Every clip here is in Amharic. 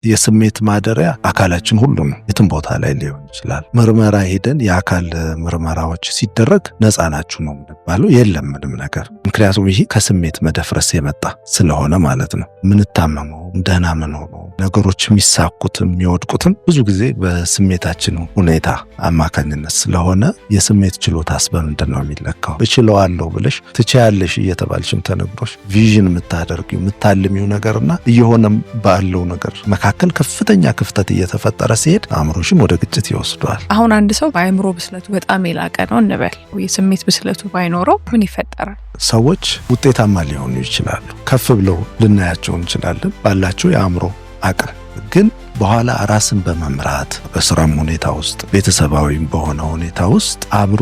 የስሜት ማደሪያ አካላችን ሁሉ ነው። የትም ቦታ ላይ ሊሆን ይችላል። ምርመራ ሄደን የአካል ምርመራዎች ሲደረግ ነፃ ናችሁ ነው የምንባለው። የለም ምንም ነገር። ምክንያቱም ይሄ ከስሜት መደፍረስ የመጣ ስለሆነ ማለት ነው። ምንታመመው ደህና ምንሆነው ነገሮች የሚሳኩትም የሚወድቁትም ብዙ ጊዜ በስሜታችን ሁኔታ አማካኝነት ስለሆነ የስሜት ችሎታስ በምንድን ነው የሚለካው? እችለዋለሁ ብለሽ ትችያለሽ እየተባልሽም ተነግሮሽ ቪዥን የምታደርጊው የምታልሚው ነገርና እየሆነም ባለው ነገር መካከል ከፍተኛ ክፍተት እየተፈጠረ ሲሄድ አእምሮሽም ወደ ግጭት ይወስዷል። አሁን አንድ ሰው በአእምሮ ብስለቱ በጣም የላቀ ነው እንበል፣ የስሜት ብስለቱ ባይኖረው ምን ይፈጠራል? ሰዎች ውጤታማ ሊሆኑ ይችላሉ። ከፍ ብለው ልናያቸው እንችላለን ባላቸው የአእምሮ አቅም። ግን በኋላ ራስን በመምራት በስራም ሁኔታ ውስጥ ቤተሰባዊም በሆነ ሁኔታ ውስጥ አብሮ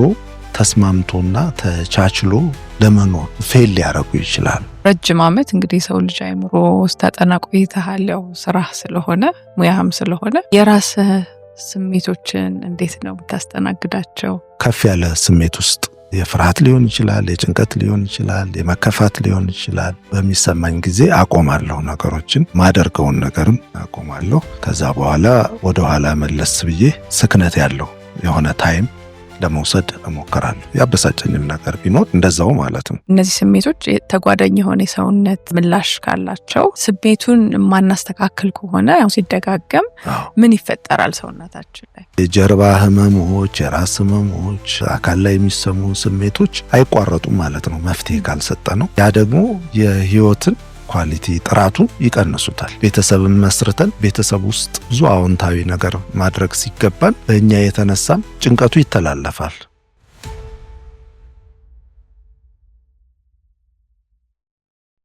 ተስማምቶና ተቻችሎ ለመኖር ፌል ሊያደርጉ ይችላሉ። ረጅም ዓመት እንግዲህ ሰው ልጅ አእምሮ ውስጥ ተጠና ቆይተሃል። ያው ስራህ ስለሆነ ሙያህም ስለሆነ የራስህ ስሜቶችን እንዴት ነው የምታስተናግዳቸው? ከፍ ያለ ስሜት ውስጥ የፍርሃት ሊሆን ይችላል፣ የጭንቀት ሊሆን ይችላል፣ የመከፋት ሊሆን ይችላል። በሚሰማኝ ጊዜ አቆማለሁ፣ ነገሮችን ማደርገውን ነገርም አቆማለሁ። ከዛ በኋላ ወደ ኋላ መለስ ብዬ ስክነት ያለው የሆነ ታይም ለመውሰድ እሞክራለሁ። ያበሳጨኝም ነገር ቢኖር እንደዛው ማለት ነው። እነዚህ ስሜቶች ተጓዳኝ የሆነ የሰውነት ምላሽ ካላቸው ስሜቱን ማናስተካከል ከሆነ ሲደጋገም ምን ይፈጠራል ሰውነታችን ላይ? የጀርባ ህመሞች፣ የራስ ህመሞች፣ አካል ላይ የሚሰሙ ስሜቶች አይቋረጡም ማለት ነው መፍትሄ ካልሰጠ ነው። ያ ደግሞ የህይወትን ኳሊቲ ጥራቱን ይቀንሱታል። ቤተሰብን መስርተን ቤተሰብ ውስጥ ብዙ አዎንታዊ ነገር ማድረግ ሲገባን በእኛ የተነሳም ጭንቀቱ ይተላለፋል።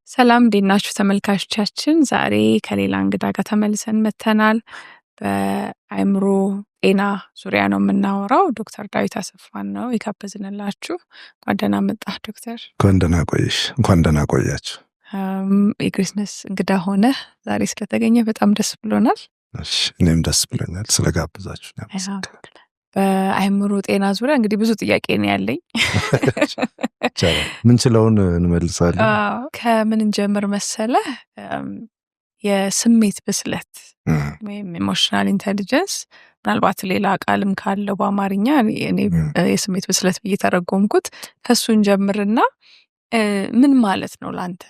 ሰላም እንዴት ናችሁ ተመልካቾቻችን? ዛሬ ከሌላ እንግዳ ጋር ተመልሰን መተናል። በአእምሮ ጤና ዙሪያ ነው የምናወራው። ዶክተር ዳዊት አሰፋን ነው የጋበዝንላችሁ። እንኳን ደህና መጣህ ዶክተር። እንኳን ደህና ቆየሽ። እንኳን ደህና ቆያችሁ። የክሪስመስ እንግዳ ሆነ ዛሬ ስለተገኘ በጣም ደስ ብሎናል። እሺ እኔም ደስ ብሎኛል ስለጋብዛችሁ። በአእምሮ ጤና ዙሪያ እንግዲህ ብዙ ጥያቄ ነው ያለኝ። ምንችለውን እንመልሳለን። ከምን እንጀምር መሰለ? የስሜት ብስለት ወይም ኢሞሽናል ኢንቴሊጀንስ፣ ምናልባት ሌላ ቃልም ካለው በአማርኛ እኔ የስሜት ብስለት ብዬ ተረጎምኩት። ከሱን ጀምርና ምን ማለት ነው ላንተ?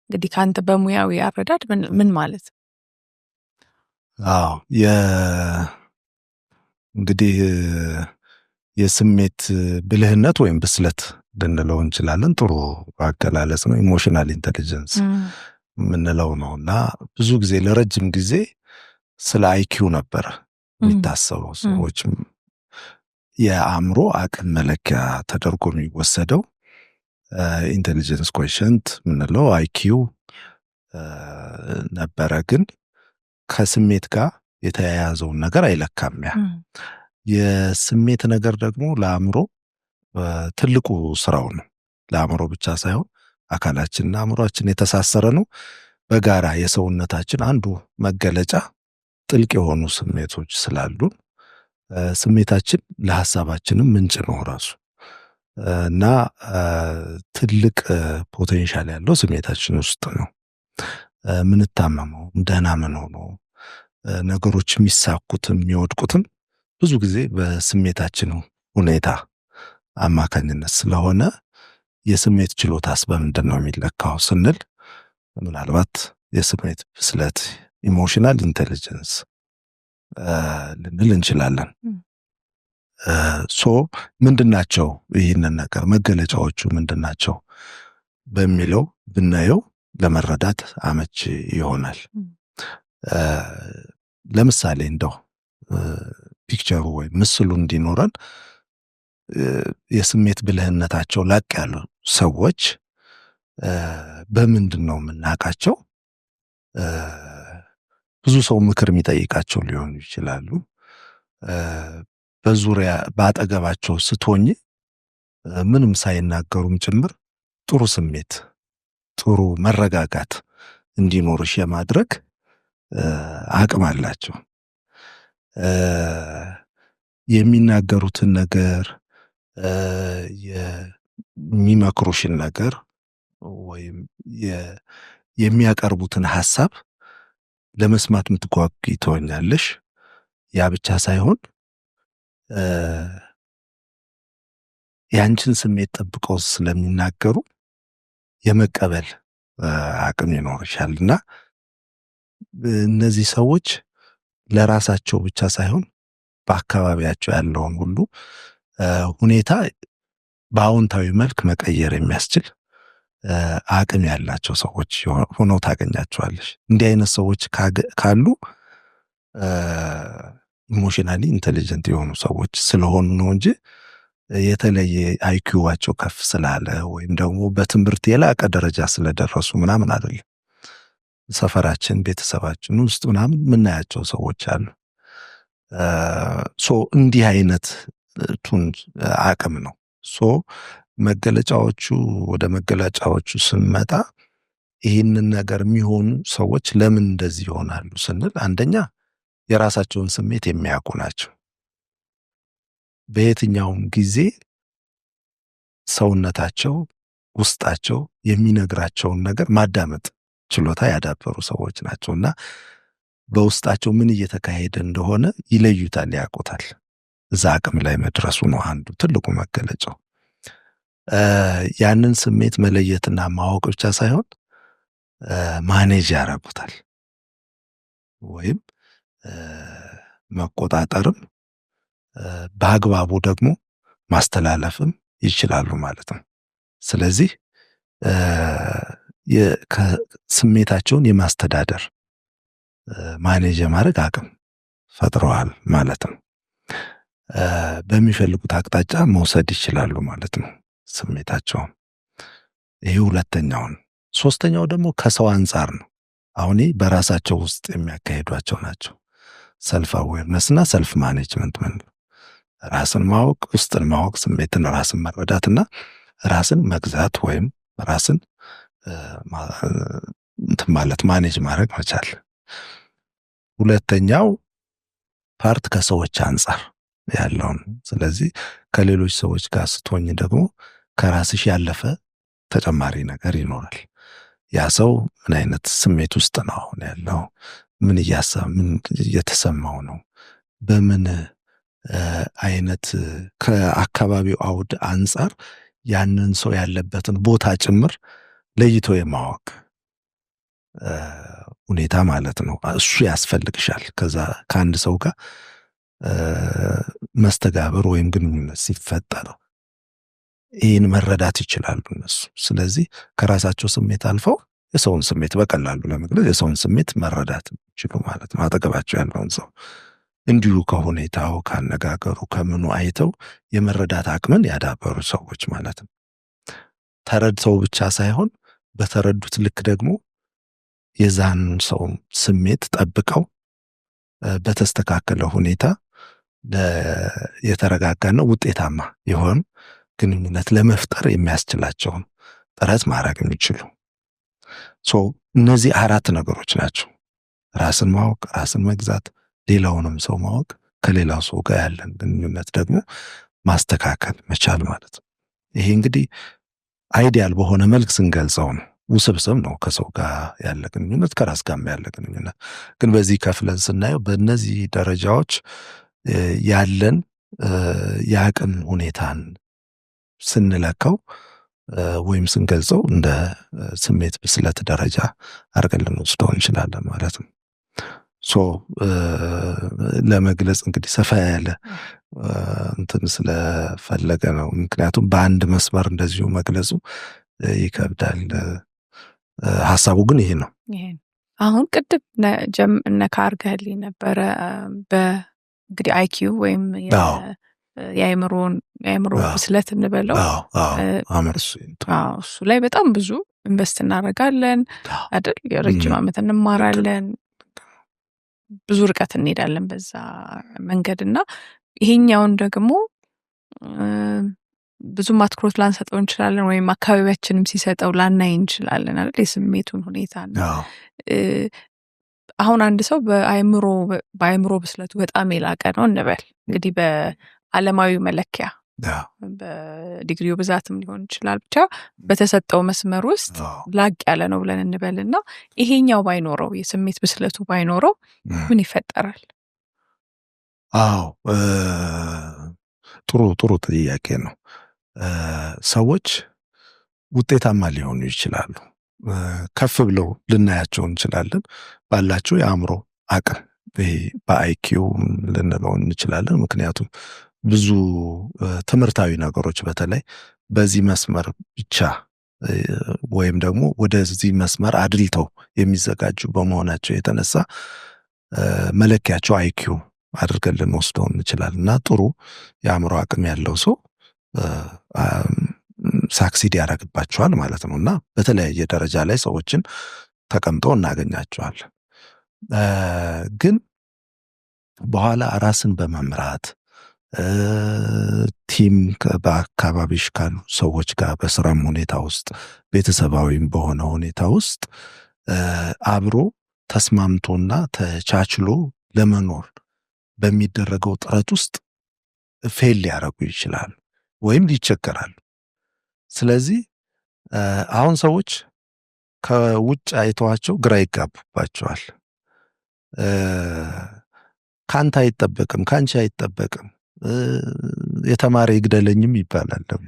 እንግዲህ ካንተ በሙያዊ አረዳድ ምን ማለት ነው? እንግዲህ የስሜት ብልህነት ወይም ብስለት ልንለው እንችላለን። ጥሩ አገላለጽ ነው። ኢሞሽናል ኢንቴሊጀንስ የምንለው ነው እና ብዙ ጊዜ ለረጅም ጊዜ ስለ አይኪው ነበር የሚታሰበው። ሰዎችም የአእምሮ አቅም መለኪያ ተደርጎ የሚወሰደው ኢንቴሊጀንስ ኮኤፊሽንት ምንለው አይኪው ነበረ። ግን ከስሜት ጋር የተያያዘውን ነገር አይለካም። የስሜት ነገር ደግሞ ለአእምሮ ትልቁ ስራው ነው። ለአእምሮ ብቻ ሳይሆን አካላችንና አእምሮአችን የተሳሰረ ነው። በጋራ የሰውነታችን አንዱ መገለጫ ጥልቅ የሆኑ ስሜቶች ስላሉን ስሜታችን ለሐሳባችንም ምንጭ ነው ራሱ እና ትልቅ ፖቴንሻል ያለው ስሜታችን ውስጥ ነው። ምንታመመው ደህና ምንሆነው ነገሮች የሚሳኩትም የሚወድቁትም ብዙ ጊዜ በስሜታችን ሁኔታ አማካኝነት ስለሆነ የስሜት ችሎታስ በምንድን ነው የሚለካው ስንል ምናልባት የስሜት ብስለት ኢሞሽናል ኢንቴሊጀንስ ልንል እንችላለን። ምንድናቸው ይህንን ነገር መገለጫዎቹ ምንድናቸው በሚለው ብናየው ለመረዳት አመች ይሆናል። ለምሳሌ እንደው ፒክቸሩ ወይም ምስሉ እንዲኖረን የስሜት ብልህነታቸው ላቅ ያሉ ሰዎች በምንድን ነው የምናውቃቸው? ብዙ ሰው ምክር የሚጠይቃቸው ሊሆኑ ይችላሉ። በዙሪያ ባጠገባቸው ስትሆኝ ምንም ሳይናገሩም ጭምር ጥሩ ስሜት ጥሩ መረጋጋት እንዲኖርሽ የማድረግ አቅም አላቸው። የሚናገሩትን ነገር የሚመክሩሽን ነገር ወይም የሚያቀርቡትን ሐሳብ ለመስማት የምትጓጉ ትሆኛለሽ። ያ ብቻ ሳይሆን ያንቺን ስሜት ጠብቀው ስለሚናገሩ የመቀበል አቅም ይኖርሻልና እነዚህ ሰዎች ለራሳቸው ብቻ ሳይሆን በአካባቢያቸው ያለውን ሁሉ ሁኔታ በአዎንታዊ መልክ መቀየር የሚያስችል አቅም ያላቸው ሰዎች ሆነው ታገኛቸዋለሽ። እንዲህ አይነት ሰዎች ካሉ ኢሞሽናሊ ኢንቴሊጀንት የሆኑ ሰዎች ስለሆኑ ነው እንጂ የተለየ አይኪዋቸው ከፍ ስላለ ወይም ደግሞ በትምህርት የላቀ ደረጃ ስለደረሱ ምናምን አይደለም። ሰፈራችን ቤተሰባችን ውስጥ ምናምን የምናያቸው ሰዎች አሉ። እንዲህ አይነት ቱን አቅም ነው። ወደ መገለጫዎቹ ስንመጣ ይህንን ነገር የሚሆኑ ሰዎች ለምን እንደዚህ ይሆናሉ ስንል አንደኛ የራሳቸውን ስሜት የሚያውቁ ናቸው። በየትኛውም ጊዜ ሰውነታቸው ውስጣቸው የሚነግራቸውን ነገር ማዳመጥ ችሎታ ያዳበሩ ሰዎች ናቸውና በውስጣቸው ምን እየተካሄደ እንደሆነ ይለዩታል፣ ያውቁታል። እዛ አቅም ላይ መድረሱ ነው አንዱ ትልቁ መገለጫው። ያንን ስሜት መለየትና ማወቅ ብቻ ሳይሆን ማኔጅ ያደርጉታል ወይም መቆጣጠርም በአግባቡ ደግሞ ማስተላለፍም ይችላሉ ማለት ነው። ስለዚህ ስሜታቸውን የማስተዳደር ማኔጅ የማድረግ አቅም ፈጥረዋል ማለት ነው። በሚፈልጉት አቅጣጫ መውሰድ ይችላሉ ማለት ነው ስሜታቸውን። ይሄ ሁለተኛውን። ሶስተኛው ደግሞ ከሰው አንጻር ነው። አሁን በራሳቸው ውስጥ የሚያካሂዷቸው ናቸው። ሰልፍ አዌርነስ እና ሰልፍ ማኔጅመንት ማለት ራስን ማወቅ፣ ውስጥን ማወቅ፣ ስሜትን ራስን መረዳትና ራስን መግዛት ወይም ራስን ማለት ማኔጅ ማድረግ መቻል። ሁለተኛው ፓርት ከሰዎች አንጻር ያለውን። ስለዚህ ከሌሎች ሰዎች ጋር ስትሆኝ ደግሞ ከራስሽ ያለፈ ተጨማሪ ነገር ይኖራል። ያ ሰው ምን አይነት ስሜት ውስጥ ነው አሁን ያለው? ምን እየተሰማው ነው? በምን አይነት ከአካባቢው አውድ አንጻር ያንን ሰው ያለበትን ቦታ ጭምር ለይቶ የማወቅ ሁኔታ ማለት ነው። እሱ ያስፈልግሻል። ከዛ ከአንድ ሰው ጋር መስተጋብር ወይም ግንኙነት ሲፈጠር ይህን መረዳት ይችላሉ እነሱ። ስለዚህ ከራሳቸው ስሜት አልፈው የሰውን ስሜት በቀላሉ ለመግለጽ የሰውን ስሜት መረዳት ይችሉ ማለት ነው። አጠገባቸው ያለውን ሰው እንዲሁ ከሁኔታው ካነጋገሩ ከምኑ አይተው የመረዳት አቅምን ያዳበሩ ሰዎች ማለት ነው። ተረድተው ብቻ ሳይሆን በተረዱት ልክ ደግሞ የዛን ሰው ስሜት ጠብቀው በተስተካከለ ሁኔታ የተረጋጋና ውጤታማ የሆነ ግንኙነት ለመፍጠር የሚያስችላቸውን ጥረት ማድረግ የሚችሉ እነዚህ 4 ነገሮች ናቸው። ራስን ማወቅ፣ ራስን መግዛት፣ ሌላውንም ሰው ማወቅ፣ ከሌላው ሰው ጋር ያለን ግንኙነት ደግሞ ማስተካከል መቻል ማለት ነው። ይሄ እንግዲህ አይዲያል በሆነ መልክ ስንገልጸው ነው። ውስብስብ ነው ከሰው ጋር ያለ ግንኙነት፣ ከራስ ጋር ያለ ግንኙነት። ግን በዚህ ከፍለን ስናየው በእነዚህ ደረጃዎች ያለን የአቅም ሁኔታን ስንለካው ወይም ስንገልጸው እንደ ስሜት ብስለት ደረጃ አድርገን ልንወስደው እንችላለን ማለት ነው። ለመግለጽ እንግዲህ ሰፋ ያለ እንትን ስለፈለገ ነው። ምክንያቱም በአንድ መስመር እንደዚሁ መግለጹ ይከብዳል። ሀሳቡ ግን ይሄ ነው። አሁን ቅድም ነካ አድርገህልኝ ነበረ በእንግዲህ አይኪው ወይም የአእምሮ ብስለት እንበለው እሱ ላይ በጣም ብዙ ኢንቨስት እናደርጋለን አይደል? የረጅም ዓመት እንማራለን፣ ብዙ ርቀት እንሄዳለን በዛ መንገድና ይሄኛውን ደግሞ ብዙም አትኩሮት ላንሰጠው እንችላለን፣ ወይም አካባቢያችንም ሲሰጠው ላናይ እንችላለን አይደል? የስሜቱን ሁኔታ ነው። አሁን አንድ ሰው በአእምሮ ብስለቱ በጣም የላቀ ነው እንበል እንግዲህ በዓለማዊ መለኪያ በዲግሪው ብዛትም ሊሆን ይችላል። ብቻ በተሰጠው መስመር ውስጥ ላቅ ያለ ነው ብለን እንበልና ይሄኛው ባይኖረው የስሜት ብስለቱ ባይኖረው ምን ይፈጠራል? አዎ ጥሩ ጥያቄ ነው። ሰዎች ውጤታማ ሊሆኑ ይችላሉ። ከፍ ብለው ልናያቸው እንችላለን ባላቸው የአእምሮ አቅም በአይኪው ልንለው እንችላለን። ምክንያቱም ብዙ ትምህርታዊ ነገሮች በተለይ በዚህ መስመር ብቻ ወይም ደግሞ ወደዚህ መስመር አድልተው የሚዘጋጁ በመሆናቸው የተነሳ መለኪያቸው አይኪው አድርገን ልንወስደው እንችላለን እና ጥሩ የአእምሮ አቅም ያለው ሰው ሳክሲድ ያደርግባቸዋል ማለት ነው እና በተለያየ ደረጃ ላይ ሰዎችን ተቀምጠው እናገኛቸዋለን። ግን በኋላ ራስን በመምራት ቲም በአካባቢሽ ካሉ ሰዎች ጋር በስራም ሁኔታ ውስጥ ቤተሰባዊም በሆነ ሁኔታ ውስጥ አብሮ ተስማምቶና ተቻችሎ ለመኖር በሚደረገው ጥረት ውስጥ ፌል ሊያደርጉ ይችላሉ ወይም ሊቸገራሉ። ስለዚህ አሁን ሰዎች ከውጭ አይተዋቸው ግራ ይጋቡባቸዋል። ካንተ አይጠበቅም፣ ካንቺ አይጠበቅም፣ የተማረ ይግደለኝም ይባላል ደግሞ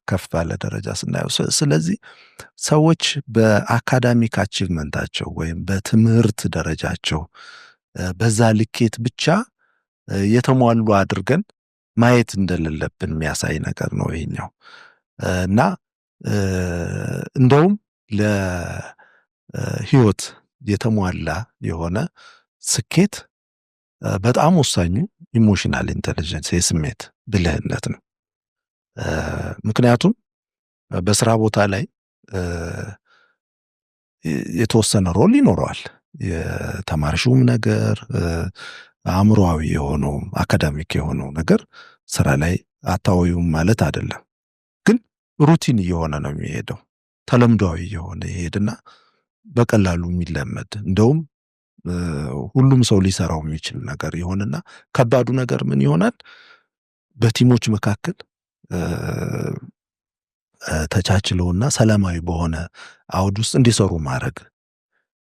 ከፍ ባለ ደረጃ ስናየው። ስለዚህ ሰዎች በአካዳሚክ አቺቭመንታቸው ወይም በትምህርት ደረጃቸው በዛ ልኬት ብቻ የተሟሉ አድርገን ማየት እንደሌለብን የሚያሳይ ነገር ነው ይሄኛው እና እንደውም ለህይወት የተሟላ የሆነ ስኬት በጣም ወሳኙ ኢሞሽናል ኢንተለጀንስ የስሜት ብልህነት ነው። ምክንያቱም በስራ ቦታ ላይ የተወሰነ ሮል ይኖረዋል። የተማርሽውም ነገር አእምሮአዊ የሆነው አካዳሚክ የሆነው ነገር ስራ ላይ አታዊውም ማለት አይደለም። ግን ሩቲን እየሆነ ነው የሚሄደው። ተለምዷዊ እየሆነ ይሄድና በቀላሉ የሚለመድ እንደውም ሁሉም ሰው ሊሰራው የሚችል ነገር ይሆንና ከባዱ ነገር ምን ይሆናል? በቲሞች መካከል ተቻችለውና ሰላማዊ በሆነ አውድ ውስጥ እንዲሰሩ ማድረግ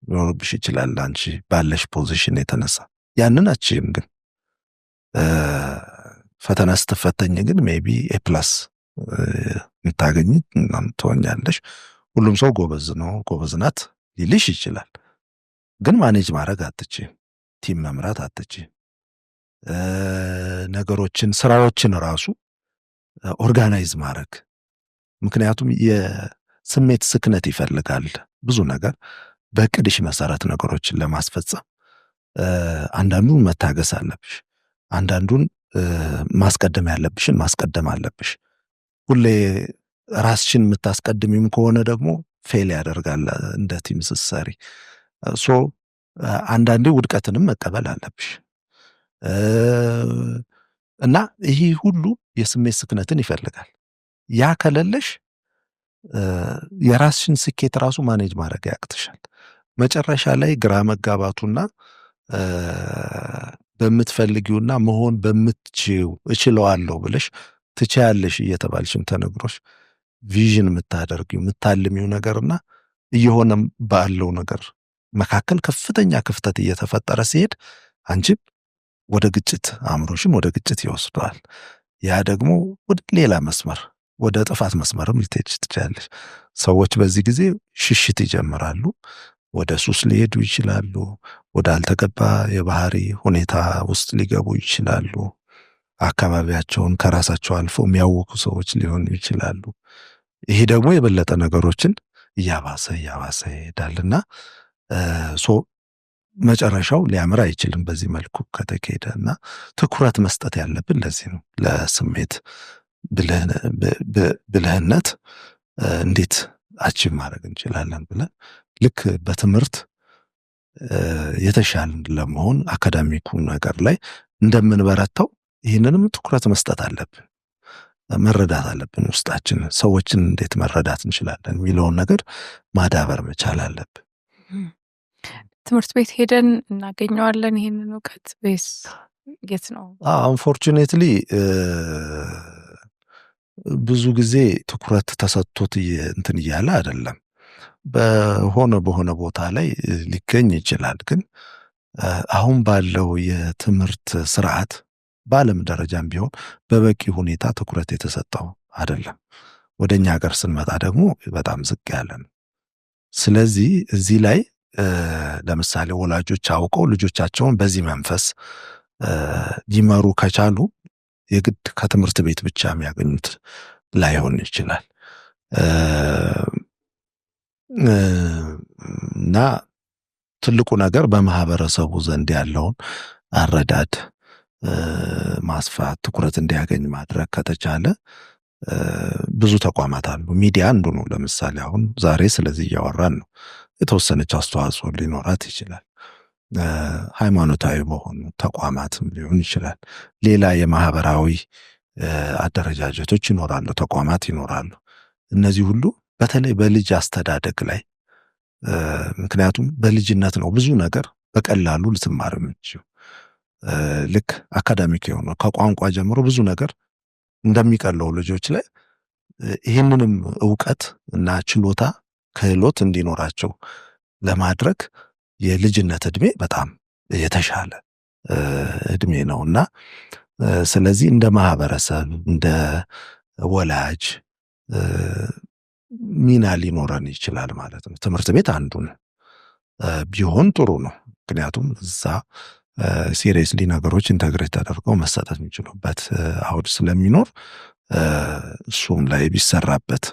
ሊኖርብሽ ይችላል አንቺ ባለሽ ፖዚሽን የተነሳ። ያንን አችም ግን ፈተና ስትፈተኝ ግን ሜቢ ኤ ፕላስ የምታገኝ ትሆኛለሽ። ሁሉም ሰው ጎበዝ ነው ጎበዝ ናት ሊልሽ ይችላል። ግን ማኔጅ ማድረግ አትችይም። ቲም መምራት አትችይም። ነገሮችን ስራዎችን ራሱ ኦርጋናይዝ ማድረግ ምክንያቱም የስሜት ስክነት ይፈልጋል። ብዙ ነገር በቅድሽ መሰረት ነገሮችን ለማስፈጸም አንዳንዱን መታገስ አለብሽ፣ አንዳንዱን ማስቀደም ያለብሽን ማስቀደም አለብሽ። ሁሌ ራስሽን የምታስቀድሚም ከሆነ ደግሞ ፌል ያደርጋል እንደ ቲም ስትሰሪ። አንዳንዴ ውድቀትንም መቀበል አለብሽ እና ይህ ሁሉ የስሜት ስክነትን ይፈልጋል። ያ ከሌለሽ የራስሽን ስኬት ራሱ ማኔጅ ማድረግ ያቅትሻል። መጨረሻ ላይ ግራ መጋባቱና በምትፈልጊውና መሆን በምትችይው እችለዋለሁ ብለሽ ትችያለሽ እየተባልሽም ተነግሮሽ ቪዥን የምታደርጊው የምታልሚው ነገርና እየሆነ ባለው ነገር መካከል ከፍተኛ ክፍተት እየተፈጠረ ሲሄድ አንቺም ወደ ግጭት አእምሮሽም ወደ ግጭት ይወስደዋል። ያ ደግሞ ወደ ሌላ መስመር ወደ ጥፋት መስመርም ልትሄጂ ትችያለሽ። ሰዎች በዚህ ጊዜ ሽሽት ይጀምራሉ። ወደ ሱስ ሊሄዱ ይችላሉ። ወደ አልተገባ የባህሪ ሁኔታ ውስጥ ሊገቡ ይችላሉ። አካባቢያቸውን ከራሳቸው አልፎ የሚያውቁ ሰዎች ሊሆኑ ይችላሉ። ይሄ ደግሞ የበለጠ ነገሮችን እያባሰ ይሄዳልና መጨረሻው ሊያምር አይችልም በዚህ መልኩ ከተካሄደ እና ትኩረት መስጠት ያለብን ለዚህ ነው። ለስሜት ብልህነት እንዴት አቺቭ ማድረግ እንችላለን ብለን ልክ በትምህርት የተሻለ ለመሆን አካዳሚኩ ነገር ላይ እንደምንበረታው ይህንንም ትኩረት መስጠት አለብን። መረዳት አለብን። ውስጣችን ሰዎችን እንዴት መረዳት እንችላለን የሚለውን ነገር ማዳበር መቻል አለብን። ትምህርት ቤት ሄደን እናገኘዋለን ይህንን እውቀት ወይስ የት ነው? አንፎርቹኔትሊ ብዙ ጊዜ ትኩረት ተሰጥቶት እንትን እያለ አይደለም። በሆነ ቦታ ላይ ሊገኝ ይችላል። ግን አሁን ባለው የትምህርት ስርዓት በዓለም ደረጃም ቢሆን በበቂ ሁኔታ ትኩረት የተሰጠው አይደለም። ወደኛ ሀገር ስንመጣ ደግሞ በጣም ዝቅ ያለ ነው። ስለዚህ እዚህ ላይ ለምሳሌ ወላጆች አውቀው ልጆቻቸውን በዚህ መንፈስ ሊመሩ ከቻሉ የግድ ከትምህርት ቤት ብቻ የሚያገኙት ላይሆን ይችላል እና ትልቁ ነገር በማህበረሰቡ ዘንድ ያለውን አረዳድ ማስፋት፣ ትኩረት እንዲያገኝ ማድረግ ከተቻለ ብዙ ተቋማት አሉ። ሚዲያ አንዱ ነው። ለምሳሌ አሁን ዛሬ ስለዚህ እያወራን ነው። የተወሰነች አስተዋጽኦ ሊኖራት ይችላል። ሃይማኖታዊ በሆኑ ተቋማትም ሊሆን ይችላል። ሌላ የማህበራዊ አደረጃጀቶች ይኖራሉ፣ ተቋማት ይኖራሉ። እነዚህ ሁሉ በተለይ በልጅ አስተዳደግ ላይ ምክንያቱም በልጅነት ነው ብዙ ነገር በቀላሉ ልትማር የምትችው። ልክ አካዳሚክ የሆነ ከቋንቋ ጀምሮ ብዙ ነገር እንደሚቀለው ልጆች ላይ ይህንንም ዕውቀት እና ችሎታ ክህሎት እንዲኖራቸው ለማድረግ የልጅነት ዕድሜ በጣም የተሻለ ዕድሜ ነውና ስለዚህ እንደ ማህበረሰብ እንደ ወላጅ ሚና ሊኖረን ይችላል ማለት ነው። ትምህርት ቤት አንዱን ቢሆን ጥሩ ነው። ምክንያቱም እዛ ሲሪየስሊ ነገሮች ኢንተግሬት ተደርገው መሰጠት የሚችሉበት አውድ ስለሚኖር እሱም ላይ ቢሰራበት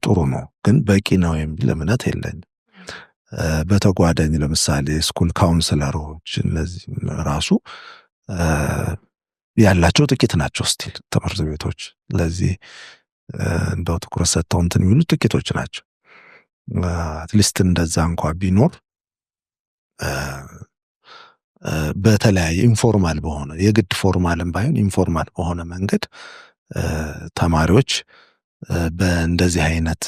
ጥሩ ነው። ግን በቂ ነው የሚል እምነት የለኝም። በተጓዳኝ ለምሳሌ ስኩል ካውንስለሮች እነዚህ ራሱ ያላቸው ጥቂት ናቸው። ስቲል ትምህርት ቤቶች ለዚህ እንደው ትኩረት ሰጥተው እንትን የሚሉት ጥቂቶች ናቸው። አትሊስት እንደዛ እንኳ ቢኖር በተለያየ ኢንፎርማል በሆነ የግድ ፎርማልም ባይሆን ኢንፎርማል በሆነ መንገድ ተማሪዎች በእንደዚህ አይነት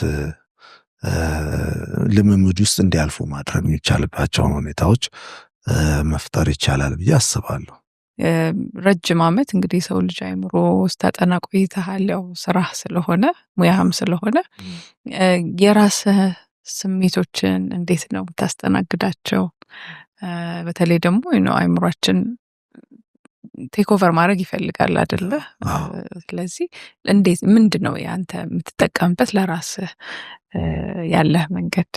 ልምምድ ውስጥ እንዲያልፉ ማድረግ የሚቻልባቸውን ሁኔታዎች መፍጠር ይቻላል ብዬ አስባለሁ። ረጅም ዓመት እንግዲህ ሰው ልጅ አይምሮ ውስጥ ታጠና ቆይተሃል። ያው ስራህ ስለሆነ ሙያህም ስለሆነ የራስህ ስሜቶችን እንዴት ነው የምታስተናግዳቸው? በተለይ ደግሞ አይምሯችን ቴክ ኦቨር ማድረግ ይፈልጋል አይደለ? ስለዚህ እንዴት ምንድን ነው ያንተ የምትጠቀምበት ለራስህ ያለህ መንገድ?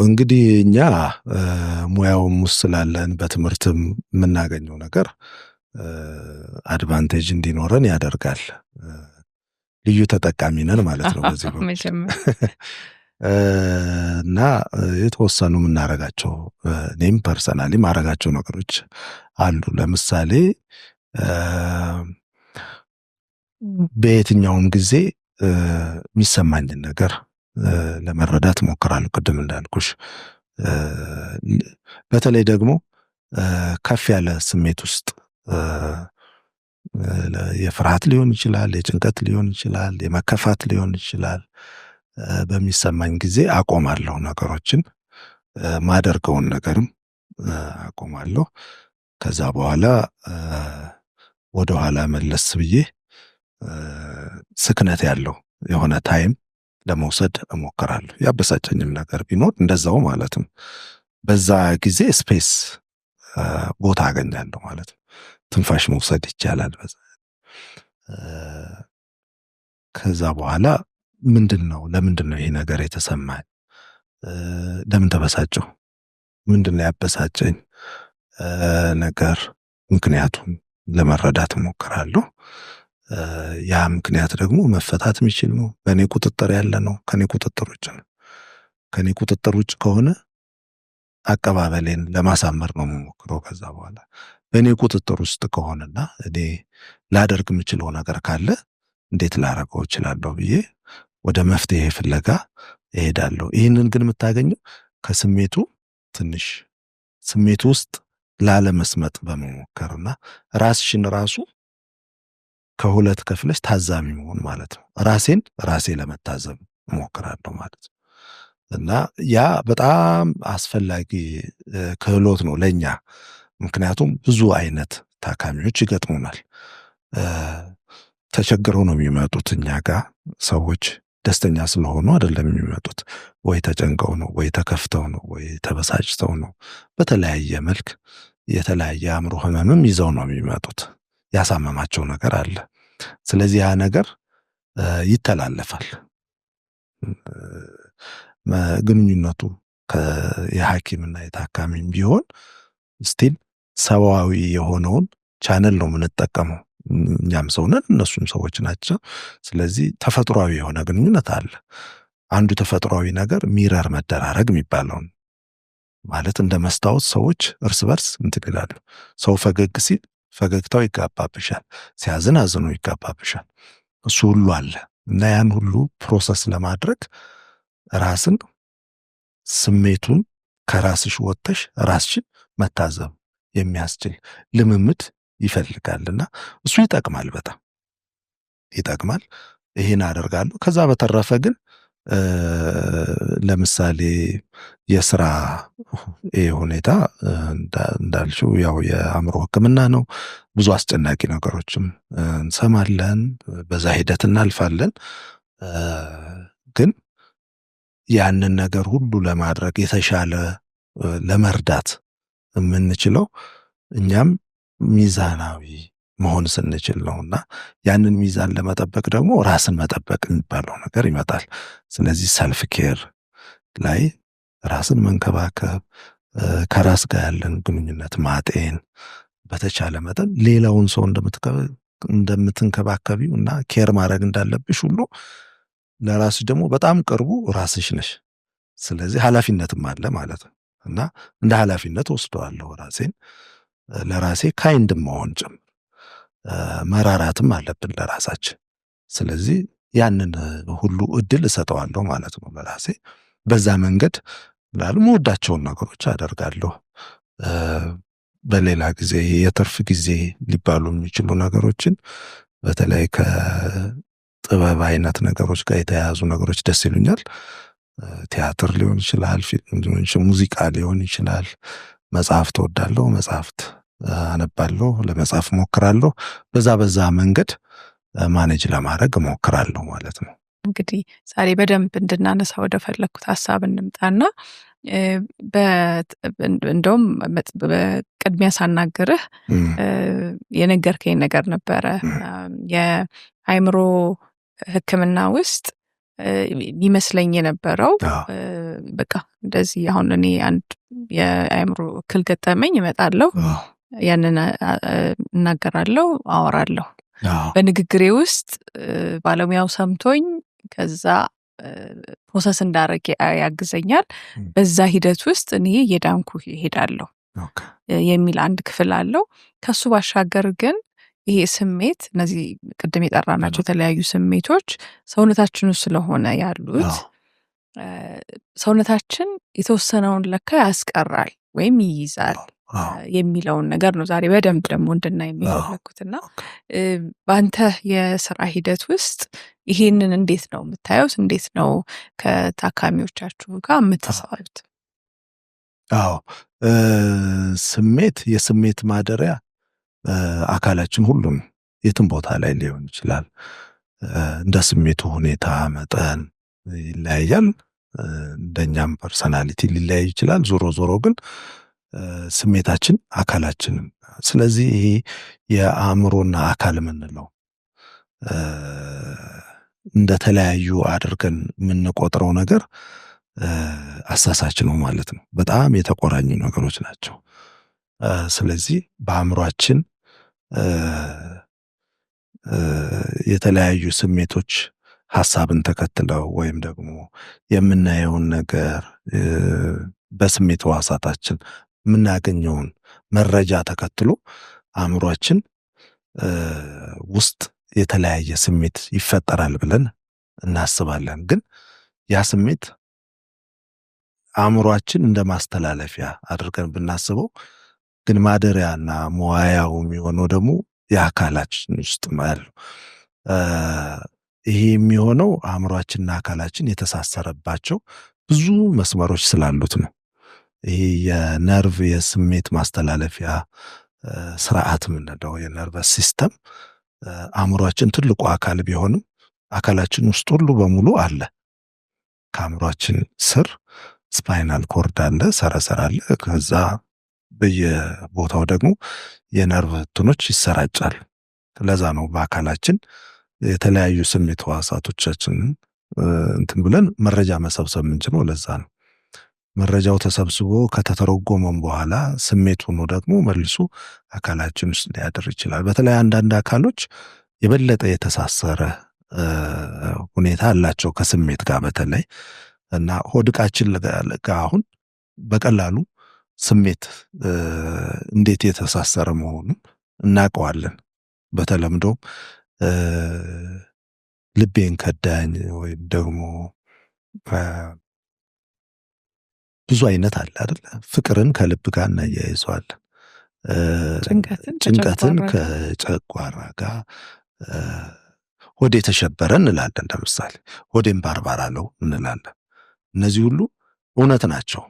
እንግዲህ እኛ ሙያውም ውስጥ ስላለን በትምህርትም የምናገኘው ነገር አድቫንቴጅ እንዲኖረን ያደርጋል። ልዩ ተጠቃሚ ነን ማለት ነው በዚህ እና የተወሰኑ የምናረጋቸው እኔም ፐርሰናሊ ማረጋቸው ነገሮች አሉ። ለምሳሌ በየትኛውም ጊዜ የሚሰማኝን ነገር ለመረዳት ሞክራለሁ። ቅድም እንዳልኩሽ በተለይ ደግሞ ከፍ ያለ ስሜት ውስጥ የፍርሃት ሊሆን ይችላል፣ የጭንቀት ሊሆን ይችላል፣ የመከፋት ሊሆን ይችላል። በሚሰማኝ ጊዜ አቆማለሁ። ነገሮችን ማደርገውን ነገርም አቆማለሁ። ከዛ በኋላ ወደኋላ መለስ ብዬ ስክነት ያለው የሆነ ታይም ለመውሰድ እሞክራለሁ። ያበሳጨኝም ነገር ቢኖር እንደዛው ማለትም በዛ ጊዜ ስፔስ ቦታ አገኛለሁ ማለት ነው። ትንፋሽ መውሰድ ይቻላል በዛ። ከዛ በኋላ ለምንድን ነው ይሄ ነገር የተሰማኝ? ለምን ተበሳጨሁ? ምንድን ነው ያበሳጨኝ ነገር? ምክንያቱን ለመረዳት እሞክራለሁ። ያ ምክንያት ደግሞ መፈታት የሚችል ነው፣ በእኔ ቁጥጥር ያለ ነው፣ ከኔ ቁጥጥር ውጭ ነው። ከኔ ቁጥጥር ውጭ ከሆነ አቀባበሌን ለማሳመር ነው የምሞክረው። ከዛ በኋላ በእኔ ቁጥጥር ውስጥ ከሆነና እኔ ላደርግ የምችለው ነገር ካለ እንዴት ላደርገው እችላለሁ ብዬ ወደ መፍትሄ ፍለጋ እሄዳለሁ። ይህንን ግን የምታገኘው ከስሜቱ ትንሽ ስሜቱ ውስጥ ላለመስመጥ በመሞከርና ራስሽን ራሱ ከሁለት ከፍለሽ ታዛቢ መሆን ማለት ነው። ራሴ ለመታዘብ እሞክራለሁ ማለት ነው። እና ያ በጣም አስፈላጊ ክህሎት ነው ለኛ። ምክንያቱም ብዙ አይነት ታካሚዎች ይገጥሙናል። ተቸግረው ነው የሚመጡት እኛ ጋር ሰዎች ደስተኛ ስለሆኑ አይደለም የሚመጡት። ወይ ተጨንቀው ነው፣ ወይ ተከፍተው ነው፣ ወይ ተበሳጭተው ነው። በተለያየ መልክ የተለያየ አእምሮ ህመምም ይዘው ነው የሚመጡት። ያሳመማቸው ነገር አለ። ስለዚህ ያ ነገር ይተላለፋል። ግንኙነቱ የሐኪምና የታካሚም ቢሆን ስቲል ሰብአዊ የሆነውን ቻነል ነው የምንጠቀመው። እኛም ሰው ነን፣ እነሱም ሰዎች ናቸው። ስለዚህ ተፈጥሯዊ የሆነ ግንኙነት አለ። አንዱ ተፈጥሯዊ ነገር ሚረር መደራረግ የሚባለውን ማለት እንደ መስታወት ሰዎች እርስ በርስ እንትን ይላሉ። ሰው ፈገግ ሲል ፈገግታው ይጋባብሻል፣ ሲያዝን አዝኖ ይጋባብሻል። እሱ ሁሉ አለ እና ያን ሁሉ ፕሮሰስ ለማድረግ ራስን ስሜቱን ከራስሽ ወጥተሽ ራስሽን መታዘብ የሚያስችል ልምምድ ይፈልጋልና እሱ ይጠቅማል፣ በጣም ይጠቅማል። ይሄን አደርጋለሁ። ከዛ በተረፈ ግን ለምሳሌ የስራ ሁኔታ እንዳልሽው ያው የአእምሮ ሕክምና ነው። ብዙ አስጨናቂ ነገሮችም እንሰማለን፣ በዛ ሂደት እናልፋለን። ግን ያንን ነገር ሁሉ ለማድረግ የተሻለ ለመርዳት የምንችለው እኛም ሚዛናዊ መሆን ስንችል ነውና ያንን ሚዛን ለመጠበቅ ደግሞ ራስን መጠበቅ የሚባለው ነገር ይመጣል። ስለዚህ ሰልፍ ኬር ላይ ራስን መንከባከብ፣ ከራስ ጋር ያለን ግንኙነት ማጤን፣ በተቻለ መጠን ሌላውን ሰው እንደምትንከባከቢው እና ኬር ማድረግ እንዳለብሽ ሁሉ ለራስሽ ደግሞ በጣም ቅርቡ ራስሽ ነሽ። ስለዚህ ኃላፊነትም አለ ማለት ነው እና እንደ ኃላፊነት ወስደዋለሁ ራሴን። ለራሴ ካይንድ መሆን ጭምር መራራትም አለብን ለራሳችን። ስለዚህ ያንን ሁሉ እድል እሰጠዋለሁ ማለት ነው ለራሴ። በዛ መንገድ የምወዳቸውን ነገሮች አደርጋለሁ። በሌላ ጊዜ የትርፍ ጊዜ ሊባሉ የሚችሉ ነገሮችን በተለይ ከጥበብ አይነት ነገሮች ጋር የተያያዙ ነገሮች ደስ ይሉኛል። ቲያትር ሊሆን ይችላል፣ ፊልም ሊሆን ይችላል፣ ሙዚቃ ሊሆን ይችላል። መጽሐፍት እወዳለሁ፣ መጽሐፍት አነባለሁ፣ ለመጻፍ እሞክራለሁ። በዛ መንገድ ማኔጅ ለማድረግ እሞክራለሁ ማለት ነው። እንግዲህ ዛሬ በደንብ እንድናነሳ ወደ ፈለግኩት ሀሳብ እንምጣና እንደውም በቅድሚያ ሳናግርህ የነገርከኝ ነገር ነበረ። የአእምሮ ሕክምና ውስጥ ይመስለኝ የነበረው በቃ እንደዚህ አሁን እኔ አንድ የአእምሮ እክል ገጠመኝ፣ እመጣለሁ፣ ያንን እናገራለሁ፣ አወራለሁ። በንግግሬ ውስጥ ባለሙያው ሰምቶኝ ከዛ ፕሮሰስ እንዳረግ ያግዘኛል። በዛ ሂደት ውስጥ እኔ እየዳንኩ ይሄዳለሁ የሚል አንድ ክፍል አለው። ከሱ ባሻገር ግን ይሄ ስሜት፣ እነዚህ ቅድም የጠራናቸው የተለያዩ ስሜቶች ሰውነታችን ውስጥ ስለሆነ ያሉት ሰውነታችን የተወሰነውን ለካ ያስቀራል ወይም ይይዛል የሚለውን ነገር ነው ዛሬ በደንብ ደግሞ እንድናይ የሚፈለኩትና በአንተ የስራ ሂደት ውስጥ ይሄንን እንዴት ነው የምታዩት? እንዴት ነው ከታካሚዎቻችሁ ጋር የምትሰሩት? አዎ ስሜት የስሜት ማደሪያ አካላችን ሁሉም የትም ቦታ ላይ ሊሆን ይችላል። እንደ ስሜቱ ሁኔታ መጠን ይለያያል። እንደኛም ፐርሰናሊቲ ሊለያይ ይችላል። ዞሮ ግን ስሜታችን አካላችንም። ስለዚህ ይሄ የአእምሮና አካል የምንለው እንደተለያዩ አድርገን የምንቆጥረው ነገር አሳሳች ነው ማለት ነው። በጣም የተቆራኙ ነገሮች ናቸው። ስለዚህ በአእምሯችን የተለያዩ ስሜቶች ሐሳብን ተከትለው ወይም ደግሞ የምናየውን ነገር በስሜት ሕዋሳታችን የምናገኘውን መረጃ ተከትሎ አእምሯችን ውስጥ የተለያየ ስሜት ይፈጠራል ብለን እናስባለን። ግን ያ ስሜት አእምሯችን እንደ ማስተላለፊያ አድርገን ብናስበው ግን ማደሪያና መዋያው የሚሆነው ደግሞ የአካላችን ውስጥ ያለው ይሄ የሚሆነው አእምሯችንና አካላችን የተሳሰረባቸው ብዙ መስመሮች ስላሉት ነው። ይሄ የነርቭ የስሜት ማስተላለፊያ ስርዓት የምንለው የነርቨስ ሲስተም አእምሯችን ትልቁ አካል ቢሆንም አካላችን ውስጥ ሁሉ በሙሉ አለ። ከአእምሯችን ስር ስፓይናል ኮርድ አለ፣ ሰረሰር አለ። ከዛ በየቦታው ደግሞ የነርቭ እንትኖች ይሰራጫሉ። ለዛ ነው በአካላችን የተለያዩ ስሜት ሕዋሳቶቻችንን እንትን ብለን መረጃ መሰብሰብ የምንችለው። ለዛ ነው መረጃው ተሰብስቦ ከተተረጎመም በኋላ ስሜት ሆኖ ደግሞ መልሶ አካላችን ውስጥ ሊያድር ይችላል። በተለይ አንዳንድ አካሎች የበለጠ የተሳሰረ ሁኔታ አላቸው ከስሜት ጋር በተለይ እና ሆድቃችን ጋር አሁን በቀላሉ ስሜት እንዴት የተሳሰረ መሆኑን እናውቀዋለን። በተለምዶ ልቤን ከዳኝ ወይም ደግሞ ብዙ አይነት አለ አይደል? ፍቅርን ከልብ ጋር እናያይዘዋለን። ጭንቀትን ከጨጓራ ጋር፣ ሆዴ ተሸበረ እንላለን። ለምሳሌ ሆዴን ባርባር አለው እንላለን። እነዚህ ሁሉ እውነት ናቸው።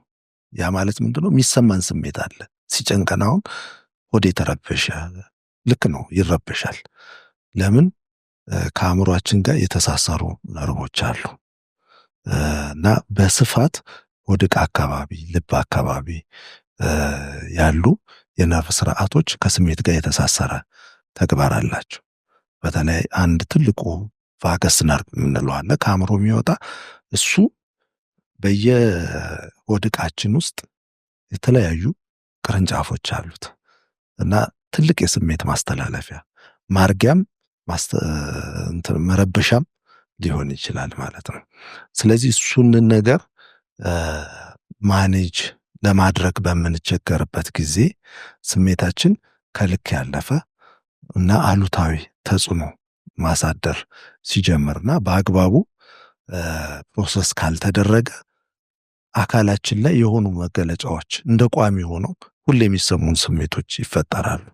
ያ ማለት ምንድነው? የሚሰማን ስሜት አለ። ሲጨንቀን አሁን ሆዴ ተረበሸ፣ ልክ ነው፣ ይረበሻል። ለምን? ከአእምሯችን ጋር የተሳሰሩ ነርቮች አሉ እና በስፋት ሆድቅ አካባቢ፣ ልብ አካባቢ ያሉ የነርቭ ስርዓቶች ከስሜት ጋር የተሳሰረ ተግባር አላቸው። በተለይ አንድ ትልቁ ቫገስ ነርቭ የምንለው አለ ከአእምሮ የሚወጣ እሱ በየሆድቃችን ውስጥ የተለያዩ ቅርንጫፎች አሉት እና ትልቅ የስሜት ማስተላለፊያ ማርጊያም መረበሻም ሊሆን ይችላል ማለት ነው። ስለዚህ እሱን ነገር ማኔጅ ለማድረግ በምንቸገርበት ጊዜ ስሜታችን ከልክ ያለፈ እና አሉታዊ ተጽዕኖ ማሳደር ሲጀምርና በአግባቡ ፕሮሰስ ካልተደረገ አካላችን ላይ የሆኑ መገለጫዎች እንደ ቋሚ ሆነው ሁሌ የሚሰሙን ስሜቶች ይፈጠራሉ።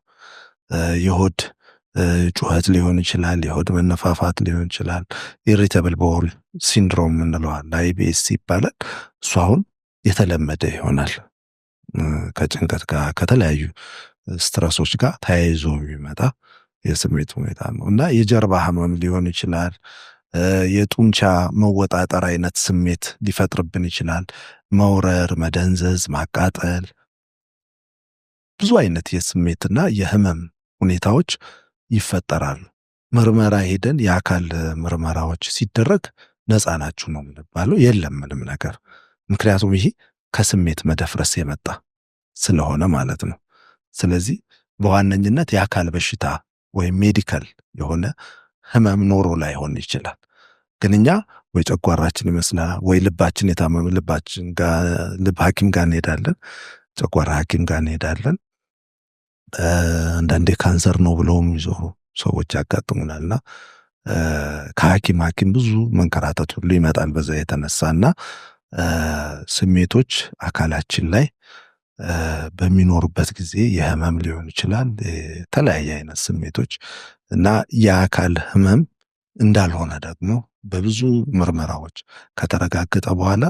የሆድ ጩኸት ሊሆን ይችላል፣ የሆድ መነፋፋት ሊሆን ይችላል። ኢሪቴብል ቦል ሲንድሮም እንለዋለን፣ IBS ይባላል። እሱ አሁን የተለመደ ይሆናል። ከጭንቀት ጋር ከተለያዩ ስትረሶች ጋር ተያይዞ የሚመጣ የስሜት ሁኔታ ነው እና የጀርባ ህመም ሊሆን ይችላል። የጡንቻ መወጣጠር አይነት ስሜት ሊፈጥርብን ይችላል። መውረር፣ መደንዘዝ፣ ማቃጠል፣ ብዙ አይነት የስሜትና የህመም ሁኔታዎች ይፈጠራሉ። ምርመራ ሄደን የአካል ምርመራዎች ሲደረግ ነፃ ናችሁ ነው የምንባለው። የለም ምንም ነገር። ምክንያቱም ይሄ ከስሜት መደፍረስ የመጣ ስለሆነ ማለት ነው። ስለዚህ በዋነኝነት የአካል በሽታ ወይም ሜዲካል የሆነ ህመም ኖሮ ላይሆን ይችላል። ግን እኛ ወይ ጨጓራችን ይመስላል ወይ ልባችን የታመመ ልባችን ጋር ልብ ሐኪም ጋር እንሄዳለን፣ ጨጓራ ሐኪም ጋር እንሄዳለን። አንዳንዴ ካንሰር ነው ብለውም ይዞሩ ሰዎች ያጋጥሙናልና ከሐኪም ብዙ መንከራተት ሁሉ ይመጣል በዛ የተነሳና ስሜቶች አካላችን ላይ በሚኖሩበት ጊዜ የህመም ሊሆን ይችላል፣ የተለያየ አይነት ስሜቶች እና የአካል ህመም እንዳልሆነ ደግሞ በብዙ ምርመራዎች ከተረጋገጠ በኋላ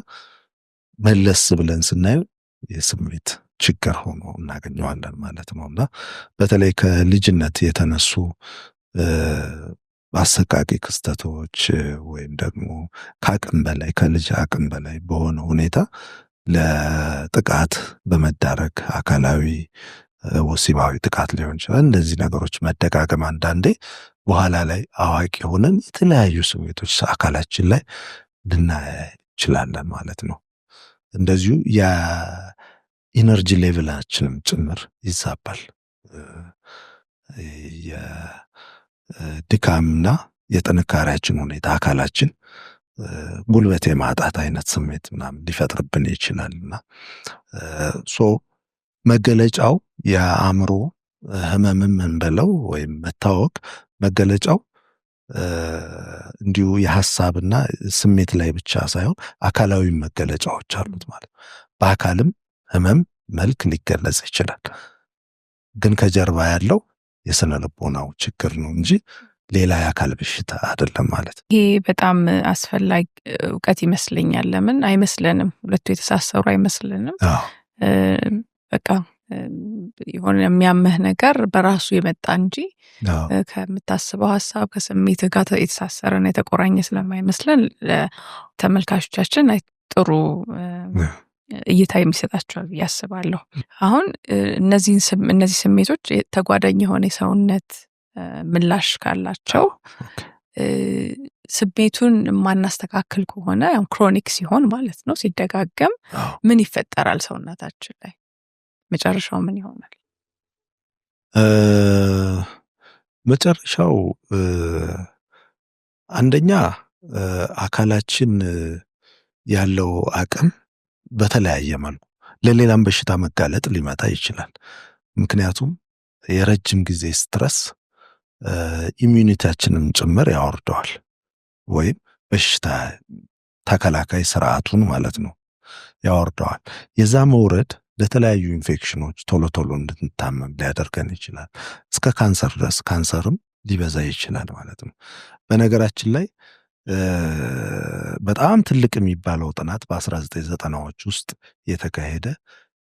መለስ ብለን ስናየው የስሜት ችግር ሆኖ እናገኘዋለን ማለት ነውና በተለይ ከልጅነት የተነሱ አሰቃቂ ክስተቶች ወይም ደግሞ ከአቅም በላይ ከልጅ አቅም በላይ በሆነ ሁኔታ ለጥቃት በመዳረግ አካላዊ ወሲባዊ ጥቃት ሊሆን ይችላል። እንደዚህ ነገሮች መደጋገም አንዳንዴ በኋላ ላይ አዋቂ ሆነን የተለያዩ ስሜቶች አካላችን ላይ ልናይ እንችላለን ማለት ነው። እንደዚሁ የኢነርጂ ሌቭላችንም ጭምር ይዛባል። የድካምና የጥንካሬያችን ሁኔታ አካላችን ጉልበት የማጣት አይነት ስሜት ምናምን ሊፈጥርብን ይችላልና መገለጫው የአእምሮ ህመምም እንበለው ወይም መታወክ መገለጫው እንዲሁ የሐሳብና ስሜት ላይ ብቻ ሳይሆን አካላዊ መገለጫዎች አሉት ማለት ነው። በአካልም ህመም መልክ ሊገለጽ ይችላል። ግን ከጀርባ ያለው የስነ ልቦናው ችግር ነው እንጂ ሌላ የአካል በሽታ አይደለም ማለት ነው። ይሄ በጣም አስፈላጊ እውቀት ይመስለኛል። ለምን አይመስለንም? ሁለቱ የተሳሰሩ አይመስለንም። በቃ የሆነ የሚያምህ ነገር በራሱ የመጣ እንጂ ከምታስበው ሀሳብ ከስሜት ጋር የተሳሰረና የተቆራኘ ስለማይመስለን ለተመልካቾቻችን ጥሩ እይታ የሚሰጣቸዋል ብዬ አስባለሁ። አሁን እነዚህ ስሜቶች ተጓዳኝ የሆነ የሰውነት ምላሽ ካላቸው ስሜቱን የማናስተካክል ከሆነ ክሮኒክ ሲሆን ማለት ነው ሲደጋገም ምን ይፈጠራል ሰውነታችን ላይ? መጨረሻው ምን ይሆናል? መጨረሻው አንደኛ አካላችን ያለው አቅም በተለያየ መልኩ ለሌላም በሽታ መጋለጥ ሊመጣ ይችላል። ምክንያቱም የረጅም ጊዜ ስትረስ ኢሚዩኒቲያችንን ጭምር ያወርደዋል፣ ወይም በሽታ ተከላካይ ስርዓቱን ማለት ነው ያወርደዋል። የዛ መውረድ ለተለያዩ ኢንፌክሽኖች ቶሎ እንድንታመም ሊያደርገን ይችላል። እስከ ካንሰር ድረስ ካንሰርም ሊበዛ ይችላል ማለት ነው። በነገራችን ላይ በጣም ትልቅ የሚባለው ጥናት በ1990ዎች ውስጥ የተካሄደ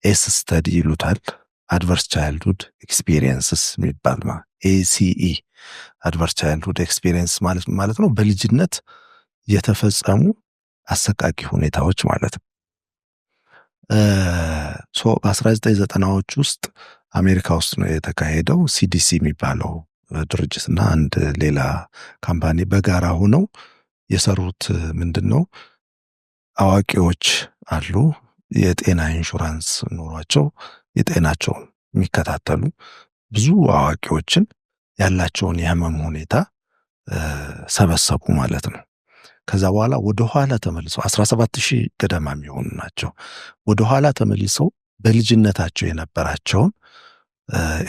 ኤስ ስተዲ ይሉታል፣ አድቨርስ ቻይልድሁድ ኤክስፒሪየንስስ የሚባል ACE አድቨርስ ቻይልድሁድ ኤክስፒሪየንስ ማለት ነው በልጅነት የተፈጸሙ አሰቃቂ ሁኔታዎች ማለት ነው። በ1990ዎች ውስጥ አሜሪካ ውስጥ ነው የተካሄደው። CDC የሚባለው ድርጅትና አንድ ሌላ ካምፓኒ በጋራ ሆነው የሰሩት ምንድነው? አዋቂዎች አሉ፣ የጤና ኢንሹራንስ ኖሯቸው የጤናቸውን የሚከታተሉ ብዙ አዋቂዎችን ያላቸውን የህመም ሁኔታ ሰበሰቡ ማለት ነው። ከዛ በኋላ ወደ ኋላ ተመልሰው 17,000 ገደማ የሚሆኑ ናቸው። ወደ ኋላ ተመልሰው በልጅነታቸው የነበራቸውን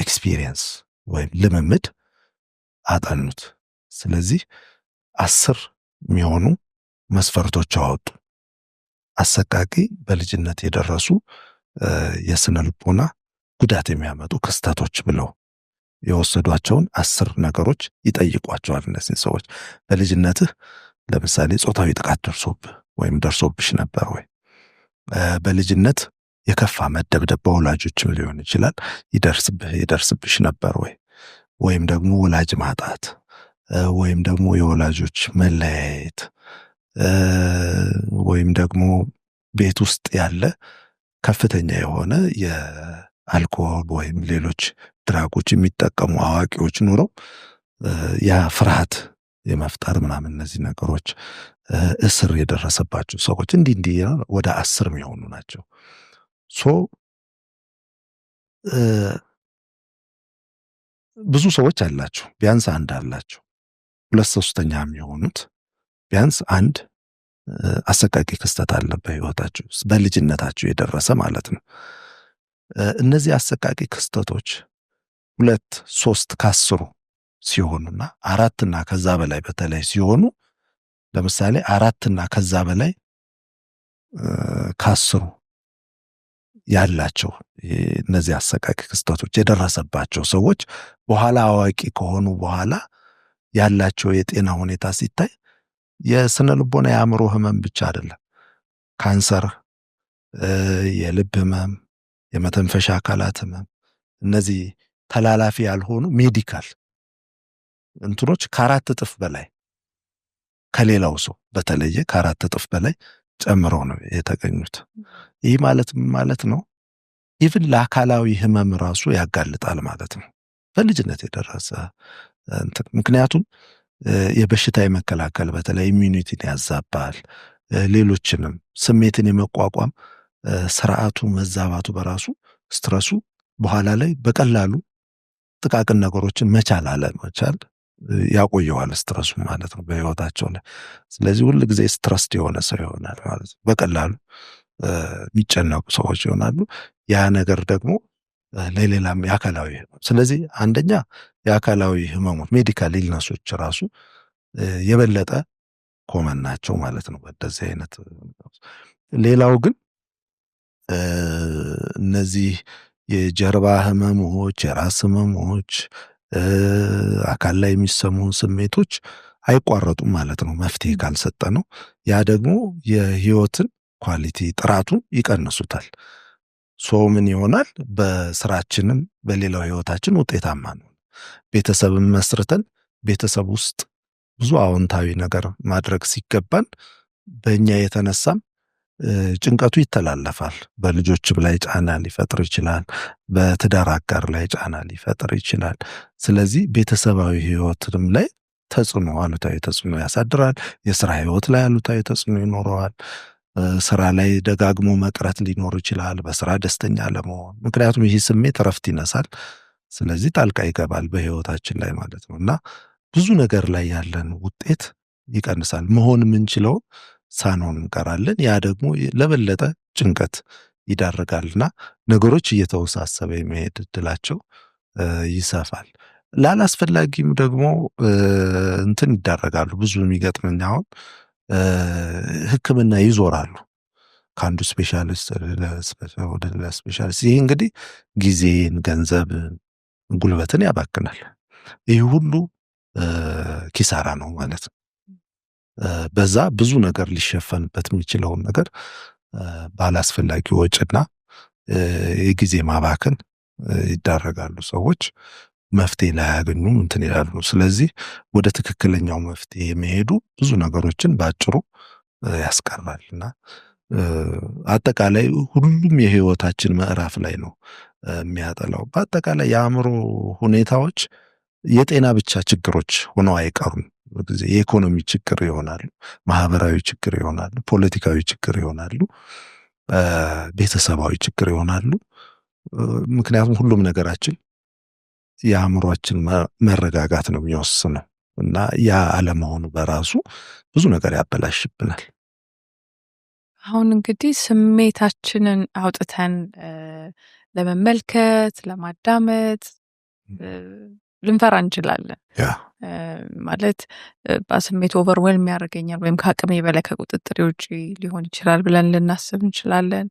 ኤክስፒሪየንስ ወይም ልምምድ አጠኑት። ስለዚህ 10 የሚሆኑ መስፈርቶች አወጡ። አሰቃቂ በልጅነት የደረሱ የስነ ልቦና ጉዳት የሚያመጡ ክስተቶች ብለው የወሰዷቸውን 10 ነገሮች ይጠይቋቸዋል። እነዚህ ሰዎች በልጅነትህ ለምሳሌ ጾታዊ ጥቃት ደርሶብህ ወይም ደርሶብሽ ነበር ወይ? በልጅነት የከፋ መደብደብ በወላጆችም ሊሆን ይችላል ይደርስብሽ ነበር ወይ? ወይም ደግሞ ወላጅ ማጣት ወይም ደግሞ የወላጆች መለያየት ወይም ደግሞ ቤት ውስጥ ያለ ከፍተኛ የሆነ የአልኮል ወይም ሌሎች ድራጎች የሚጠቀሙ አዋቂዎች ኑረው ያ ፍርሃት የመፍጠር ምናምን እነዚህ ነገሮች እስር የደረሰባቸው ሰዎች እንዲህ ወደ 10 የሚሆኑ ናቸው። ብዙ ሰዎች አላቸው፣ ቢያንስ አንድ አላቸው። 2/3 የሚሆኑት ቢያንስ አንድ አሰቃቂ ክስተት አለ በህይወታቸው በልጅነታቸው የደረሰ ማለት ነው። እነዚህ አሰቃቂ ክስተቶች 2-3 ከ10 ሲሆኑና 4 እና ከዛ በላይ በተለይ ሲሆኑ፣ ለምሳሌ 4 እና ከዛ በላይ ከ10 ያላቸው እነዚህ አሰቃቂ ክስተቶች የደረሰባቸው ሰዎች በኋላ አዋቂ ከሆኑ በኋላ ያላቸው የጤና ሁኔታ ሲታይ የስነ ልቦና የአእምሮ ህመም ብቻ አይደለም፣ ካንሰር፣ የልብ ህመም፣ የመተንፈሻ አካላት ህመም፣ እነዚህ ተላላፊ ያልሆኑ ሜዲካል እንትኖች ከ4 እጥፍ በላይ ከሌላው ሰው በተለየ ከ4 እጥፍ በላይ ጨምረው ነው የተገኙት። ይህ ማለት ነው ኢቭን ለአካላዊ ህመም ራሱ ያጋልጣል ማለት ነው በልጅነት የደረሰ እንትን። ምክንያቱም የበሽታ የመከላከል በተለይ ኢሚዩኒቲን ያዛባል፣ ሌሎችንም ስሜትን የመቋቋም ስርዓቱ መዛባቱ በራሱ ስትረሱ በኋላ ላይ በቀላሉ ጥቃቅን ነገሮችን መቻል አለመቻል ያቆየዋል ስትረሱ ማለት ነው በህይወታቸው ላይ። ስለዚህ ሁል ጊዜ ስትረስድ የሆነ ሰው ይሆናል ማለት ነው። በቀላሉ የሚጨነቁ ሰዎች ይሆናሉ። ያ ነገር ደግሞ ለሌላም የአካላዊ ስለዚህ አንደኛ የአካላዊ ህመሞች ሜዲካል ኢልነሶች ራሱ የበለጠ ኮመን ናቸው ማለት ነው በእንደዚህ አይነት። ሌላው ግን እነዚህ የጀርባ ህመሞች፣ የራስ ህመሞች፣ አካል ላይ የሚሰሙ ስሜቶች አይቋረጡም ማለት ነው መፍትሄ ካልሰጠ ነው። ያ ደግሞ የህይወትን ኳሊቲ ጥራቱን ይቀንሱታል። ምን ይሆናል? በስራችንም በሌላው ህይወታችን ውጤታማ ነው። ቤተሰብን መስርተን ቤተሰብ ውስጥ ብዙ አዎንታዊ ነገር ማድረግ ሲገባን በእኛ የተነሳም ጭንቀቱ ይተላለፋል። በልጆችም ላይ ጫና ሊፈጥር ይችላል። በትዳር አጋር ላይ ጫና ሊፈጥር ይችላል። ስለዚህ ቤተሰባዊ ህይወትም ላይ አሉታዊ ተጽዕኖ ያሳድራል። የስራ ህይወት ላይ አሉታዊ ተጽዕኖ ይኖረዋል። ስራ ላይ ደጋግሞ መቅረት ሊኖር ይችላል። በስራ ደስተኛ ለመሆን ምክንያቱም ይህ ስሜት እረፍት ይነሳል። ስለዚህ ጣልቃ ይገባል በህይወታችን ላይ ማለት ነው እና ብዙ ነገር ላይ ያለን ውጤት ይቀንሳል። መሆን የምንችለው ሳንሆን እንቀራለን። ያ ደግሞ ለበለጠ ጭንቀት ይዳርጋልና ነገሮች እየተወሳሰበ የመሄድ እድላቸው ይሰፋል። ላላስፈላጊም ደግሞ ይዳረጋሉ። ብዙ የሚገጥመኝ አሁን ሕክምና ይዞራሉ ከአንዱ ስፔሻሊስት ወደ ሌላ ስፔሻሊስት። ይህ እንግዲህ ጊዜን፣ ገንዘብን፣ ጉልበትን ያባክናል። ይህ ሁሉ ኪሳራ ነው ማለት ነው። በዛ ብዙ ነገር ሊሸፈንበት የሚችለውን ነገር ባላስፈላጊ ወጪና የጊዜ ማባከን ይዳረጋሉ። ሰዎች መፍትሄ ላያገኙም ይላሉ። ስለዚህ ወደ ትክክለኛው መፍትሄ መሄዱ ብዙ ነገሮችን ባጭሩ ያስቀራልና አጠቃላይ ሁሉም የህይወታችን ምዕራፍ ላይ ነው የሚያጠላው። በአጠቃላይ የአእምሮ ሁኔታዎች የጤና ብቻ ችግሮች ሆነው አይቀሩም። ጊዜ የኢኮኖሚ ችግር ይሆናሉ፣ ማህበራዊ ችግር ይሆናሉ፣ ፖለቲካዊ ችግር ይሆናሉ፣ ቤተሰባዊ ችግር ይሆናሉ። ምክንያቱም ሁሉም ነገራችን የአእምሮአችን መረጋጋት ነው የሚወስነው እና ያ አለመሆኑ በራሱ ብዙ ነገር ያበላሽብናል። አሁን እንግዲህ ስሜታችንን አውጥተን ለመመልከት ለማዳመጥ ልንፈራ እንችላለን። ማለት በስሜት ኦቨርዌልም ያደርገኛል ወይም ከአቅሜ በላይ ከቁጥጥር ውጪ ሊሆን ይችላል ብለን ልናስብ እንችላለን።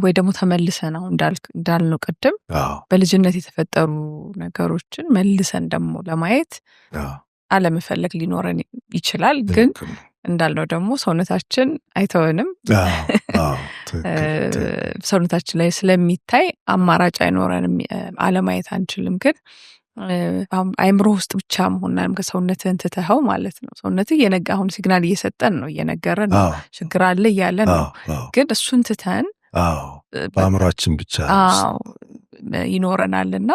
ወይ ደግሞ ተመልሰን አሁን እንዳልነው ቅድም በልጅነት የተፈጠሩ ነገሮችን መልሰን ደግሞ ለማየት አለመፈለግ ሊኖረን ይችላል። ግን እንዳልነው ደግሞ ሰውነታችን አይተወንም። ሰውነታችን ላይ ስለሚታይ አማራጭ አይኖረንም፣ አለማየት አንችልም። ግን አይምሮ ውስጥ ብቻ መሆንናም ከሰውነትህን ትተኸው ማለት ነው። ሰውነትህ እየነጋ አሁን ሲግናል እየሰጠን ነው፣ እየነገረን ነው፣ ችግር አለ እያለን ነው። ግን እሱን ትተን በአእምሯችን ብቻ ይኖረናልና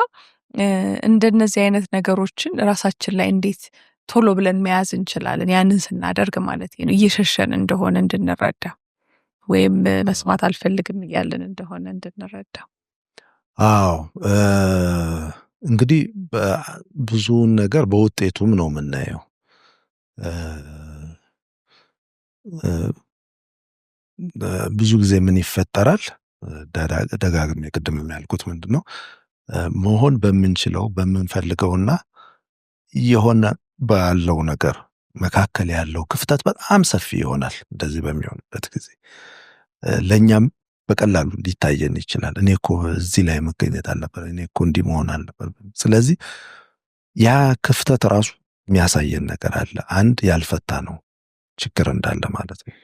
እንደነዚህ አይነት ነገሮችን ራሳችን ላይ እንዴት ቶሎ ብለን መያዝ እንችላለን? ያንን ስናደርግ ማለት ነው እየሸሸን እንደሆነ እንድንረዳ ወይም መስማት አልፈልግም እያለን እንደሆነ እንድንረዳ። እንግዲህ ብዙውን ነገር በውጤቱም ነው የምናየው። ብዙ ጊዜ ምን ይፈጠራል? ደጋግሜ ቅድም ያልኩት ምንድን ነው መሆን በምንችለው በምንፈልገውና የሆነ ባለው ነገር መካከል ያለው ክፍተት በጣም ሰፊ ይሆናል። እንደዚህ በሚሆንበት ጊዜ ለእኛም በቀላሉ ሊታየን ይችላል። እኔ እኮ እዚህ ላይ መገኘት አልነበር፣ እኔ እኮ እንዲህ መሆን አልነበር። ስለዚህ ያ ክፍተት ራሱ የሚያሳየን ነገር አለ። አንድ ያልፈታ ነው ችግር እንዳለ ማለት ነው።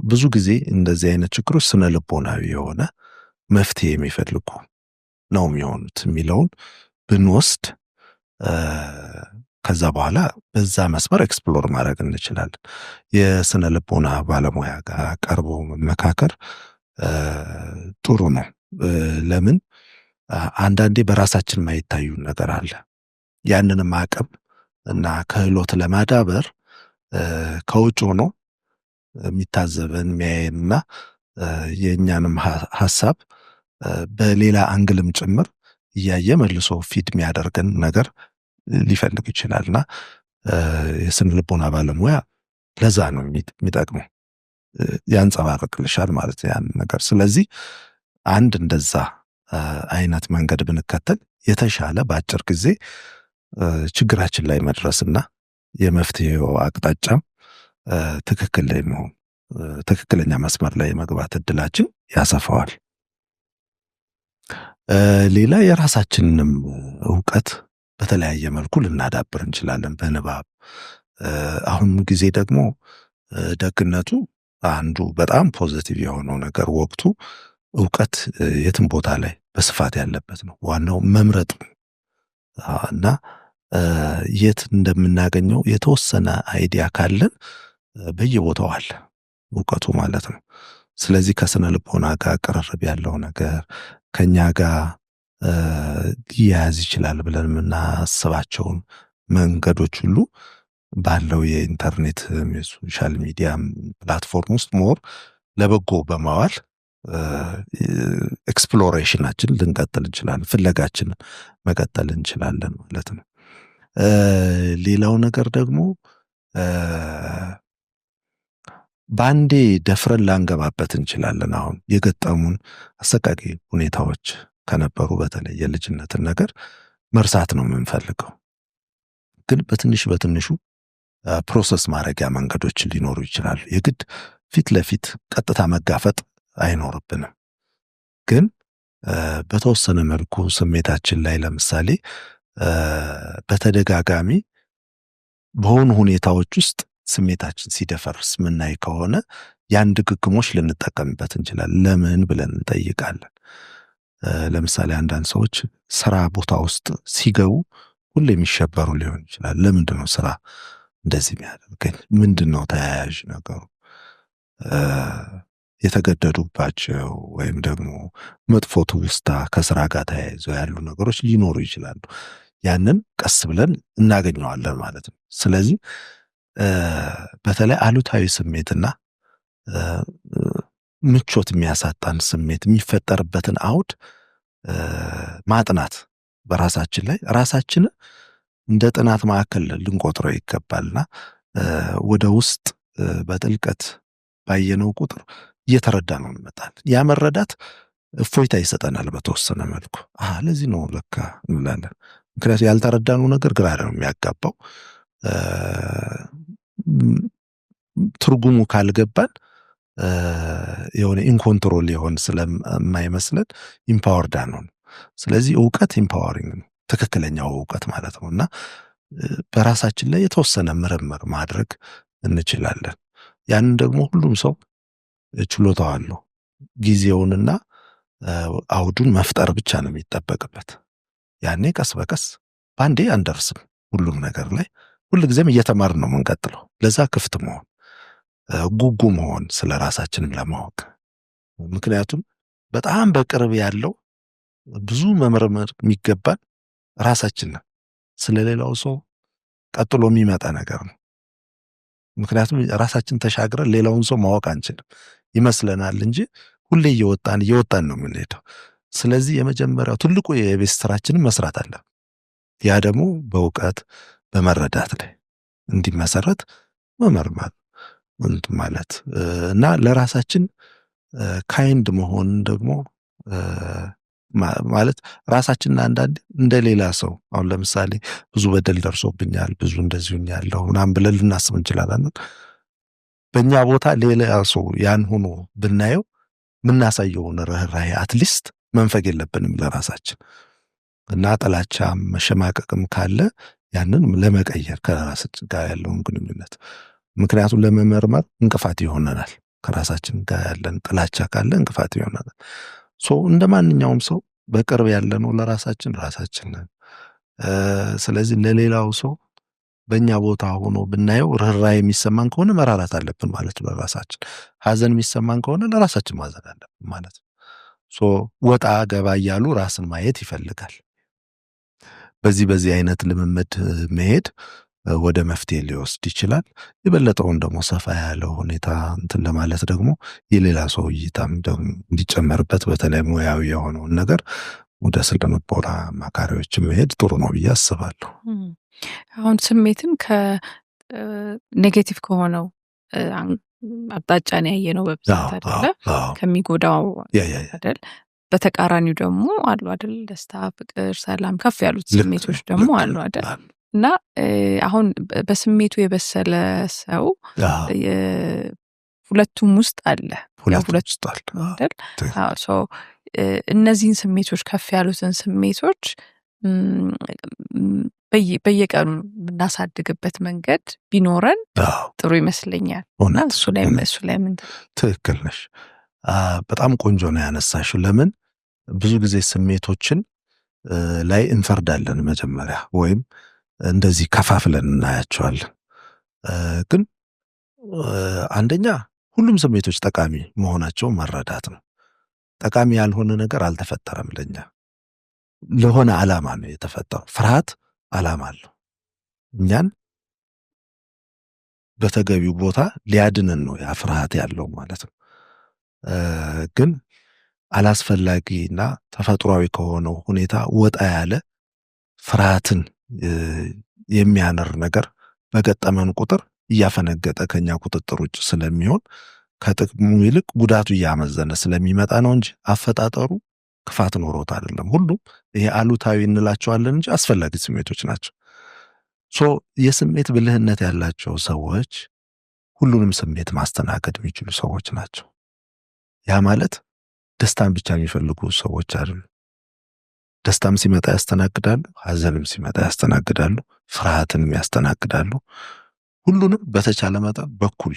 ብዙ ጊዜ እንደዚህ አይነት ችግሮች ስነ ልቦናዊ የሆነ መፍትሄ የሚፈልጉ ነው የሚሆኑት የሚለውን ብንወስድ ከዛ በኋላ በዛ መስመር ኤክስፕሎር ማድረግ እንችላለን። የስነ ልቦና ባለሙያ ጋር ቀርቦ መመካከር ጥሩ ነው። ለምን አንዳንዴ በራሳችን ማይታዩ ነገር አለ። ያንንም አቅም እና ክህሎት ለማዳበር ከውጭ ሆኖ የሚታዘበን የሚያየንና የእኛንም ሀሳብ በሌላ አንግልም ጭምር እያየ መልሶ ፊድ የሚያደርገን ነገር ሊፈልግ ይችላልና የስነ ልቦና ባለሙያ ለዛ ነው የሚጠቅመው፣ ያንጸባርቅልሻል ማለት ያን ነገር። ስለዚህ አንድ እንደዛ አይነት መንገድ ብንከተል የተሻለ በአጭር ጊዜ ችግራችን ላይ መድረስና የመፍትሄው አቅጣጫም ትክክል ላይ መሆን ትክክለኛ መስመር ላይ መግባት እድላችን ያሰፋዋል። ሌላ የራሳችንንም እውቀት በተለያየ መልኩ ልናዳብር እንችላለን በንባብ። አሁን ጊዜ ደግሞ ደግነቱ አንዱ በጣም ፖዚቲቭ የሆነው ነገር ወቅቱ እውቀት የትም ቦታ ላይ በስፋት ያለበት ነው። ዋናው መምረጥ እና የት እንደምናገኘው የተወሰነ አይዲያ ካለን በየቦታው አለ እውቀቱ ማለት ነው። ስለዚህ ከስነ ልቦና ጋር ቅርርብ ያለው ነገር ከኛ ጋር ሊያያዝ ይችላል ብለን የምናስባቸውን መንገዶች ሁሉ ባለው የኢንተርኔት የሶሻል ሚዲያ ፕላትፎርም ውስጥ ሞር ለበጎ በማዋል ኤክስፕሎሬሽናችን ልንቀጥል እንችላለን፣ ፍለጋችንን መቀጠል እንችላለን ማለት ነው። ሌላው ነገር ደግሞ ባንዴ ደፍረን ላንገባበት እንችላለን። አሁን የገጠሙን አሰቃቂ ሁኔታዎች ከነበሩ በተለይ የልጅነትን ነገር መርሳት ነው የምንፈልገው። ግን በትንሹ ፕሮሰስ ማድረጊያ መንገዶች ሊኖሩ ይችላሉ። የግድ ፊት ለፊት ቀጥታ መጋፈጥ አይኖርብንም። ግን በተወሰነ መልኩ ስሜታችን ላይ ለምሳሌ በተደጋጋሚ በሆኑ ሁኔታዎች ውስጥ ስሜታችን ሲደፈርስ ምናይ ከሆነ ያን ድግግሞች ልንጠቀምበት እንችላለን። ለምን ብለን እንጠይቃለን። ለምሳሌ አንዳንድ ሰዎች ስራ ቦታ ውስጥ ሲገቡ ሁሌ የሚሸበሩ ሊሆን ይችላል። ለምንድነው ስራ እንደዚህ የሚያደርገኝ? ምንድነው ተያያዥ ነገሩ? የተገደዱባቸው ወይም ደግሞ መጥፎ ትውስታ ከስራ ጋር ተያይዘው ያሉ ነገሮች ሊኖሩ ይችላሉ። ያንን ቀስ ብለን እናገኘዋለን ማለት ነው። ስለዚህ በተለይ አሉታዊ ስሜትና ምቾት የሚያሳጣን ስሜት የሚፈጠርበትን አውድ ማጥናት በራሳችን ላይ ራሳችንን እንደ ጥናት ማዕከል ልንቆጥረው ይገባልና ወደ ውስጥ በጥልቀት ባየነው ቁጥር እየተረዳ ነው እንመጣለን። ያ መረዳት እፎይታ ይሰጠናል በተወሰነ መልኩ። ለዚህ ነው ለካ እንላለን። ምክንያቱም ያልተረዳነው ነገር ግራ ነው የሚያጋባው። ትርጉሙ ካልገባን የሆነ ኢንኮንትሮል የሆን ስለማይመስለን ኢምፓወርድ ነው። ስለዚህ እውቀት ኢምፓወሪንግ ነው፣ ትክክለኛው እውቀት ማለት ነው። እና በራሳችን ላይ የተወሰነ ምርምር ማድረግ እንችላለን። ያንን ደግሞ ሁሉም ሰው ችሎታው አለው። ጊዜውንና አውዱን መፍጠር ብቻ ነው የሚጠበቅበት። ያኔ ቀስ በቀስ ባንዴ አንደርስም ሁሉም ነገር ላይ። ሁልጊዜም እየተማርን ነው የምንቀጥለው። ለዛ ክፍት መሆን፣ ጉጉ መሆን ስለ ራሳችንም ለማወቅ። ምክንያቱም በጣም በቅርብ ያለው ብዙ መመርመር የሚገባን ራሳችን ነን። ስለሌላው ሰው ቀጥሎ የሚመጣ ነገር ነው። ምክንያቱም ራሳችን ተሻግረን ሌላውን ሰው ማወቅ አንችልም ይመስለናል እንጂ ሁሌ እየወጣን ነው የምንሄደው። ስለዚህ የመጀመሪያው ትልቁ የቤት ስራችንን መስራት አለ። ያ ደግሞ በእውቀት በመረዳት ላይ እንዲመሰረት መመርመር ማለት እና ለራሳችን ካይንድ መሆን ደግሞ ማለት ራሳችንን አንዳንድ እንደሌላ ሰው አሁን ለምሳሌ ብዙ በደል ደርሶብኛል፣ ብዙ እንደዚሁኛለሁ ምናምን ብለን ልናስብ እንችላለን። በእኛ ቦታ ሌላ ሰው ያን ሆኖ ብናየው ምናሳየውን ርህራሄ አትሊስት መንፈግ የለብንም ለራሳችን። እና ጥላቻም መሸማቀቅም ካለ ያንን ለመቀየር ከራሳችን ጋር ያለውን ግንኙነት፣ ምክንያቱም ለመመርመር እንቅፋት ይሆነናል። ከራሳችን ጋር ያለን ጥላቻ ካለ እንቅፋት ይሆነናል። እንደ ማንኛውም ሰው በቅርብ ያለነው ለራሳችን ነን። ስለዚህ ለሌላው ሰው በእኛ ቦታ ሆኖ ብናየው ርህራሄ የሚሰማን ከሆነ መራራት አለብን ማለት ነው ለራሳችን። ሐዘን የሚሰማን ከሆነ ለራሳችን ማዘን አለብን ማለት ነው። ወጣ ገባ እያሉ ራስን ማየት ይፈልጋል። በዚህ አይነት ልምምድ መሄድ ወደ መፍትሄ ሊወስድ ይችላል። የበለጠውን ደግሞ ሰፋ ያለው ሁኔታ እንትን ለማለት ደግሞ የሌላ ሰው እይታም ደግሞ እንዲጨመርበት በተለይ ሙያዊ የሆነውን ነገር ወደ ስነ ልቦና አማካሪዎች መሄድ ጥሩ ነው ብዬ አስባለሁ። አሁን ስሜትን ከኔጌቲቭ ከሆነው አቅጣጫን ያየነው በብዛት አይደለ? ከሚጎዳው አይደል? በተቃራኒው ደግሞ አሉ አይደል? ደስታ፣ ፍቅር፣ ሰላም ከፍ ያሉት ስሜቶች ደግሞ አሉ አይደል? እና አሁን በስሜቱ የበሰለ ሰው ሁለቱም ውስጥ አለ። እነዚህን ስሜቶች ከፍ ያሉትን ስሜቶች በየቀኑ ብናሳድግበት መንገድ ቢኖረን ጥሩ ይመስለኛል። እና እሱ ላይ ምን? ትክክል ነሽ። በጣም ቆንጆ ነው ያነሳሽው። ለምን ብዙ ጊዜ ስሜቶችን ላይ እንፈርዳለን መጀመሪያ ወይም እንደዚህ ከፋፍለን እናያቸዋለን። ግን አንደኛ ሁሉም ስሜቶች ጠቃሚ መሆናቸውን መረዳት ነው። ጠቃሚ ያልሆነ ነገር አልተፈጠረም ለኛ፣ ለሆነ ዓላማ ነው የተፈጠረው። ፍርሃት ዓላማ አለው። እኛን በተገቢው ቦታ ሊያድነን ነው ያ ፍርሃት ያለው ማለት ነው። ግን አላስፈላጊና ተፈጥሯዊ ከሆነው ሁኔታ ወጣ ያለ ፍርሃትን የሚያነር ነገር በገጠመን ቁጥር እያፈነገጠ ከኛ ቁጥጥር ውጭ ስለሚሆን ከጥቅሙ ይልቅ ጉዳቱ እያመዘነ ስለሚመጣ ነው እንጂ አፈጣጠሩ ክፋት ኖሮት አይደለም። ሁሉም ይሄ አሉታዊ እንላቸዋለን እንጂ አስፈላጊ ስሜቶች ናቸው። የስሜት ብልህነት ያላቸው ሰዎች ሁሉንም ስሜት ማስተናገድ የሚችሉ ሰዎች ናቸው። ያ ማለት ደስታን ብቻ የሚፈልጉ ሰዎች አይደሉም። ደስታም ሲመጣ ያስተናግዳሉ፣ ሐዘንም ሲመጣ ያስተናግዳሉ፣ ፍርሃትንም ያስተናግዳሉ። ሁሉንም በተቻለ መጠን በኩል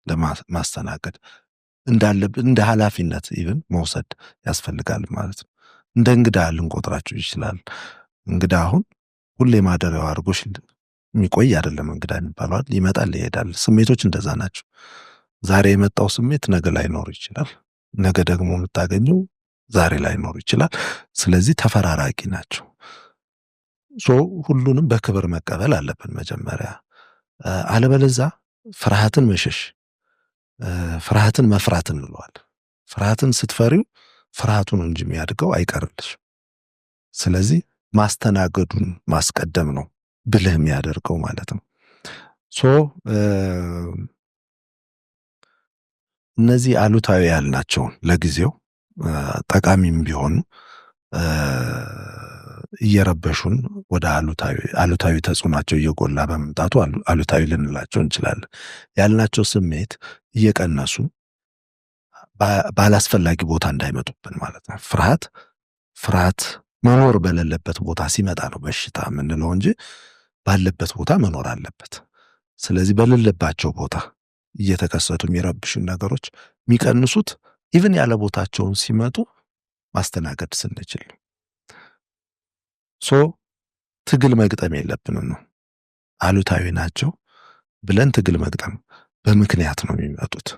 ለማስተናገድ እንዳለብን እንደ ኃላፊነት ኢቭን መውሰድ ያስፈልጋል ማለት ነው። እንደ እንግዳ ልንቆጥራቸው ይችላል። እንግዳ አሁን ሁሌ ማደሪያው አድርጎሽ የሚቆይ አይደለም። እንግዳ የሚባለው ይመጣል ይሄዳል። ስሜቶች እንደዛ ናቸው። ዛሬ የመጣው ስሜት ነገ ላይኖር ይችላል። ነገ ደግሞ የምታገኘው ዛሬ ላይኖር ይችላል። ስለዚህ ተፈራራቂ ናቸው። ሁሉንም በክብር መቀበል አለብን መጀመሪያ። አለበለዚያ ፍርሃትን መሸሽ፣ ፍርሃትን መፍራት እንለዋል። ፍርሃትን ስትፈሪው ፍርሃቱን እንጂ የሚያድገው አይቀርልሽ። ስለዚህ ማስተናገዱን ማስቀደም ነው ብልህ የሚያደርገው ማለት ነው። እነዚህ አሉታዊ ያልናቸውን ለጊዜው ጠቃሚም ቢሆኑ እየረበሹን ወደ አሉታዊ ተጽዕኗቸው እየጎላ በመምጣቱ አሉታዊ ልንላቸው እንችላለን። ያልናቸው ስሜት እየቀነሱ ባላስፈላጊ ቦታ እንዳይመጡብን ማለት ነው። ፍርሃት መኖር በሌለበት ቦታ ሲመጣ ነው በሽታ የምንለው እንጂ ባለበት ቦታ መኖር አለበት። ስለዚህ በሌለባቸው ቦታ እየተከሰቱ የሚረብሹን ነገሮች የሚቀንሱት ኢቭን ያለ ቦታቸውን ሲመጡ ማስተናገድ ስንችል ነው። ትግል መግጠም የለብንም ነው። አሉታዊ ናቸው ብለን ትግል መግጠም በምክንያት ነው የሚመጡት።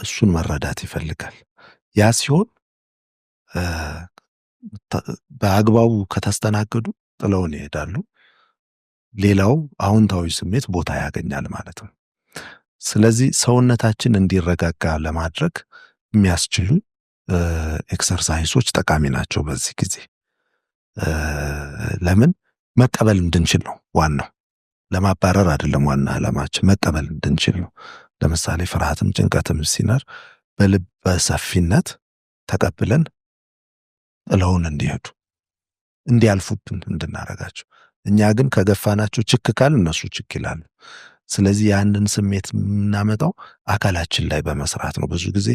እሱን መረዳት ይፈልጋል። ያ ሲሆን በአግባቡ ከተስተናገዱ ጥለውን ይሄዳሉ። ሌላው አዎንታዊ ስሜት ቦታ ያገኛል ማለት ነው። ስለዚህ ሰውነታችን እንዲረጋጋ ለማድረግ የሚያስችሉ ኤክሰርሳይሶች ጠቃሚ ናቸው በዚህ ጊዜ። ለምን መቀበል እንድንችል ነው ዋናው። ለማባረር አይደለም ዋና ዓላማችን፣ መቀበል እንድንችል ነው። ለምሳሌ ፍርሃትም ጭንቀትም ሲኖር በልበ ሰፊነት ተቀብለን ጥለውን እንዲሄዱ እንዲያልፉብን እንድናረጋቸው። እኛ ግን ከገፋናቸው ችክ ካል እነሱ ችክ ይላሉ። ስለዚህ ያንን ስሜት የምናመጣው አካላችን ላይ በመስራት ነው። ብዙ ጊዜ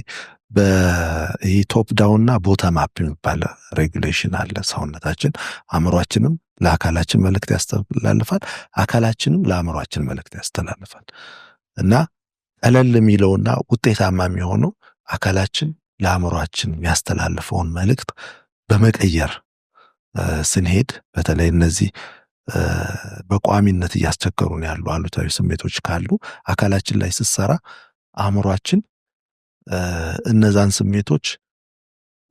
ቶፕ ዳውንና ቦተም አፕ የሚባል ሬጉሌሽን አለ። ሰውነታችን አእምሯችንም ለአካላችን መልእክት ያስተላልፋል፣ አካላችንም ለአእምሯችን መልእክት ያስተላልፋል። እና ቀለል የሚለውና ውጤታማ የሚሆነው አካላችን ለአእምሯችን የሚያስተላልፈውን መልእክት በመቀየር ስንሄድ፣ በተለይ እነዚህ በቋሚነት እያስቸገሩን ያሉ አሉታዊ ስሜቶች ካሉ አካላችን ላይ ስትሰራ አእምሯችን እነዛን ስሜቶች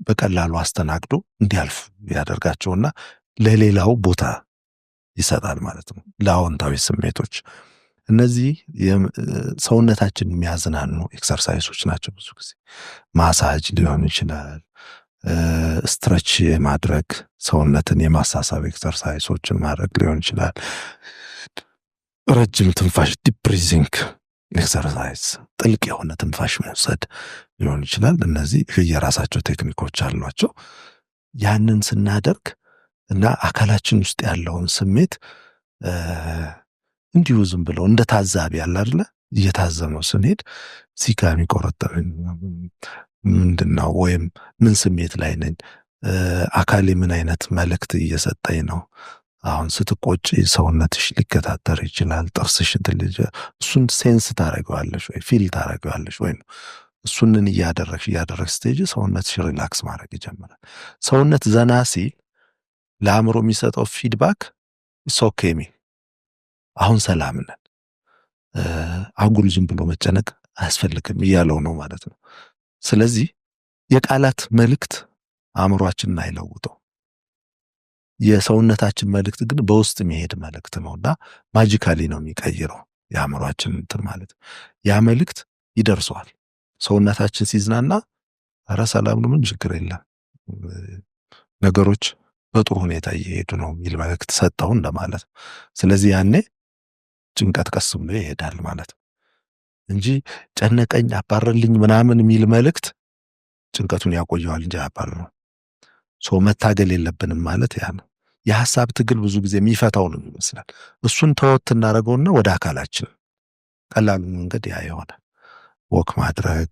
በቀላሉ አስተናግዶ እንዲያልፉ ያደርጋቸውና ለሌላው ቦታ ይሰጣል ማለት ነው፣ ለአዎንታዊ ስሜቶች። እነዚህ ሰውነታችን የሚያዝናኑ ኤክሰርሳይሶች ናቸው። ብዙ ጊዜ ማሳጅ ሊሆን ይችላል፣ ስትረች ማድረግ፣ ሰውነትን የማሳሳብ ኤክሰርሳይሶችን ማድረግ ሊሆን ይችላል፣ ረጅም ትንፋሽ ዲፕ ብሪዚንግ ኤክሰርሳይዝ፣ ጥልቅ የሆነ ትንፋሽ መውሰድ ሊሆን ይችላል። እነዚህ የራሳቸው ቴክኒኮች አሏቸው። ያንን ስናደርግ እና አካላችን ውስጥ ያለውን ስሜት እንዲሁ ዝም ብለው እንደ ታዛቢ ያለ አይደለ እየታዘመው ስንሄድ ሲጋ የሚቆረጠው ምንድነው ወይም ምን ስሜት ላይ ነኝ፣ አካሌ ምን አይነት መልእክት እየሰጠኝ ነው። አሁን ስትቆጪ ሰውነትሽ ሊከታተር ይችላል፣ ጥርስሽ እሱን ሴንስ ታደርገዋለሽ ወይ ፊል ታደርገዋለሽ ወይ ነው። እሱንን እያደረግሽ ስቴጅ ሰውነትሽ ሪላክስ ማድረግ ይጀምራል። ሰውነት ዘና ሲል ለአእምሮ የሚሰጠው ፊድባክ ሶኬሚ አሁን ሰላም ነን፣ አጉል ዝም ብሎ መጨነቅ አያስፈልግም እያለው ነው ማለት ነው። ስለዚህ የቃላት መልእክት አእምሯችንን አይለውጠው። የሰውነታችን መልእክት ግን በውስጥ የሚሄድ መልእክት ነውና ማጂካሊ ነው የሚቀይረው የአእምሯችን እንትን ማለት ነው። ያ መልእክት ይደርሰዋል። ሰውነታችን ሲዝናና ኧረ ሰላም ነው፣ ምን ችግር የለም፣ ነገሮች በጥሩ ሁኔታ እየሄዱ ነው የሚል መልእክት ሰጠው እንደማለት ነው። ስለዚህ ያኔ ጭንቀት ቀስ ብሎ ይሄዳል ማለት ነው እንጂ ጨነቀኝ አባረልኝ ምናምን የሚል መልእክት ጭንቀቱን ያቆየዋል እንጂ አያባርረው። ሰው መታገል የለብንም ማለት ያ ነው። የሐሳብ ትግል ብዙ ጊዜ የሚፈታው ነው ይመስላል። እሱን ተወት እናደርገውና ወደ አካላችን ቀላሉ መንገድ ያ ይሆናል። ወክ ማድረግ፣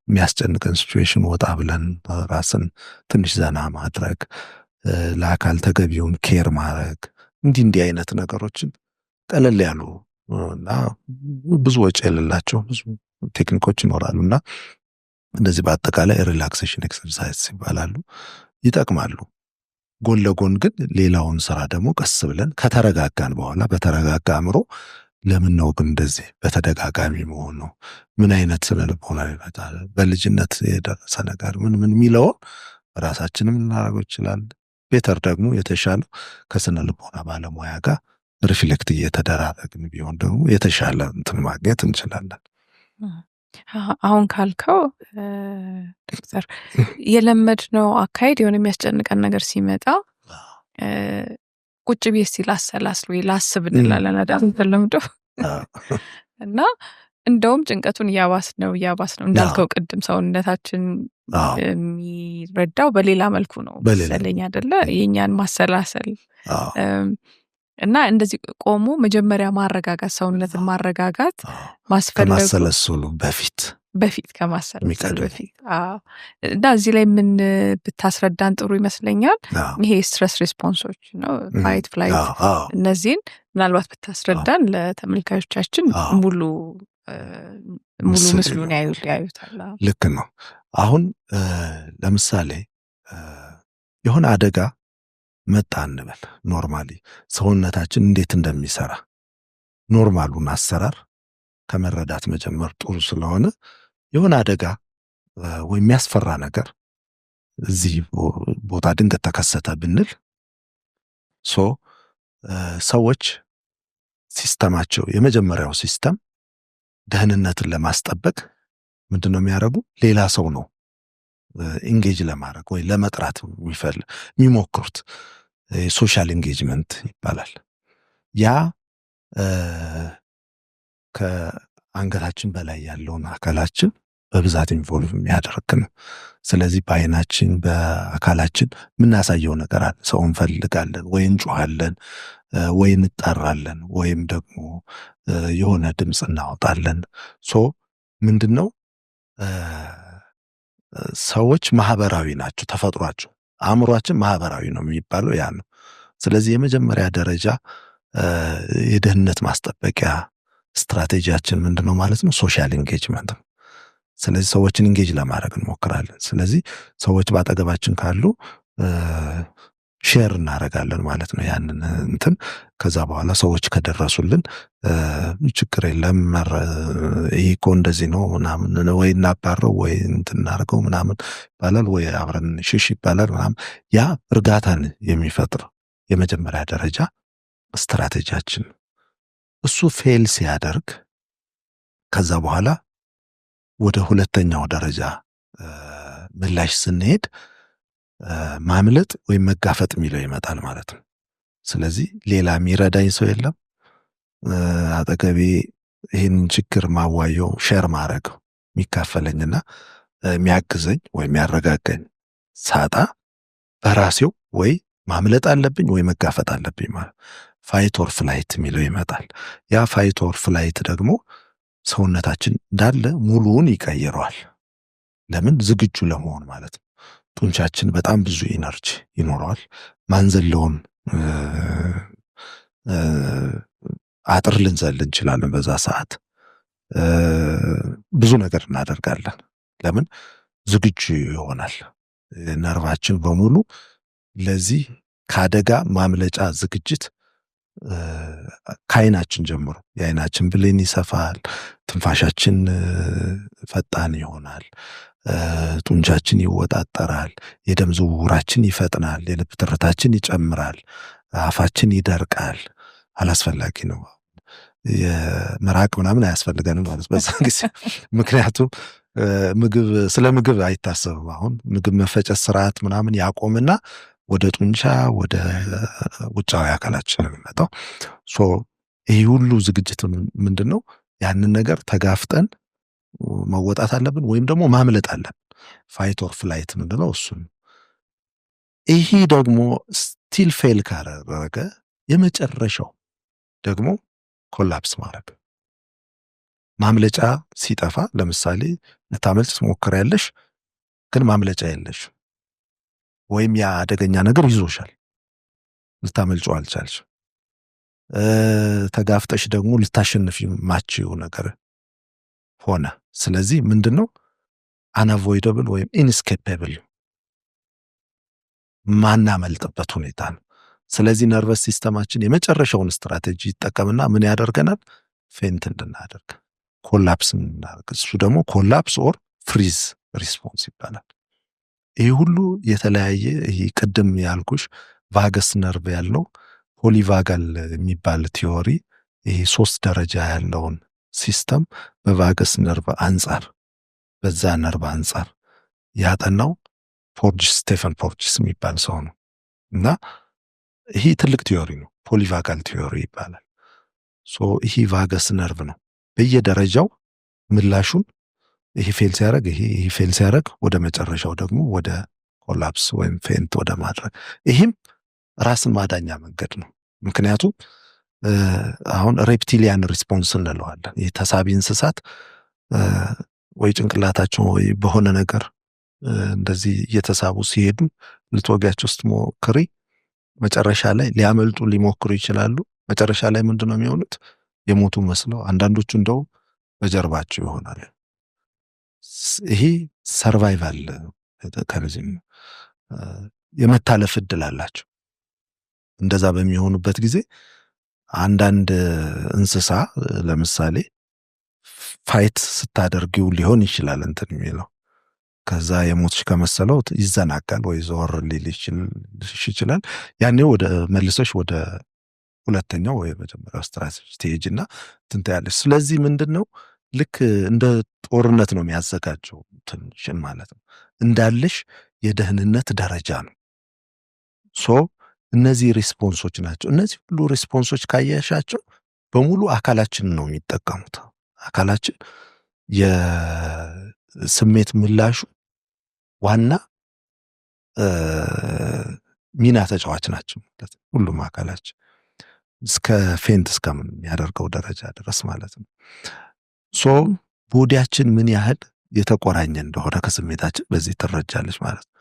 የሚያስጨንቀን ሲቹዌሽን ወጣ ብለን ራስን ትንሽ ዘና ማድረግ፣ ለአካል ተገቢውን ኬር ማድረግ፣ እንዲህ አይነት ነገሮችን ቀለል ያሉ እና ብዙ ወጪ የሌላቸው ብዙ ቴክኒኮች ይኖራሉና እንደዚህ በአጠቃላይ ሪላክሴሽን ኤክሰርሳይዝ ይባላሉ፣ ይጠቅማሉ። ጎን ለጎን ግን ሌላውን ስራ ደግሞ ቀስ ብለን ከተረጋጋን በኋላ በተረጋጋ አእምሮ ለምን ነው ግን እንደዚህ በተደጋጋሚ መሆን ነው? ምን አይነት ስነ ልቦና ይመጣል? በልጅነት የደረሰ ነገር ምን የሚለውን ራሳችንም ልናደርገው ይችላል። ቤተር ደግሞ የተሻለ ከስነ ልቦና ባለሙያ ጋር ሪፍሌክት እየተደራረግን ቢሆን ደግሞ የተሻለ እንትን ማግኘት እንችላለን። አሁን ካልከው ዶክተር የለመድነው አካሄድ የሆነ የሚያስጨንቀን ነገር ሲመጣ ቁጭ ብዬ እስቲ ላሰላስል ወይ ላስብ እንላለን አይደል? ተለምዶ እና እንደውም ጭንቀቱን እያባስ ነው እንዳልከው ቅድም ሰውነታችን የሚረዳው በሌላ መልኩ ነው መሰለኝ አይደለ? የኛን ማሰላሰል እና እንደዚህ ቆሞ መጀመሪያ ማረጋጋት፣ ሰውነትን ማረጋጋት ማስፈለጉ ከማሰላሰሉ በፊት ከማሰላሰሉ በፊት እና እዚህ ላይ ምን ብታስረዳን ጥሩ ይመስለኛል። ይሄ ስትረስ ሪስፖንሶች ነው፣ ፋይት ፍላይት፣ እነዚህን ምናልባት ብታስረዳን ለተመልካዮቻችን ሙሉ ምስሉን ያዩታል። ልክ ነው። አሁን ለምሳሌ የሆነ አደጋ መጣ እንበል። ኖርማሊ ሰውነታችን እንዴት እንደሚሰራ ኖርማሉን አሰራር ከመረዳት መጀመር ጥሩ ስለሆነ የሆነ አደጋ ወይ የሚያስፈራ ነገር እዚህ ቦታ ድንገት ተከሰተ ብንል ሰዎች ሲስተማቸው የመጀመሪያው ሲስተም ደህንነትን ለማስጠበቅ ምንድነው የሚያደርጉ? ሌላ ሰው ነው ኢንጌጅ ለማድረግ ወይ ለመጥራት የሚሞክሩት። ሶሻል ኢንጌጅመንት ይባላል። ያ ከአንገታችን በላይ ያለውን አካላችን በብዛት ኢንቮልቭ የሚያደርግ ነው። ስለዚህ በአይናችን በአካላችን የምናሳየው ነገር አለ። ሰው እንፈልጋለን ወይ እንጮሃለን ወይ እንጠራለን ወይም ደግሞ የሆነ ድምፅ እናወጣለን። ምንድነው ሰዎች ማህበራዊ ናቸው ተፈጥሯቸው። አእምሯችን ማህበራዊ ነው የሚባለው ያ ነው። ስለዚህ የመጀመሪያ ደረጃ የደህንነት ማስጠበቂያ ስትራቴጂያችን ምንድነው ማለት ነው? ሶሻል ኢንጌጅመንት ነው። ስለዚህ ሰዎችን ኢንጌጅ ለማድረግ እንሞክራለን። ስለዚህ ሰዎች ባጠገባችን ካሉ ሼር እናደርጋለን ማለት ነው ያንን እንትን። ከዛ በኋላ ሰዎች ከደረሱልን ችግር የለም ይሄ እኮ እንደዚህ ነው ምናምን ወይ እናባረው ወይ እንትን እናደርገው ምናምን ይባላል፣ ወይ አብረን ሽሽ ይባላል ምናምን። ያ እርጋታን የሚፈጥር የመጀመሪያ ደረጃ ስትራቴጂያችን። እሱ ፌል ሲያደርግ ከዛ በኋላ ወደ ሁለተኛው ደረጃ ምላሽ ስንሄድ ማምለጥ ወይም መጋፈጥ የሚለው ይመጣል ማለት ነው። ስለዚህ ሌላ የሚረዳኝ ሰው የለም አጠገቤ ይህን ችግር ማዋየው ሼር ማድረግ የሚካፈለኝና የሚያግዘኝ ወይ የሚያረጋጋኝ ሳጣ በራሴው ወይ ማምለጥ አለብኝ ወይ መጋፈጥ አለብኝ ማለት ፋይት ኦር ፍላይት የሚለው ይመጣል። ያ ፋይት ኦር ፍላይት ደግሞ ሰውነታችን እንዳለ ሙሉውን ይቀይረዋል። ለምን? ዝግጁ ለመሆን ማለት ነው። ጡንቻችን በጣም ብዙ ኢነርጂ ይኖረዋል። ማንዘለውን አጥር ልንዘል እንችላለን። በዛ ሰዓት ብዙ ነገር እናደርጋለን። ለምን ዝግጁ ይሆናል ነርቫችን በሙሉ ለዚህ ከአደጋ ማምለጫ ዝግጅት ከአይናችን ጀምሮ የአይናችን ብሌን ይሰፋል፣ ትንፋሻችን ፈጣን ይሆናል፣ ጡንቻችን ይወጣጠራል፣ የደም ዝውውራችን ይፈጥናል፣ የልብ ትርታችን ይጨምራል፣ አፋችን ይደርቃል። አላስፈላጊ ነው። የምራቅ ምናምን አያስፈልገንም ማለት በዛ ጊዜ ምክንያቱም ስለ ምግብ አይታሰብም። አሁን ምግብ መፈጨት ስርዓት ምናምን ያቆምና ወደ ጡንቻ ወደ ውጫዊ አካላችን የሚመጣው ይህ ሁሉ ዝግጅት ምንድነው? ያንን ነገር ተጋፍጠን መወጣት አለብን ወይም ደግሞ ማምለጥ አለብን። ፋይት ኦር ፍላይት ምንድነው? እሱን ይሄ ደግሞ ስቲል ፌል ካደረገ የመጨረሻው ደግሞ ኮላፕስ ማድረግ። ማምለጫ ሲጠፋ ለምሳሌ ልታመልጥ ትሞክሪያለሽ፣ ግን ማምለጫ የለሽ ወይም ያ አደገኛ ነገር ይዞሻል፣ ልታመልጪው አልቻልሽ። ተጋፍጠሽ ደግሞ ልታሸንፊ ማችው ነገር ሆነ። ስለዚህ ምንድነው አንአቮይደብል ወይም ኢንስኬፐብል ማናመልጥበት ሁኔታ ነው። ስለዚህ ነርቨስ ሲስተማችን የመጨረሻውን ስትራቴጂ ይጠቀምና ምን ያደርገናል? ፌንት እንድናደርግ፣ ኮላፕስ እንድናደርግ። እሱ ደግሞ ኮላፕስ ኦር ፍሪዝ ሪስፖንስ ይባላል። ይህ ሁሉ የተለያየ ይህ ቅድም ያልኩሽ ቫገስ ነርቭ ያለው ፖሊቫጋል የሚባል ቲዮሪ ይህ 3 ደረጃ ያለውን ሲስተም በቫገስ ነርቭ አንጻር በዛ ነርቭ አንጻር ያጠናው ስቴፈን ፖርጅስ የሚባል ሰው ነው። እና ይህ ትልቅ ቲዮሪ ነው፣ ፖሊቫጋል ቲዮሪ ይባላል። ይህ ቫገስ ነርቭ ነው በየደረጃው ምላሹን ይሄ ፌል ሲያደርግ ይሄ ፌል ሲያደርግ ወደ መጨረሻው ደግሞ ወደ ኮላፕስ ወይም ፌንት ወደ ማድረግ። ይህም ራስን ማዳኛ መንገድ ነው። ምክንያቱም አሁን ሬፕቲሊያን ሪስፖንስ እንለዋለን። ይህ ተሳቢ እንስሳት ወይ ጭንቅላታቸው ወይ በሆነ ነገር እንደዚህ እየተሳቡ ሲሄዱ ልትወጋቸው ስትሞክሪ መጨረሻ ላይ ሊያመልጡ ሊሞክሩ ይችላሉ። መጨረሻ ላይ ምንድነው የሚሆኑት? የሞቱ መስለው፣ አንዳንዶቹ እንደው በጀርባቸው ይሆናል። ይሄ ሰርቫይቫል ከዚህ የመታለፍ እድል አላቸው። እንደዛ በሚሆኑበት ጊዜ አንዳንድ እንስሳ ለምሳሌ ፋይት ስታደርጊው ሊሆን ይችላል እንትን የሚለው ከዛ የሞትሽ ከመሰለው ይዘናጋል ወይ ዞር ሊል ይችላል። ያኔ ወደ መልሰሽ ወደ ሁለተኛው ወይ መጀመሪያው ስትራቴጂ ትሄጂና ትንታያለሽ። ስለዚህ ምንድነው ልክ እንደ ጦርነት ነው የሚያዘጋጀው ትንሽን ማለት ነው። እንዳለሽ የደህንነት ደረጃ ነው። እነዚህ ሪስፖንሶች ናቸው። እነዚህ ሁሉ ሪስፖንሶች ካየሻቸው በሙሉ አካላችንን ነው የሚጠቀሙት። አካላችን የስሜት ምላሹ ዋና ሚና ተጫዋች ናቸው። ሁሉም አካላችን እስከ ፌንት እስከሚያደርገው ደረጃ ድረስ ማለት ነው። ቦዲያችን ምን ያህል የተቆራኘ እንደሆነ ከስሜታችን በዚህ ትረጃለች ማለት ነው።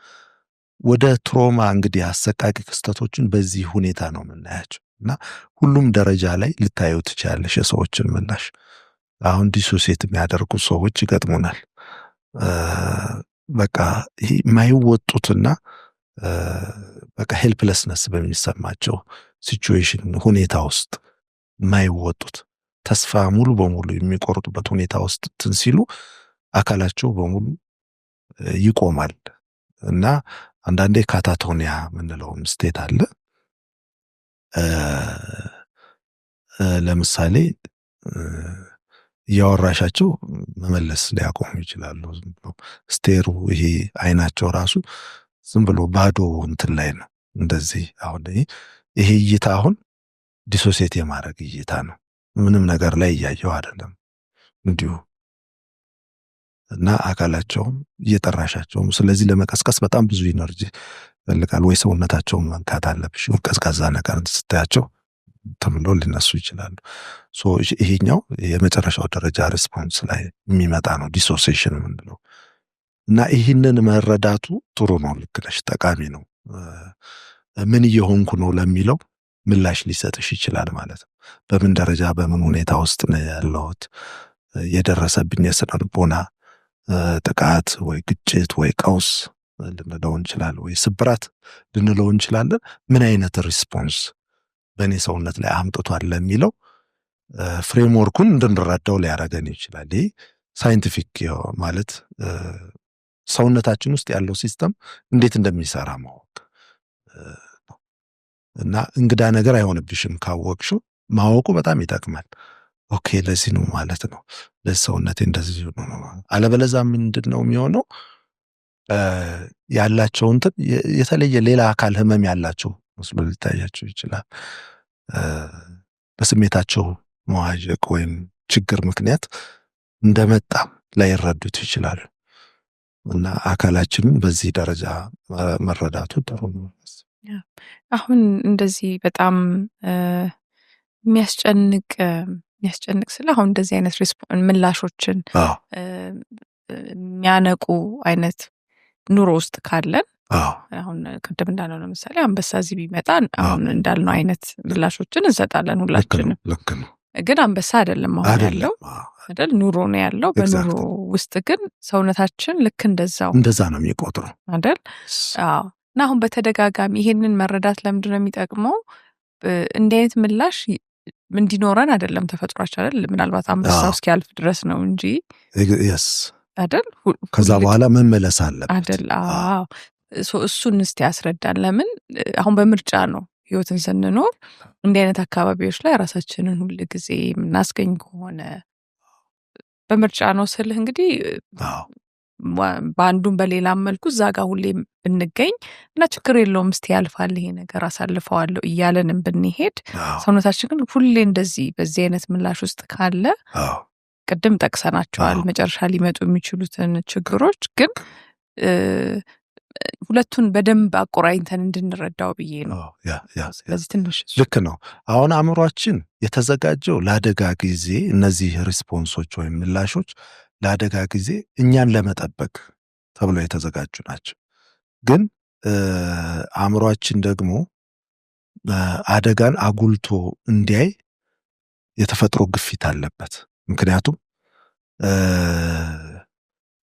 ወደ ትሮማ እንግዲህ አሰቃቂ ክስተቶችን በዚህ ሁኔታ ነው የምናያቸው እና ሁሉም ደረጃ ላይ ልታዩ ትችላለሽ የሰዎችን ምላሽ። አሁን ዲሶሴት የሚያደርጉ ሰዎች ይገጥሙናል። በቃ ይሄ የማይወጡትና በቃ ሄልፕለስነስ በሚሰማቸው ሲቹዌሽን ሁኔታ ውስጥ የማይወጡት ተስፋ ሙሉ በሙሉ የሚቆርጡበት ሁኔታ ውስጥ እንትን ሲሉ አካላቸው በሙሉ ይቆማል እና አንዳንዴ ካታቶኒያ ምንለውም ስቴት አለ። ለምሳሌ እያወራሻቸው መመለስ ሊያቆሙ ይችላሉ። ዝም ብሎ ስቴሩ ይሄ አይናቸው ራሱ ዝም ብሎ ባዶ እንትን ላይ ነው። እንደዚህ አሁን ይሄ እይታ አሁን ዲሶሴት የማድረግ እይታ ነው። ምንም ነገር ላይ እያየው አይደለም እንዲሁ እና አካላቸውም እየጠራሻቸውም። ስለዚህ ለመቀስቀስ በጣም ብዙ ኢነርጂ ይፈልጋል። ወይ ሰውነታቸውን መንካት አለብሽ። ቀዝቃዛ ነገር ስታያቸው ተብሎ ሊነሱ ይችላሉ። ይሄኛው የመጨረሻው ደረጃ ሪስፖንስ ላይ የሚመጣ ነው ዲሶሴሽን የምንለው እና ይህንን መረዳቱ ጥሩ ነው። ልክ ነሽ፣ ጠቃሚ ነው። ምን እየሆንኩ ነው ለሚለው ምላሽ ሊሰጥሽ ይችላል ማለት ነው። በምን ደረጃ በምን ሁኔታ ውስጥ ነው ያለሁት፣ የደረሰብኝ የስነ ልቦና ጥቃት ወይ ግጭት ወይ ቀውስ ልንለው እንችላለን፣ ወይ ስብራት ልንለው እንችላለን። ምን አይነት ሪስፖንስ በእኔ ሰውነት ላይ አምጥቷል ለሚለው ፍሬምወርኩን እንድንረዳው ሊያደርገን ይችላል። ይህ ሳይንቲፊክ ማለት ሰውነታችን ውስጥ ያለው ሲስተም እንዴት እንደሚሰራ ማወቅ እና እንግዳ ነገር አይሆንብሽም ካወቅሽው ማወቁ በጣም ይጠቅማል። ኦኬ ለዚህ ነው ማለት ነው፣ ለዚህ ሰውነቴ እንደዚህ ነው። አለበለዚያ ምንድን ነው የሚሆነው? ያላቸው እንትን የተለየ ሌላ አካል ህመም ያላቸው መስሎ ሊታያቸው ይችላል። በስሜታቸው መዋዠቅ ወይም ችግር ምክንያት እንደመጣ ላይረዱት ይችላሉ። እና አካላችንን በዚህ ደረጃ መረዳቱ ጥሩ ነው። አሁን እንደዚህ በጣም የሚያስጨንቅ ስለ አሁን እንደዚህ አይነት ምላሾችን የሚያነቁ አይነት ኑሮ ውስጥ ካለን አሁን ቅድም እንዳለው ለምሳሌ አንበሳ እዚህ ቢመጣ አሁን እንዳልነው አይነት ምላሾችን እንሰጣለን ሁላችንም። ልክ ነው። ግን አንበሳ አይደለም አሁን ያለው አይደል? ኑሮ ነው ያለው። በኑሮ ውስጥ ግን ሰውነታችን ልክ እንደዛ ነው የሚቆጥረው አይደል? አዎ። እና አሁን በተደጋጋሚ ይሄንን መረዳት ለምንድን ነው የሚጠቅመው? እንዲህ አይነት ምላሽ እንዲኖረን አይደለም ተፈጥሯችን አይደል? ምናልባት አንበሳው እስኪያልፍ ድረስ ነው እንጂ አይደል? ከዛ በኋላ መመለስ አለበት አይደል? አዎ። እሱን እስቲ ያስረዳን። ለምን አሁን በምርጫ ነው ህይወትን ስንኖር እንዲህ አይነት አካባቢዎች ላይ ራሳችንን ሁል ጊዜ የምናስገኝ ከሆነ በምርጫ ነው ስልህ እንግዲህ በአንዱም በሌላም መልኩ እዛ ጋር ሁሌ ብንገኝ እና ችግር የለውም እስቲ ያልፋል ይሄ ነገር አሳልፈዋለሁ እያለንም ብንሄድ ሰውነታችን ግን ሁሌ እንደዚህ በዚህ አይነት ምላሽ ውስጥ ካለ ቅድም ጠቅሰናቸዋል መጨረሻ ሊመጡ የሚችሉትን ችግሮች ግን ሁለቱን በደንብ አቆራኝተን እንድንረዳው ብዬ ነው። ስለዚህ ትንሽ ልክ ነው። አሁን አእምሯችን የተዘጋጀው ለአደጋ ጊዜ እነዚህ ሪስፖንሶች ወይም ምላሾች ለአደጋ ጊዜ እኛን ለመጠበቅ ተብለው የተዘጋጁ ናቸው። ግን አእምሯችን ደግሞ አደጋን አጉልቶ እንዲያይ የተፈጥሮ ግፊት አለበት። ምክንያቱም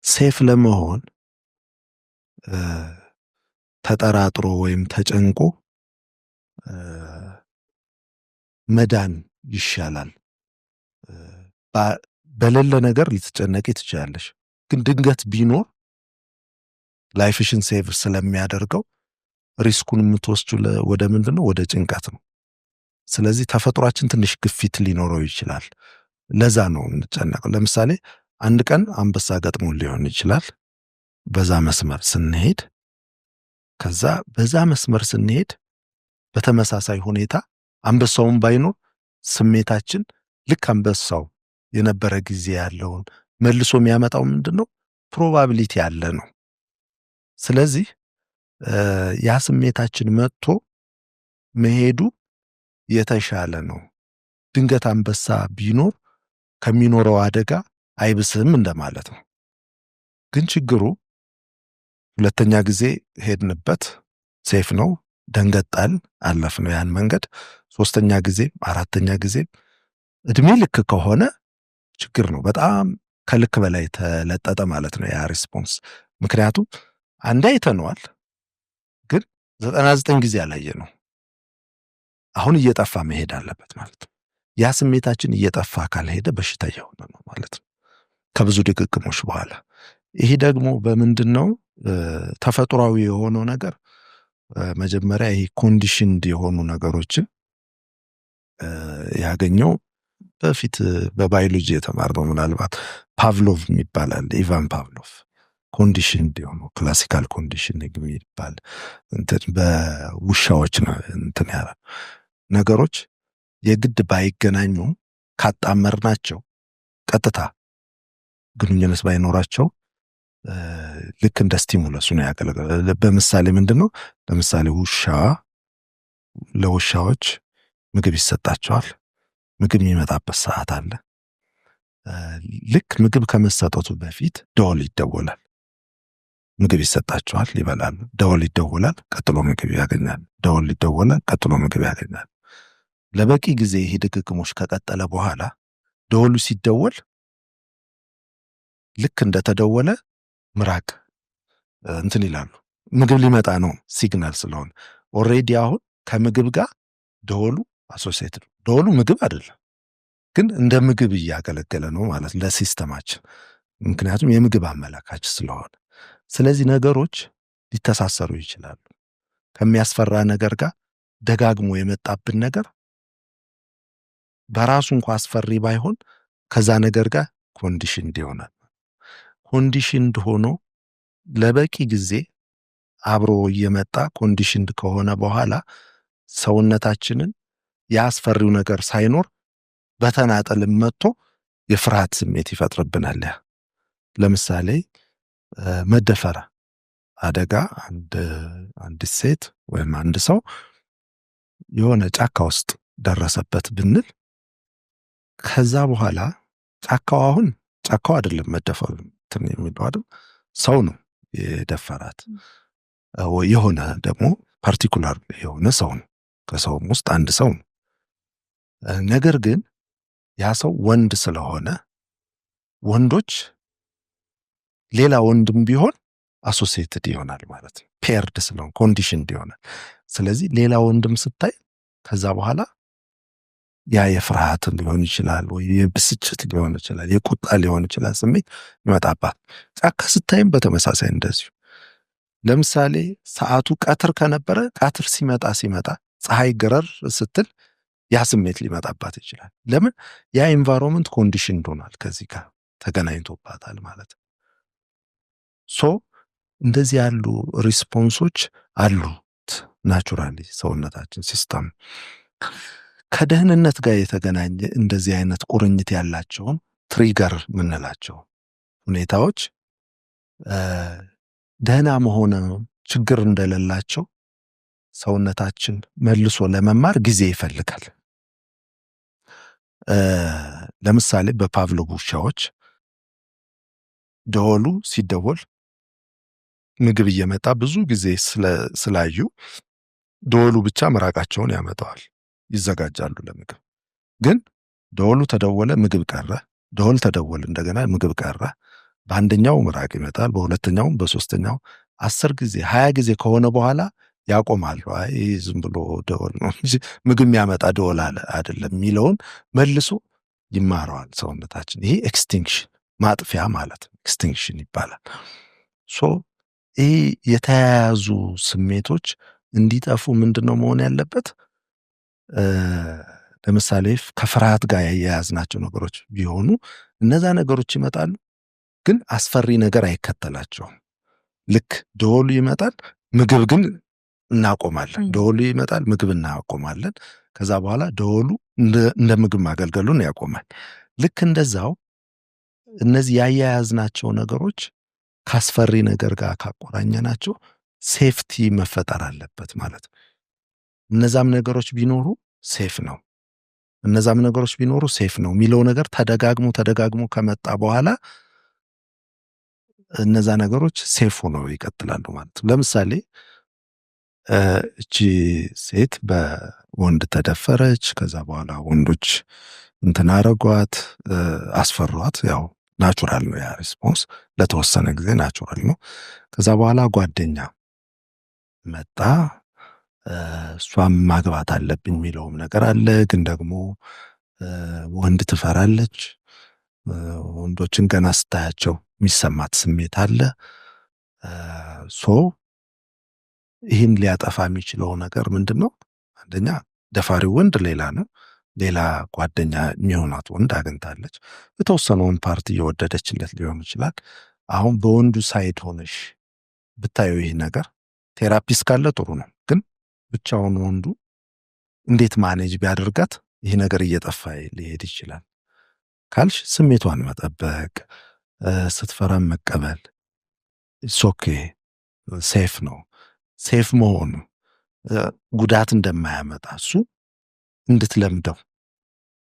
ሴፍ ለመሆን ተጠራጥሮ ወይም ተጨንቆ መዳን ይሻላል። በሌለ ነገር ልትጨነቂ ትችላለሽ፣ ግን ድንገት ቢኖር ላይፍሽን ሴቭ ስለሚያደርገው ሪስኩን የምትወስዱ ወደ ምንድነው? ወደ ጭንቀት ነው። ስለዚህ ተፈጥሯችን ትንሽ ግፊት ሊኖረው ይችላል። ለዛ ነው እንጨነቀው። ለምሳሌ አንድ ቀን አንበሳ ገጥሞ ሊሆን ይችላል። በዛ መስመር ስንሄድ ከዛ በዛ መስመር ስንሄድ በተመሳሳይ ሁኔታ አንበሳውን ባይኖር ስሜታችን ልክ አንበሳው የነበረ ጊዜ ያለውን መልሶ የሚያመጣው ምንድነው? ፕሮባቢሊቲ ያለ ነው። ስለዚህ ያ ስሜታችን መጥቶ መሄዱ የተሻለ ነው። ድንገት አንበሳ ቢኖር ከሚኖረው አደጋ አይብስም እንደማለት ነው። ግን ችግሩ ሁለተኛ ጊዜ ሄድንበት፣ ሴፍ ነው፣ ደንገጣል፣ አለፍነው ያን መንገድ። ሶስተኛ ጊዜ አራተኛ ጊዜ እድሜ ልክ ከሆነ ችግር ነው። በጣም ከልክ በላይ ተለጠጠ ማለት ነው ያ ሪስፖንስ። ምክንያቱም አንዴ አይተነዋል፣ ግን 99 ጊዜ አላየ ነው። አሁን እየጠፋ መሄድ አለበት ማለት ነው። ያ ስሜታችን እየጠፋ ካልሄደ በሽታ እየሆነ ነው ማለት ነው ከብዙ ድግግሞች በኋላ። ይሄ ደግሞ በምንድነው? ተፈጥሯዊ የሆነው ነገር መጀመሪያ ይሄ ኮንዲሽንድ የሆኑ ነገሮችን ያገኘው በፊት በባዮሎጂ የተማርነው ምናልባት ፓቭሎቭ የሚባላል፣ ኢቫን ፓቭሎቭ ኮንዲሽንድ የሆኑ ክላሲካል ኮንዲሽኒንግ የሚባል እንትን በውሻዎች ነው እንትን ያለ ነገሮች የግድ ባይገናኙ ካጣመርናቸው ቀጥታ ግንኙነት ባይኖራቸው ልክ እንደ ስቲሙለሱ ነው ያገለግላል። በምሳሌ ምንድነው? ለምሳሌ ለውሻዎች ምግብ ይሰጣቸዋል። ምግብ የሚመጣበት ሰዓት አለ። ልክ ምግብ ከመሰጠቱ በፊት ደወል ይደወላል። ምግብ ይሰጣቸዋል፣ ይበላሉ። ደወል ይደወላል፣ ቀጥሎ ምግብ ያገኛል። ደወል ይደወላል፣ ቀጥሎ ምግብ ያገኛል። ለበቂ ጊዜ ይሄ ድግግሞሽ ከቀጠለ በኋላ ደወሉ ሲደወል ልክ እንደተደወለ ምራቅ እንትን ይላሉ። ምግብ ሊመጣ ነው ሲግናል ስለሆነ ኦልሬዲ አሁን ከምግብ ጋር ደወሉ አሶሲየትድ። ደወሉ ምግብ አይደለም ግን እንደ ምግብ እያገለገለ ነው ማለት ለሲስተማችን፣ ምክንያቱም የምግብ አመላካች ስለሆነ። ስለዚህ ነገሮች ሊተሳሰሩ ይችላሉ። ከሚያስፈራ ነገር ጋር ደጋግሞ የመጣብን ነገር በራሱ እንኳ አስፈሪ ባይሆን ከዛ ነገር ጋር ኮንዲሽንድ ይሆናል። ኮንዲሽንድ ሆኖ ለበቂ ጊዜ አብሮ እየመጣ ኮንዲሽንድ ከሆነ በኋላ ሰውነታችንን የአስፈሪው ነገር ሳይኖር በተናጠል መጥቶ የፍርሃት ስሜት ይፈጥርብናል። ለምሳሌ መደፈር አደጋ አንድ ሴት ወይም አንድ ሰው የሆነ ጫካ ውስጥ ደረሰበት ብንል ከዛ በኋላ ጫካው አይደለም መደፈር የሚለው አይደል፣ ሰው ነው የደፈራት። የሆነ ደግሞ ፓርቲኩላር የሆነ ሰው ነው፣ ከሰውም ውስጥ አንድ ሰው ነው። ነገር ግን ያ ሰው ወንድ ስለሆነ ወንዶች ሌላ ወንድም ቢሆን አሶሲየትድ ይሆናል ማለት ነው። ፔርድ ስለሆነ ኮንዲሽንድ ይሆናል። ስለዚህ ሌላ ወንድም ስታይ ከዛ በኋላ ያ የፍርሃት ሊሆን ይችላል ወይ የብስጭት ሊሆን ይችላል፣ የቁጣ ሊሆን ይችላል ስሜት ይመጣባት። ጫካ ስታይም በተመሳሳይ እንደዚሁ። ለምሳሌ ሰዓቱ ቀትር ከነበረ ቀትር ሲመጣ ፀሐይ ገረር ስትል ያ ስሜት ሊመጣባት ይችላል። ለምን? ያ ኤንቫይሮንመንት ኮንዲሽን ሆኗል፣ ከዚህ ጋር ተገናኝቶባታል ማለት ነው። እንደዚህ ያሉ ሪስፖንሶች አሉት ናቹራሊ ሰውነታችን ሲስተም። ከደህንነት ጋር የተገናኘ እንደዚህ አይነት ቁርኝት ያላቸውን ትሪገር የምንላቸው ሁኔታዎች ደህና መሆን ችግር እንደሌላቸው ሰውነታችን መልሶ ለመማር ጊዜ ይፈልጋል። ለምሳሌ በፓቭሎቭ ውሻዎች ደወሉ ሲደወል ምግብ እየመጣ ብዙ ጊዜ ስላዩ ደወሉ ብቻ ምራቃቸውን ያመጣዋል፣ ይዘጋጃሉ ለምግብ። ግን ደወሉ ተደወለ፣ ምግብ ቀረ፣ ደወል ተደወለ፣ እንደገና ምግብ ቀረ። በአንደኛው ምራቅ ይመጣል፣ በሁለተኛውም፣ በሶስተኛው 10 ጊዜ 20 ጊዜ ከሆነ በኋላ ያቆማሉ። አይ ዝም ብሎ ደወል ነው እንጂ ምግብ የሚያመጣ ደወል አይደለም የሚለውን መልሶ ይማረዋል ሰውነታችን። ይሄ ኤክስቲንክሽን ማጥፊያ ማለት ነው፣ ኤክስቲንክሽን ይባላል። ይህ የተያያዙ ስሜቶች እንዲጠፉ ምንድነው መሆን ያለበት? ለምሳሌ ከፍርሃት ጋር ያያያዝናቸው ነገሮች ቢሆኑ እነዛ ነገሮች ይመጣሉ፣ ግን አስፈሪ ነገር አይከተላቸውም። ልክ ደወሉ ይመጣል፣ ምግብ ግን እናቆማለን። ደወሉ ይመጣል፣ ምግብ እናቆማለን። ከዛ በኋላ ደወሉ እንደ ምግብ ማገልገሉን ያቆማል። ልክ እንደዛው እነዚህ ያያያዝናቸው ነገሮች ካስፈሪ ነገር ጋር ካቆራኘናቸው ሴፍቲ መፈጠር አለበት ማለት ነው። እነዛም ነገሮች ቢኖሩ ሴፍ ነው፣ እነዛም ነገሮች ቢኖሩ ሴፍ ነው የሚለው ነገር ተደጋግሞ ከመጣ በኋላ እነዛ ነገሮች ሴፍ ሆነው ይቀጥላሉ ማለት ነው። ለምሳሌ እቺ ሴት በወንድ ተደፈረች። ከዛ በኋላ ወንዶች እንትን አረጓት፣ አስፈሯት። ያው ናቹራል ነው ያ ሪስፖንስ፣ ለተወሰነ ጊዜ ናቹራል ነው። ከዛ በኋላ ጓደኛ መጣ፣ እሷም ማግባት አለብኝ የሚለውም ነገር አለ። ግን ደግሞ ወንድ ትፈራለች። ወንዶችን ገና ስታያቸው የሚሰማት ስሜት አለ። ይህን ሊያጠፋ የሚችለው ነገር ምንድን ነው? አንደኛ ደፋሪው ወንድ ሌላ ነው። ሌላ ጓደኛ የሚሆናት ወንድ አግኝታለች። የተወሰነውን ፓርቲ እየወደደችለት ሊሆን ይችላል። አሁን በወንዱ ሳይድ ሆነሽ ብታዩ ይህ ነገር ቴራፒስት ካለ ጥሩ ነው። ግን ብቻውን ወንዱ እንዴት ማኔጅ ቢያደርጋት ይህ ነገር እየጠፋ ሊሄድ ይችላል ካልሽ ስሜቷን መጠበቅ፣ ስትፈራም መቀበል። ኦኬ ሴፍ ነው። ሴፍ መሆኑ ጉዳት እንደማያመጣ እሱ እንድትለምደው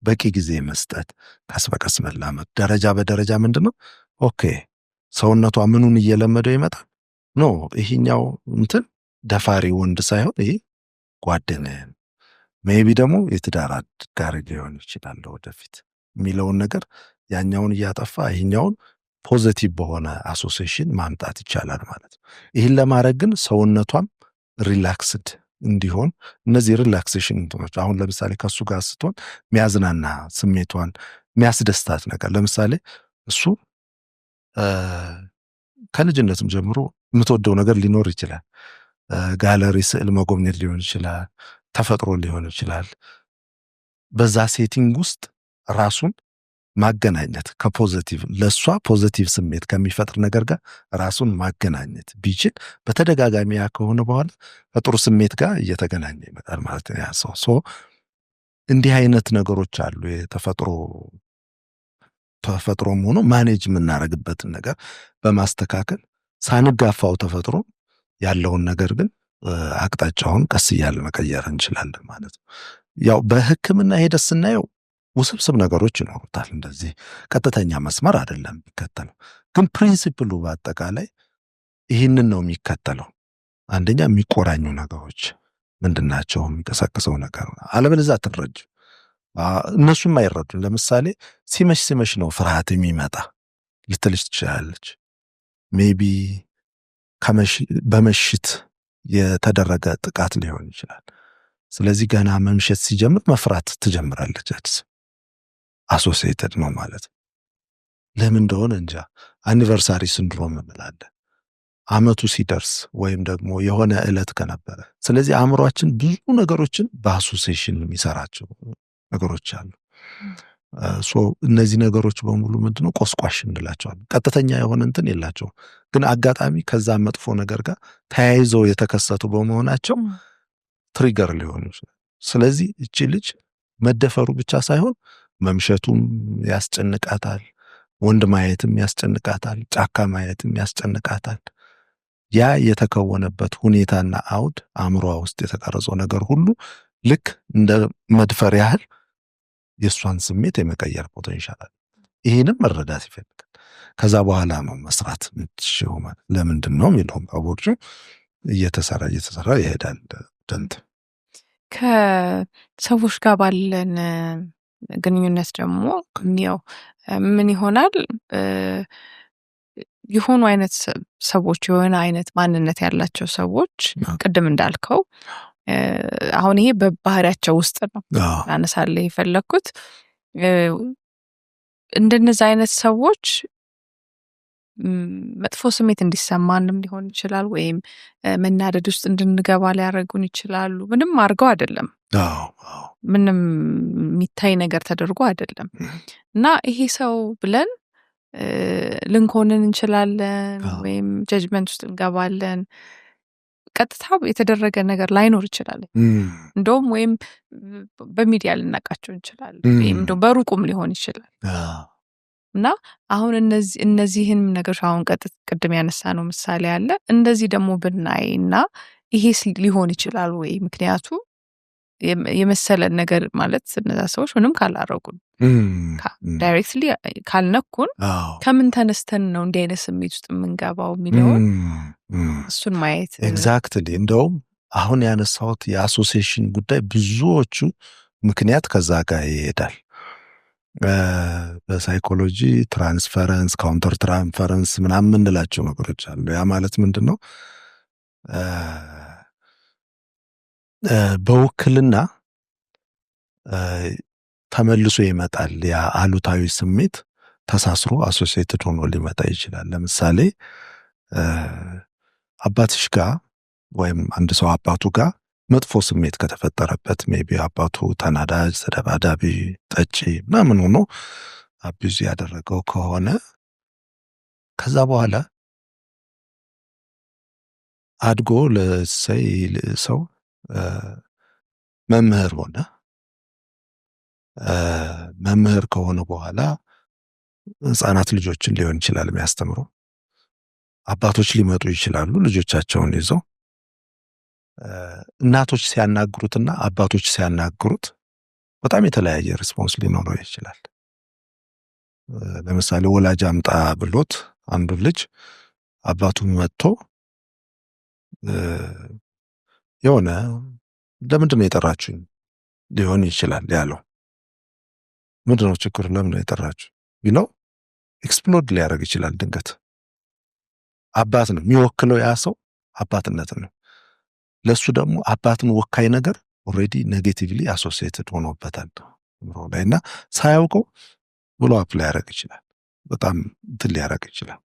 በቂ ጊዜ መስጠት፣ ቀስ በቀስ መላመድ፣ ደረጃ በደረጃ ምንድነው ኦኬ ሰውነቷ ምኑን እየለመደው ይመጣል። ኖ ይሄኛው እንትን ደፋሪ ወንድ ሳይሆን ይሄ ጓደኛዬ፣ ሜቢ ደግሞ የትዳር አጋር ሊሆን ይችላል ወደፊት የሚለውን ነገር ያኛውን እያጠፋ ይሄኛውን ፖዚቲቭ በሆነ አሶሲዬሽን ማምጣት ይቻላል ማለት ነው። ይህን ለማድረግ ግን ሰውነቷም ሪላክስድ እንዲሆን እነዚህ ሪላክሴሽን እንትኖች አሁን ለምሳሌ ከሱ ጋር ስትሆን የሚያዝናና ስሜቷን የሚያስደስታት ነገር ለምሳሌ እሱ ከልጅነትም ጀምሮ የምትወደው ነገር ሊኖር ይችላል። ጋለሪ ስዕል መጎብኘት ሊሆን ይችላል፣ ተፈጥሮ ሊሆን ይችላል። በዛ ሴቲንግ ውስጥ ራሱን ማገናኘት ከፖዚቲቭ ለሷ ፖዚቲቭ ስሜት ከሚፈጥር ነገር ጋር ራሱን ማገናኘት ቢችል በተደጋጋሚ ያ ከሆነ በኋላ ከጥሩ ስሜት ጋር እየተገናኘ ይመጣል ማለት ነው ያ ሰው። እንዲህ አይነት ነገሮች አሉ። ተፈጥሮም ሆኖ ማኔጅ የምናደርግበትን ነገር በማስተካከል ሳንጋፋው ተፈጥሮ ያለውን ነገር ግን አቅጣጫውን ቀስ እያልን መቀየር እንችላለን ማለት ነው። ያው በሕክምና ሄደን ስናየው ውስብስብ ነገሮች ይኖሩታል። እንደዚህ ቀጥተኛ መስመር አይደለም የሚከተለው፣ ግን ፕሪንሲፕሉ በአጠቃላይ ይህንን ነው የሚከተለው። አንደኛ የሚቆራኙ ነገሮች ምንድናቸው? የሚቀሰቅሰው ነገር አለበለዚያ አትረጅ። እነሱም አይረዱም። ለምሳሌ ሲመሽ ነው ፍርሃት የሚመጣ ልትልሽ ትችላለች። ሜቢ በመሽት የተደረገ ጥቃት ሊሆን ይችላል። ስለዚህ ገና መምሸት ሲጀምር መፍራት ትጀምራለች። አሶሲየትድ ነው ማለት ነው። ለምን እንደሆነ እንጃ። አኒቨርሳሪ ሲንድሮም እንላለን አመቱ ሲደርስ ወይም ደግሞ የሆነ ዕለት ከነበረ። ስለዚህ አእምሯችን ብዙ ነገሮችን በአሶሲዬሽን የሚሰራቸው ነገሮች አሉ። እነዚህ ነገሮች በሙሉ ምንድነው ቆስቋሽ እንላቸዋለን። ቀጥተኛ የሆነ እንትን የላቸውም፣ ግን አጋጣሚ ከዛ መጥፎ ነገር ጋር ተያይዘው የተከሰቱ በመሆናቸው ትሪገር ሊሆኑ ይችላል። ስለዚህ እቺ ልጅ መደፈሩ ብቻ ሳይሆን መምሸቱም ያስጨንቃታል፣ ወንድ ማየትም ያስጨንቃታል፣ ጫካ ማየትም ያስጨንቃታል። ያ የተከወነበት ሁኔታና አውድ አእምሯ ውስጥ የተቀረጸው ነገር ሁሉ ልክ እንደ መድፈር ያህል የእሷን ስሜት የመቀየር ፖቴንሻል አለ። ይህንም መረዳት ይፈልጋል። ከዛ በኋላ ነው መስራት የምትችይው ማለት ለምንድን ነው የሚለውም አቦቹ እየተሰራ ይሄዳል። ደንት ከሰዎች ጋር ባለን ግንኙነት ደግሞ ያው ምን ይሆናል የሆኑ አይነት ሰዎች የሆነ አይነት ማንነት ያላቸው ሰዎች ቅድም እንዳልከው አሁን ይሄ በባህሪያቸው ውስጥ ነው አነሳለሁ የፈለኩት። እንደነዚህ አይነት ሰዎች መጥፎ ስሜት እንዲሰማንም ሊሆን ይችላል፣ ወይም መናደድ ውስጥ እንድንገባ ሊያደርጉን ይችላሉ። ምንም አድርገው አይደለም፣ ምንም የሚታይ ነገር ተደርጎ አይደለም። እና ይሄ ሰው ብለን ልንኮንን እንችላለን፣ ወይም ጀጅመንት ውስጥ እንገባለን። ቀጥታ የተደረገ ነገር ላይኖር ይችላል። እንደውም ወይም በሚዲያ ልናቃቸው እንችላለን፣ ወይም እንደውም በሩቁም ሊሆን ይችላል። እና አሁን እነዚህን ነገሮች አሁን ቅድም ያነሳ ነው ምሳሌ አለ። እንደዚህ ደግሞ ብናይና ይሄስ ሊሆን ይችላል ወይ? ምክንያቱ የመሰለን ነገር ማለት እነዛ ሰዎች ምንም ካላረጉን ዳይሬክትሊ ካልነኩን ከምን ተነስተን ነው እንዲህ አይነት ስሜት ውስጥ የምንገባው የሚለውን እሱን ማየት ኤግዛክትሊ። እንደውም አሁን ያነሳሁት የአሶሲዬሽን ጉዳይ ብዙዎቹ ምክንያት ከዛ ጋር ይሄዳል። በሳይኮሎጂ ትራንስፈረንስ፣ ካውንተር ትራንስፈረንስ ምናምን የምንላቸው ነገሮች አሉ። ያ ማለት ምንድን ነው? በውክልና ተመልሶ ይመጣል። ያ አሉታዊ ስሜት ተሳስሮ አሶሲዬትድ ሆኖ ሊመጣ ይችላል። ለምሳሌ አባትሽ ጋር ወይም አንድ ሰው አባቱ ጋር መጥፎ ስሜት ከተፈጠረበት ሜቢ አባቱ ተናዳጅ፣ ተደባዳቢ፣ ጠጪ ምናምን ሆኖ አቢዩዝ ያደረገው ከሆነ ከዛ በኋላ አድጎ ሰው መምህር ሆነ። መምህር ከሆነ በኋላ ህፃናት ልጆችን ሊሆን ይችላል የሚያስተምሩ። አባቶች ሊመጡ ይችላሉ ልጆቻቸውን ይዘው። እናቶች ሲያናግሩትና አባቶች ሲያናግሩት በጣም የተለያየ ሪስፖንስ ሊኖረው ይችላል። ለምሳሌ ወላጅ አምጣ ብሎት አንዱ ልጅ አባቱ መጥቶ የሆነ ለምንድን ነው የጠራችሁኝ ሊሆን ይችላል ያለው። ምንድነው ችግሩ? ለምን ነው የጠራችሁ ቢለው ኤክስፕሎድ ሊያደርግ ይችላል ድንገት። አባት ነው የሚወክለው ያ ሰው አባትነት ነው። ለሱ ደግሞ አባትን ወካይ ነገር ኦልሬዲ ኔጌቲቭሊ አሶሲየትድ ሆኖበታል ላይና ሳያውቀው ብሎ አፕ ሊያደርግ ይችላል። በጣም እንትን ሊያደርግ ይችላል።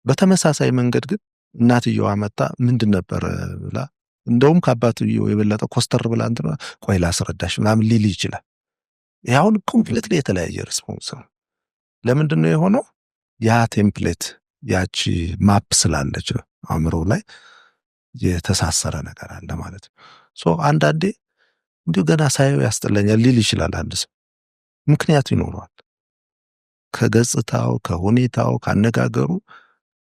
በተመሳሳይ መንገድ ግን እናትየዋ መጣ ምንድን ነበር ብላ እንደውም ከአባትየው የበለጠ ኮስተር ብላ እንትን ቆይ ላስረዳሽ ምናምን ሊል ይችላል። ያውን ኮምፕሊትሊ የተለያየ ሪስፖንስ ነው። ለምንድን ነው የሆነው? ያ ቴምፕሌት ያቺ ማፕ ስላለች አእምሮ ላይ የተሳሰረ ነገር አለ ማለት ነው። ሶ አንዳንዴ እንዲሁ ገና ሳየው ያስጠላኛል ሊል ይችላል አንድ ሰው። ምክንያቱ ይኖረዋል። ከገጽታው፣ ከሁኔታው፣ ካነጋገሩ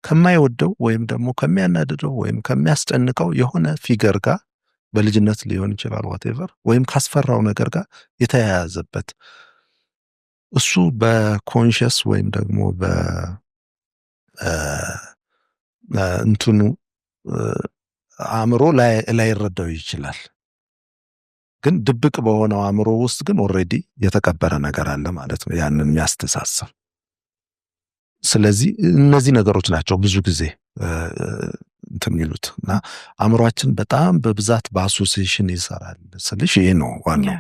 ከማይወደው ወይም ደግሞ ከሚያናድደው ወይም ከሚያስጨንቀው የሆነ ፊገር ጋር በልጅነት ሊሆን ይችላል ዋቴቨር ወይም ካስፈራው ነገር ጋር የተያያዘበት እሱ በኮንሽስ ወይም ደግሞ እንትኑ አእምሮ ላይረዳው ይችላል። ግን ድብቅ በሆነው አእምሮ ውስጥ ግን ኦልሬዲ የተቀበረ ነገር አለ ማለት ነው ያንን የሚያስተሳስር። ስለዚህ እነዚህ ነገሮች ናቸው ብዙ ጊዜ እንትን የሚሉት እና አእምሯችን በጣም በብዛት በአሶሲዬሽን ይሰራል ስልሽ ይሄ ነው ዋናው።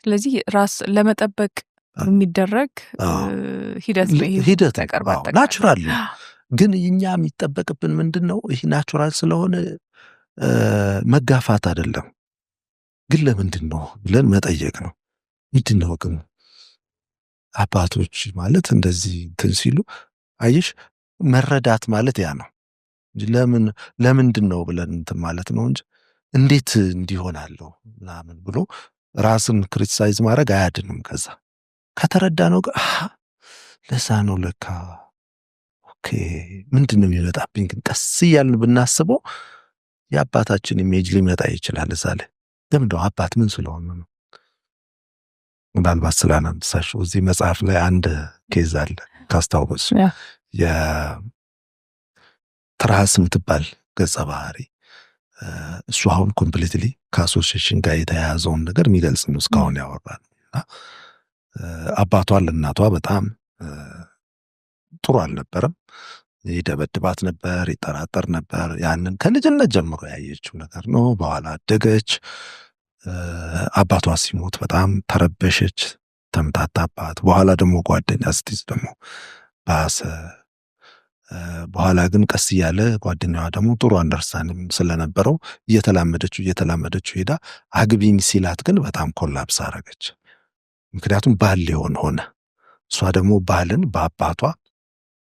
ስለዚህ ራስ ለመጠበቅ የሚደረግ ሂደት ናቹራል ነው። ግን እኛ የሚጠበቅብን ምንድን ነው? ይህ ናቹራል ስለሆነ መጋፋት አይደለም፣ ግን ለምንድን ነው ብለን መጠየቅ ነው። ምንድን ነው ግን አባቶች ማለት እንደዚህ እንትን ሲሉ አየሽ፣ መረዳት ማለት ያ ነው እንጂ ለምንድን ነው ብለን እንትን ማለት ነው እንጂ እንዴት እንዲሆናለሁ ምናምን ብሎ ራስን ክሪቲሳይዝ ማድረግ አያድንም። ከዛ ከተረዳ ነው ለዛ ነው ለካ ኦኬ ምንድን ነው የሚመጣብኝ። ግን ቀስ እያልን ብናስበው የአባታችን ኢሜጅ ሊመጣ ይችላል እዛ ላይ። ለምንድነው አባት ምን ስለሆነ ነው? ምናልባት ስላነሳሽው እዚህ መጽሐፍ ላይ አንድ ኬዝ አለ ካስታወሱ፣ የትራስ ምትባል ገጸ ባህሪ እሱ አሁን ኮምፕሊትሊ ከአሶሲዬሽን ጋር የተያያዘውን ነገር የሚገልጽ ነው እስካሁን ያወራል። አባቷ ለእናቷ በጣም ጥሩ አልነበረም። ይደበድባት ነበር፣ ይጠራጠር ነበር። ያንን ከልጅነት ጀምሮ ያየችው ነገር ነው። በኋላ አደገች። አባቷ ሲሞት በጣም ተረበሸች፣ ተምታታባት። በኋላ ደግሞ ጓደኛ ስትይዝ ደግሞ ባሰ። በኋላ ግን ቀስ እያለ ጓደኛዋ ደግሞ ጥሩ አንደርስታንዲንግ ስለነበረው እየተላመደችው ሄዳ አግቢኝ ሲላት ግን በጣም ኮላፕስ አረገች። ምክንያቱም ባል ሊሆን ሆነ። እሷ ደግሞ ባልን በአባቷ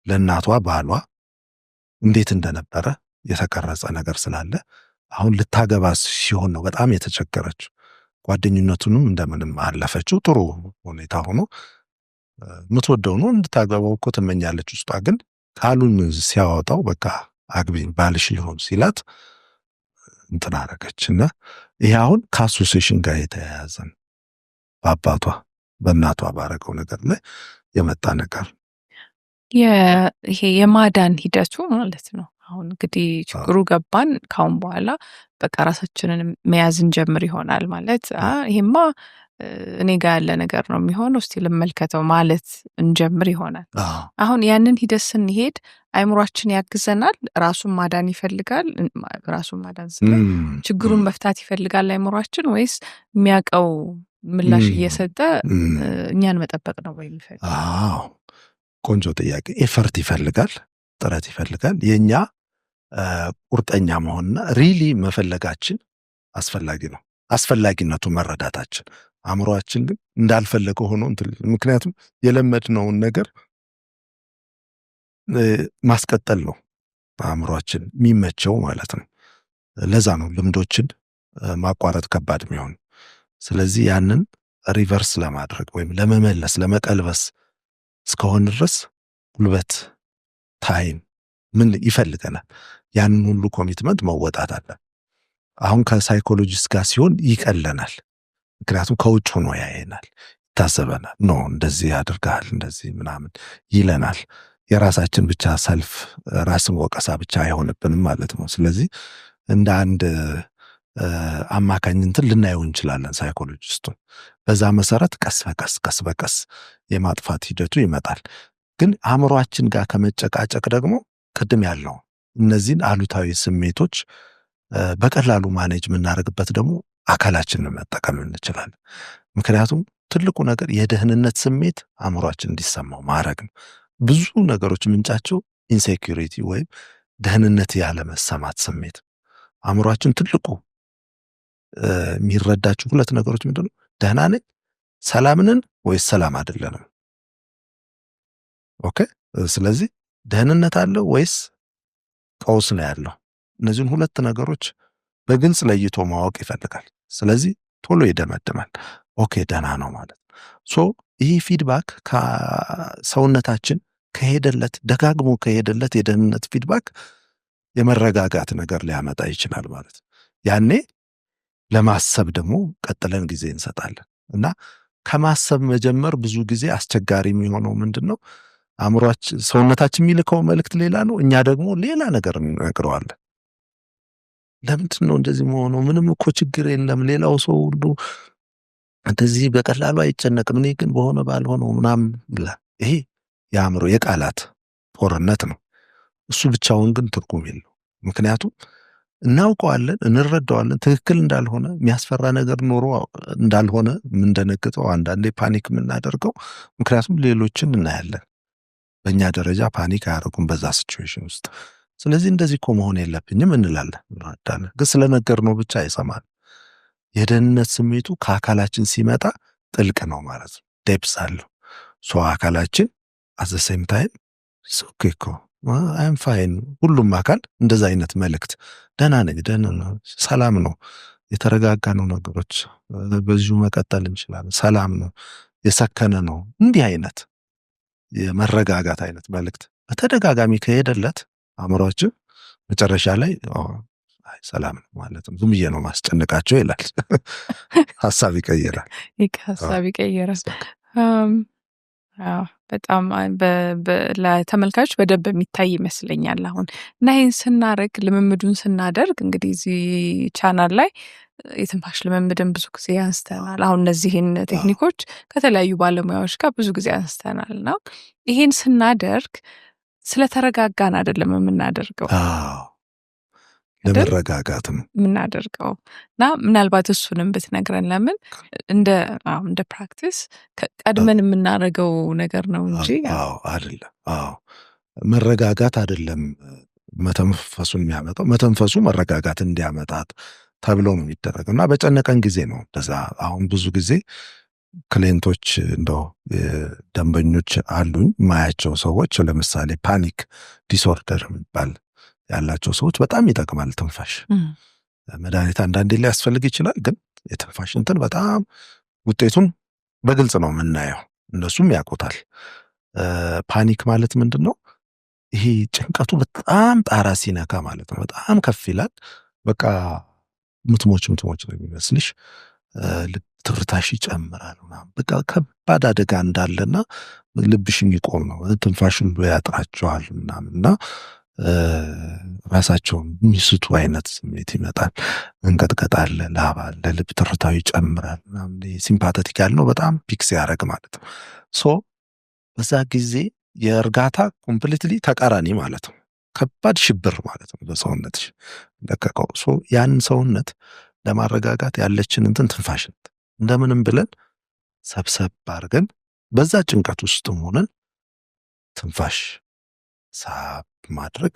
ለእናቷ ባሏ እንዴት እንደነበረ የተቀረጸ ነገር ስላለ አሁን ልታገባ ሲሆን ነው በጣም የተቸገረችው። ጓደኝነቱንም እንደምንም አለፈችው። ጥሩ ሁኔታ ሆኖ የምትወደው ነው፣ እንድታገባው እኮ ትመኛለች ውስጧ። ግን ቃሉን ሲያወጣው በቃ አግቢኝ ባልሽ ሊሆን ሲላት እንትን አረገች። እና ይሄ አሁን ከአሶሲዬሽን ጋር የተያያዘ በአባቷ በእናቷ ባረገው ነገር ላይ የመጣ ነገር ይሄ የማዳን ሂደቱ ማለት ነው። አሁን እንግዲህ ችግሩ ገባን፣ ካሁን በኋላ በቃ ራሳችንን መያዝ እንጀምር ይሆናል ማለት ይሄማ እኔ ጋር ያለ ነገር ነው የሚሆነው፣ እስቲ ልመልከተው ማለት እንጀምር ይሆናል። አሁን ያንን ሂደት ስንሄድ አይምሯችን ያግዘናል። ራሱን ማዳን ይፈልጋል። ራሱን ማዳን ችግሩን መፍታት ይፈልጋል አይምሯችን፣ ወይስ የሚያውቀው ምላሽ እየሰጠ እኛን መጠበቅ ነው ወይ የሚፈልግ? ቆንጆ ጥያቄ። ኤፈርት ይፈልጋል፣ ጥረት ይፈልጋል። የኛ ቁርጠኛ መሆንና ሪሊ መፈለጋችን አስፈላጊ ነው። አስፈላጊነቱ መረዳታችን። አእምሮአችን ግን እንዳልፈለገው ሆኖ ምክንያቱም የለመድነውን ነገር ማስቀጠል ነው አእምሮአችን የሚመቸው ማለት ነው። ለዛ ነው ልምዶችን ማቋረጥ ከባድ የሚሆን። ስለዚህ ያንን ሪቨርስ ለማድረግ ወይም ለመመለስ ለመቀልበስ እስከሆነ ድረስ ጉልበት፣ ታይም ምን ይፈልገናል? ያንን ሁሉ ኮሚትመንት መወጣት አለ። አሁን ከሳይኮሎጂስት ጋር ሲሆን ይቀለናል። ምክንያቱም ከውጭ ሆኖ ያየናል፣ ይታዘበናል። ኖ እንደዚህ ያደርጋል እንደዚህ ምናምን ይለናል። የራሳችን ብቻ ሰልፍ ራስን ወቀሳ ብቻ አይሆንብንም ማለት ነው። ስለዚህ እንደ አንድ አማካኝ እንትን ልናየው እንችላለን ሳይኮሎጂስቱን። በዛ መሰረት ቀስ በቀስ የማጥፋት ሂደቱ ይመጣል። ግን አእምሯችን ጋር ከመጨቃጨቅ ደግሞ ቅድም ያለው እነዚህን አሉታዊ ስሜቶች በቀላሉ ማኔጅ የምናደርግበት ደግሞ አካላችንን መጠቀም እንችላለን። ምክንያቱም ትልቁ ነገር የደህንነት ስሜት አእምሯችን እንዲሰማው ማድረግ ነው። ብዙ ነገሮች ምንጫቸው ኢንሴኪሪቲ ወይም ደህንነት ያለመሰማት ስሜት። አእምሯችን ትልቁ የሚረዳችሁ ሁለት ነገሮች ምንድነው? ደህና ነኝ፣ ሰላም ነን ወይስ ሰላም አይደለንም? ኦኬ። ስለዚህ ደህንነት አለው ወይስ ቀውስ ነው ያለው? እነዚህን ሁለት ነገሮች በግልጽ ለይቶ ማወቅ ይፈልጋል። ስለዚህ ቶሎ ይደመድማል። ኦኬ ደህና ነው ማለት ሶ ይህ ፊድባክ ከሰውነታችን ከሄደለት ደጋግሞ ከሄደለት የደህንነት ፊድባክ የመረጋጋት ነገር ሊያመጣ ይችላል ማለት ነው። ያኔ ለማሰብ ደግሞ ቀጥለን ጊዜ እንሰጣለን እና ከማሰብ መጀመር ብዙ ጊዜ አስቸጋሪ የሚሆነው ምንድነው? አእምሯችን ሰውነታችን የሚልከው መልእክት ሌላ ነው፣ እኛ ደግሞ ሌላ ነገር እንነግረዋለን። ለምንድን ነው እንደዚህ መሆነው? ምንም እኮ ችግር የለም፣ ሌላው ሰው ሁሉ እንደዚህ በቀላሉ አይጨነቅም፣ እኔ ግን በሆነ ባልሆነው ምናምን ይላል። ይሄ የአእምሮ የቃላት ጦርነት ነው። እሱ ብቻውን ግን ትርጉም የለው። ምክንያቱም እናውቀዋለን፣ እንረዳዋለን ትክክል እንዳልሆነ የሚያስፈራ ነገር ኖሮ እንዳልሆነ የምንደነግጠው አንዳንዴ ፓኒክ የምናደርገው ምክንያቱም ሌሎችን እናያለን በእኛ ደረጃ ፓኒክ አያደርጉም በዛ ሲቹዌሽን ውስጥ። ስለዚህ እንደዚህ እኮ መሆን የለብኝም እንላለን፣ እንረዳለን። ግን ስለነገርነው ብቻ አይሰማል። የደህንነት ስሜቱ ከአካላችን ሲመጣ ጥልቅ ነው ማለት ነው፣ ዴፕስ አለው። ሶ አካላችን አት ዘ ሴም ታይም ኦኬ እኮ አይም ፋይን፣ ሁሉም አካል እንደዛ አይነት መልእክት ደህና ነኝ፣ ደህና ነው፣ ሰላም ነው፣ የተረጋጋ ነው፣ ነገሮች በዚሁ መቀጠል እንችላለን፣ ሰላም ነው፣ የሰከነ ነው። እንዲህ አይነት የመረጋጋት አይነት መልእክት በተደጋጋሚ ከሄደለት አእምሯችን መጨረሻ ላይ ሰላም ነው ማለትም ዝም ብዬ ነው ማስጨነቃቸው ይላል። ሀሳብ ይቀይራል። ሀሳብ ይቀይራል። በጣም ለተመልካቾች በደንብ የሚታይ ይመስለኛል አሁን እና ይህን ስናደርግ ልምምዱን ስናደርግ እንግዲህ እዚህ ቻናል ላይ የትንፋሽ ልምምድን ብዙ ጊዜ አንስተናል። አሁን እነዚህን ቴክኒኮች ከተለያዩ ባለሙያዎች ጋር ብዙ ጊዜ አንስተናል እና ይሄን ስናደርግ ስለተረጋጋን አይደለም የምናደርገው፣ ለመረጋጋትም የምናደርገው እና ምናልባት እሱንም ብትነግረን። ለምን እንደ ፕራክቲስ ቀድመን የምናደርገው ነገር ነው እንጂ አይደለም። መረጋጋት አይደለም መተንፈሱን የሚያመጣው፣ መተንፈሱ መረጋጋት እንዲያመጣት ተብሎ ነው የሚደረገው እና በጨነቀን ጊዜ ነው እንደዛ። አሁን ብዙ ጊዜ ክሊንቶች እንደው ደንበኞች አሉኝ ማያቸው ሰዎች ለምሳሌ ፓኒክ ዲስኦርደር የሚባል ያላቸው ሰዎች በጣም ይጠቅማል ትንፋሽ። መድኃኒት አንዳንዴ ሊያስፈልግ ይችላል፣ ግን የትንፋሽ እንትን በጣም ውጤቱን በግልጽ ነው የምናየው፣ እነሱም ያውቁታል። ፓኒክ ማለት ምንድን ነው? ይሄ ጭንቀቱ በጣም ጣራ ሲነካ ማለት ነው። በጣም ከፍ ይላል። በቃ ምትሞች ነው የሚመስልሽ፣ ትርታሽ ይጨምራል። በቃ ከባድ አደጋ እንዳለና ልብሽ የሚቆም ነው። ትንፋሽ ሁሉ ያጥራቸዋል ምናምንና ራሳቸውን የሚስቱ አይነት ስሜት ይመጣል። መንቀጥቀጥ አለ፣ ላብ አለ፣ ልብ ትርታው ይጨምራል ምናምን። ሲምፓተቲክ ያልነው በጣም ፒክስ ያደርግ ማለት ነው። ሶ በዛ ጊዜ የእርጋታ ኮምፕሊትሊ ተቃራኒ ማለት ነው። ከባድ ሽብር ማለት ነው በሰውነትሽ ለቀቀው። ሶ ያን ሰውነት ለማረጋጋት ያለችን እንትን ትንፋሽ እንደምንም ብለን ሰብሰብ አድርገን በዛ ጭንቀት ውስጥ ሆነን ትንፋሽ ሳብ ማድረግ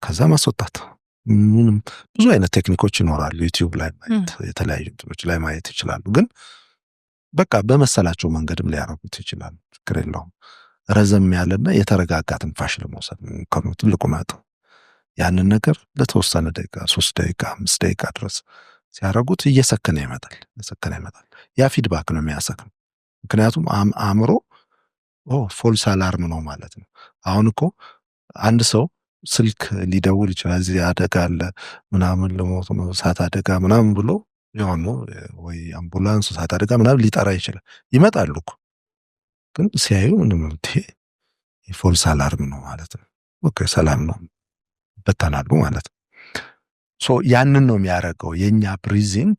ከዛ ማስወጣት። ምንም ብዙ አይነት ቴክኒኮች ይኖራሉ። ዩቲዩብ ላይ ማየት የተለያዩ እንትኖች ላይ ማየት ይችላሉ። ግን በቃ በመሰላቸው መንገድም ሊያረጉት ይችላሉ። ችግር የለውም። ረዘም ያለና የተረጋጋ ትንፋሽ ለመውሰድ ነው ትልቁ ነጥብ። ያንን ነገር ለተወሰነ ደቂቃ 3 ደቂቃ 5 ደቂቃ ድረስ ሲያረጉት እየሰከነ ይመጣል። ያ ፊድባክ ነው የሚያሰክነው። ምክንያቱም አእምሮ ፎልስ አላርም ነው ማለት ነው። አሁን እኮ አንድ ሰው ስልክ ሊደውል ይችላል፣ እዚህ አደጋ አለ ምናምን ለሞት ነው እሳት አደጋ ምናምን ብሎ የሆነ ወይ አምቡላንስ እሳት አደጋ ምናምን ሊጠራ ይችላል። ይመጣሉ እኮ ግን ሲያዩ ምንም ፎልስ አላርም ነው ማለት ነው። ኦኬ ሰላም ነው በተናሉ ማለት ነው። ሶ ያንን ነው የሚያደርገው። የኛ ብሪዚንግ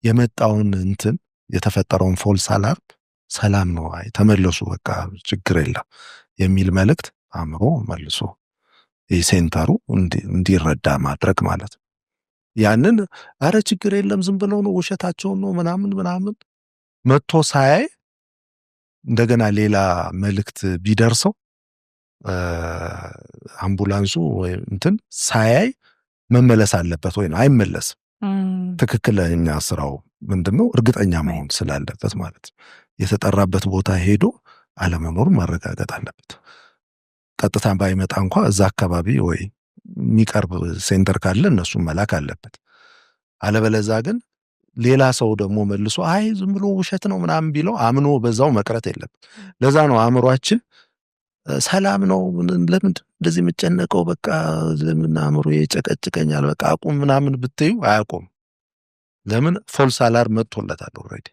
የመጣውን እንትን የተፈጠረውን ፎልስ አላርም ሰላም ነው፣ አይ ተመለሱ፣ በቃ ችግር የለም የሚል መልእክት አእምሮ መልሶ የሴንተሩ እንዲረዳ ማድረግ ማለት ነው። ያንን አረ ችግር የለም ዝም ብለው ነው ውሸታቸውን ነው ምናምን መጥቶ ሳያይ እንደገና ሌላ መልእክት ቢደርሰው አምቡላንሱ ወይ እንትን ሳያይ መመለስ አለበት ወይ ነው አይመለስም። ትክክለኛ ስራው ምንድነው እርግጠኛ መሆን ስላለበት ማለት ነው። የተጠራበት ቦታ ሄዶ አለመኖሩን ማረጋገጥ አለበት። ቀጥታ ባይመጣ እንኳ እዛ አካባቢ ወይ የሚቀርብ ሴንተር ካለ እነሱን መላክ አለበት። አለበለዛ ግን ሌላ ሰው ደግሞ መልሶ አይ ዝም ብሎ ውሸት ነው ምናምን ቢለው አምኖ በዛው መቅረት የለበት። ለዛ ነው አእምሯችን ሰላም ነው ለምን እንደዚህ የምጨነቀው በቃ ለምን አእምሮ ይጨቀጭቀኛል በቃ አቁም ምናምን ብትዩ አያቆም። ለምን ፎልስ አላርም መጥቶለታል ኦልሬዲ።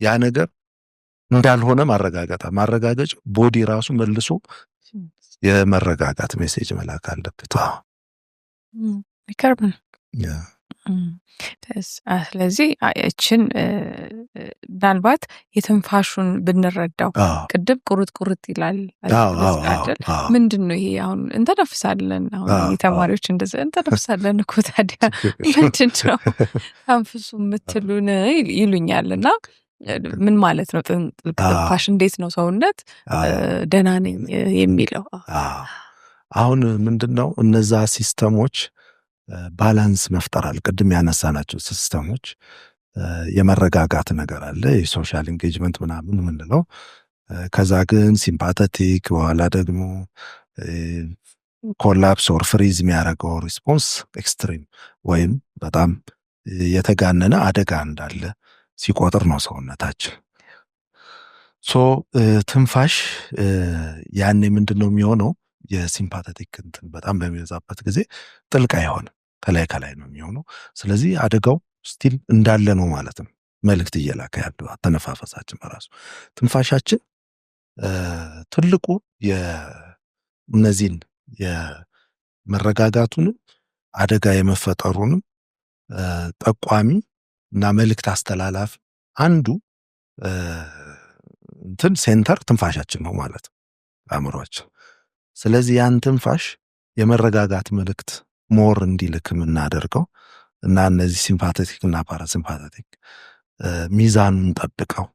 ያ ነገር እንዳልሆነ ማረጋገጫ ቦዲ ራሱ መልሶ የመረጋጋት ሜሴጅ መላክ አለበት። ይከርም ስለዚህ እችን ምናልባት የትንፋሹን ብንረዳው ቅድም ቁርጥ ይላል አይደል? ምንድን ነው ይሄ? አሁን እንተነፍሳለን። አሁን የተማሪዎች እንደዚህ እንተነፍሳለን እኮ ታዲያ ምንድን ነው ተንፍሱ የምትሉን ይሉኛል። እና ምን ማለት ነው ትንፋሽ? እንዴት ነው ሰውነት ደህና ነኝ የሚለው? አሁን ምንድን ነው እነዛ ሲስተሞች ባላንስ መፍጠራል። ቅድም ያነሳናቸው ሲስተሞች የመረጋጋት ነገር አለ፣ የሶሻል ኢንጌጅመንት ምናምን ምንለው። ከዛ ግን ሲምፓተቲክ በኋላ ደግሞ ኮላፕስ ኦር ፍሪዝ የሚያደርገው ሪስፖንስ ኤክስትሪም ወይም በጣም የተጋነነ አደጋ እንዳለ ሲቆጥር ነው ሰውነታችን። ትንፋሽ ያኔ ምንድን ነው የሚሆነው? የሲምፓተቲክ እንትን በጣም በሚበዛበት ጊዜ ጥልቅ አይሆንም፣ ከላይ ነው የሚሆነው። ስለዚህ አደጋው ስቲል እንዳለ ነው ማለት ነው። መልእክት እየላከ ያለው አተነፋፈሳችን በራሱ ትንፋሻችን ትልቁ እነዚህን የመረጋጋቱንም አደጋ የመፈጠሩንም ጠቋሚ እና መልእክት አስተላላፊ አንዱ እንትን ሴንተር ትንፋሻችን ነው ማለት ነው አእምሯችን። ስለዚህ ያን ትንፋሽ የመረጋጋት መልእክት ሞር እንዲልክ የምናደርገው እና እነዚህ ሲምፓቴቲክ እና ፓራሲምፓቴቲክ ሚዛኑን ጠብቀው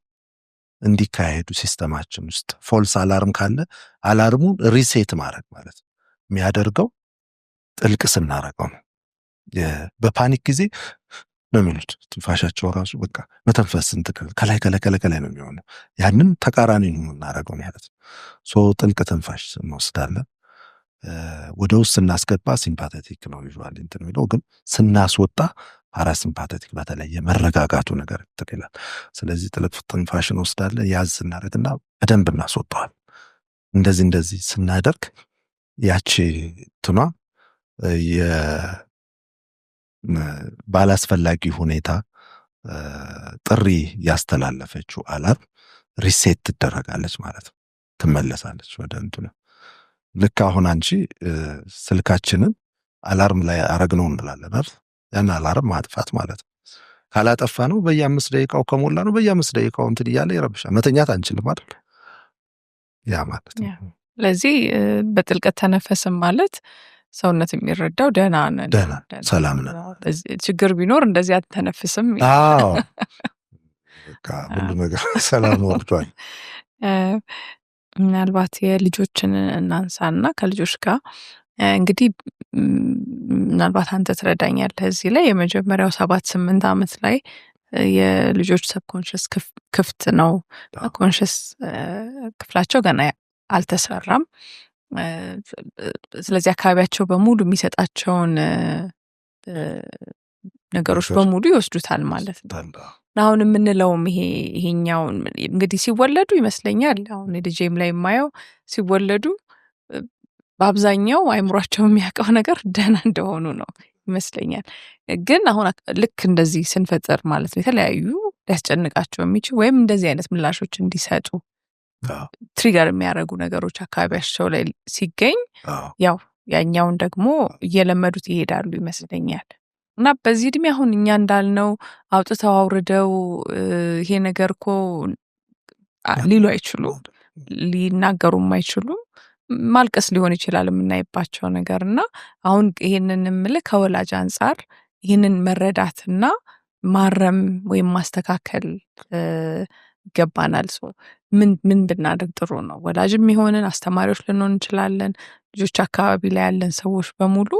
እንዲካሄዱ ሲስተማችን ውስጥ ፎልስ አላርም ካለ አላርሙን ሪሴት ማድረግ ማለት ነው የሚያደርገው ጥልቅ ስናረገው ነው። በፓኒክ ጊዜ ነው የሚሉት ትንፋሻቸው ራሱ በቃ መተንፈስ ከላይ ነው የሚሆነው። ያንን ተቃራኒ ነው የምናደርገው ማለት ነው። ጥልቅ ትንፋሽ እንወስዳለን። ወደ ውስጥ ስናስገባ ሲምፓቴቲክ ነው ዩዥዋሊ እንትን የሚለው፣ ግን ስናስወጣ ፓራሲምፓቴቲክ በተለይ የመረጋጋቱ ነገር ይላል። ስለዚህ ጥልቅ ትንፋሽ እንወስዳለን፣ ያዝ እናደርግና በደንብ እናስወጣዋል። እንደዚህ ስናደርግ ያቺ ትኗ ባላስፈላጊ ሁኔታ ጥሪ ያስተላለፈችው አላርም ሪሴት ትደረጋለች ማለት ነው፣ ትመለሳለች ወደ እንትኑ። ልክ አሁን አንቺ ስልካችንን አላርም ላይ አረግነው እንላለን አይደል? ያን አላርም ማጥፋት ማለት ነው። ካላጠፋ ነው በየ5 ደቂቃው ከሞላ ነው በየ5 ደቂቃው እንትን እያለ ይረብሻል። መተኛት አንችልም አይደል? ያ ማለት ነው። ስለዚህ በጥልቀት ተነፈስም ማለት ሰውነት የሚረዳው ደህና ሰላም ነን። ችግር ቢኖር እንደዚህ አትተነፍስም። አዎ በቃ ሁሉ ነገር ሰላም ወርዷል። ምናልባት የልጆችን እናንሳና ከልጆች ጋር እንግዲህ ምናልባት አንተ ትረዳኛለህ እዚህ ላይ የመጀመሪያው 7-8 ዓመት ላይ የልጆች ሰብኮንሽስ ክፍት ነው። ኮንሽስ ክፍላቸው ገና አልተሰራም። ስለዚህ አካባቢያቸው በሙሉ የሚሰጣቸውን ነገሮች በሙሉ ይወስዱታል ማለት ነው። አሁን የምንለውም ይሄኛው እንግዲህ ሲወለዱ ይመስለኛል አሁን ልጄም ላይ የማየው ሲወለዱ በአብዛኛው አይምሯቸው የሚያውቀው ነገር ደህና እንደሆኑ ነው ይመስለኛል። ግን አሁን ልክ እንደዚህ ስንፈጥር ማለት ነው የተለያዩ ሊያስጨንቃቸው የሚችል ወይም እንደዚህ አይነት ምላሾች እንዲሰጡ ትሪገር የሚያደርጉ ነገሮች አካባቢያቸው ላይ ሲገኝ ያው ያኛውን ደግሞ እየለመዱት ይሄዳሉ ይመስለኛል። እና በዚህ እድሜ አሁን እኛ እንዳልነው አውጥተው አውርደው ይሄ ነገር እኮ ሊሉ አይችሉም። ሊናገሩ የማይችሉ ማልቀስ ሊሆን ይችላል የምናይባቸው ነገር እና አሁን ይሄንን የምልህ ከወላጅ አንጻር ይህንን መረዳትና ማረም ወይም ማስተካከል ይገባናል። ምን ብናደርግ ጥሩ ነው? ወላጅም የሆንን አስተማሪዎች ልንሆን እንችላለን። ልጆች አካባቢ ላይ ያለን ሰዎች በሙሉ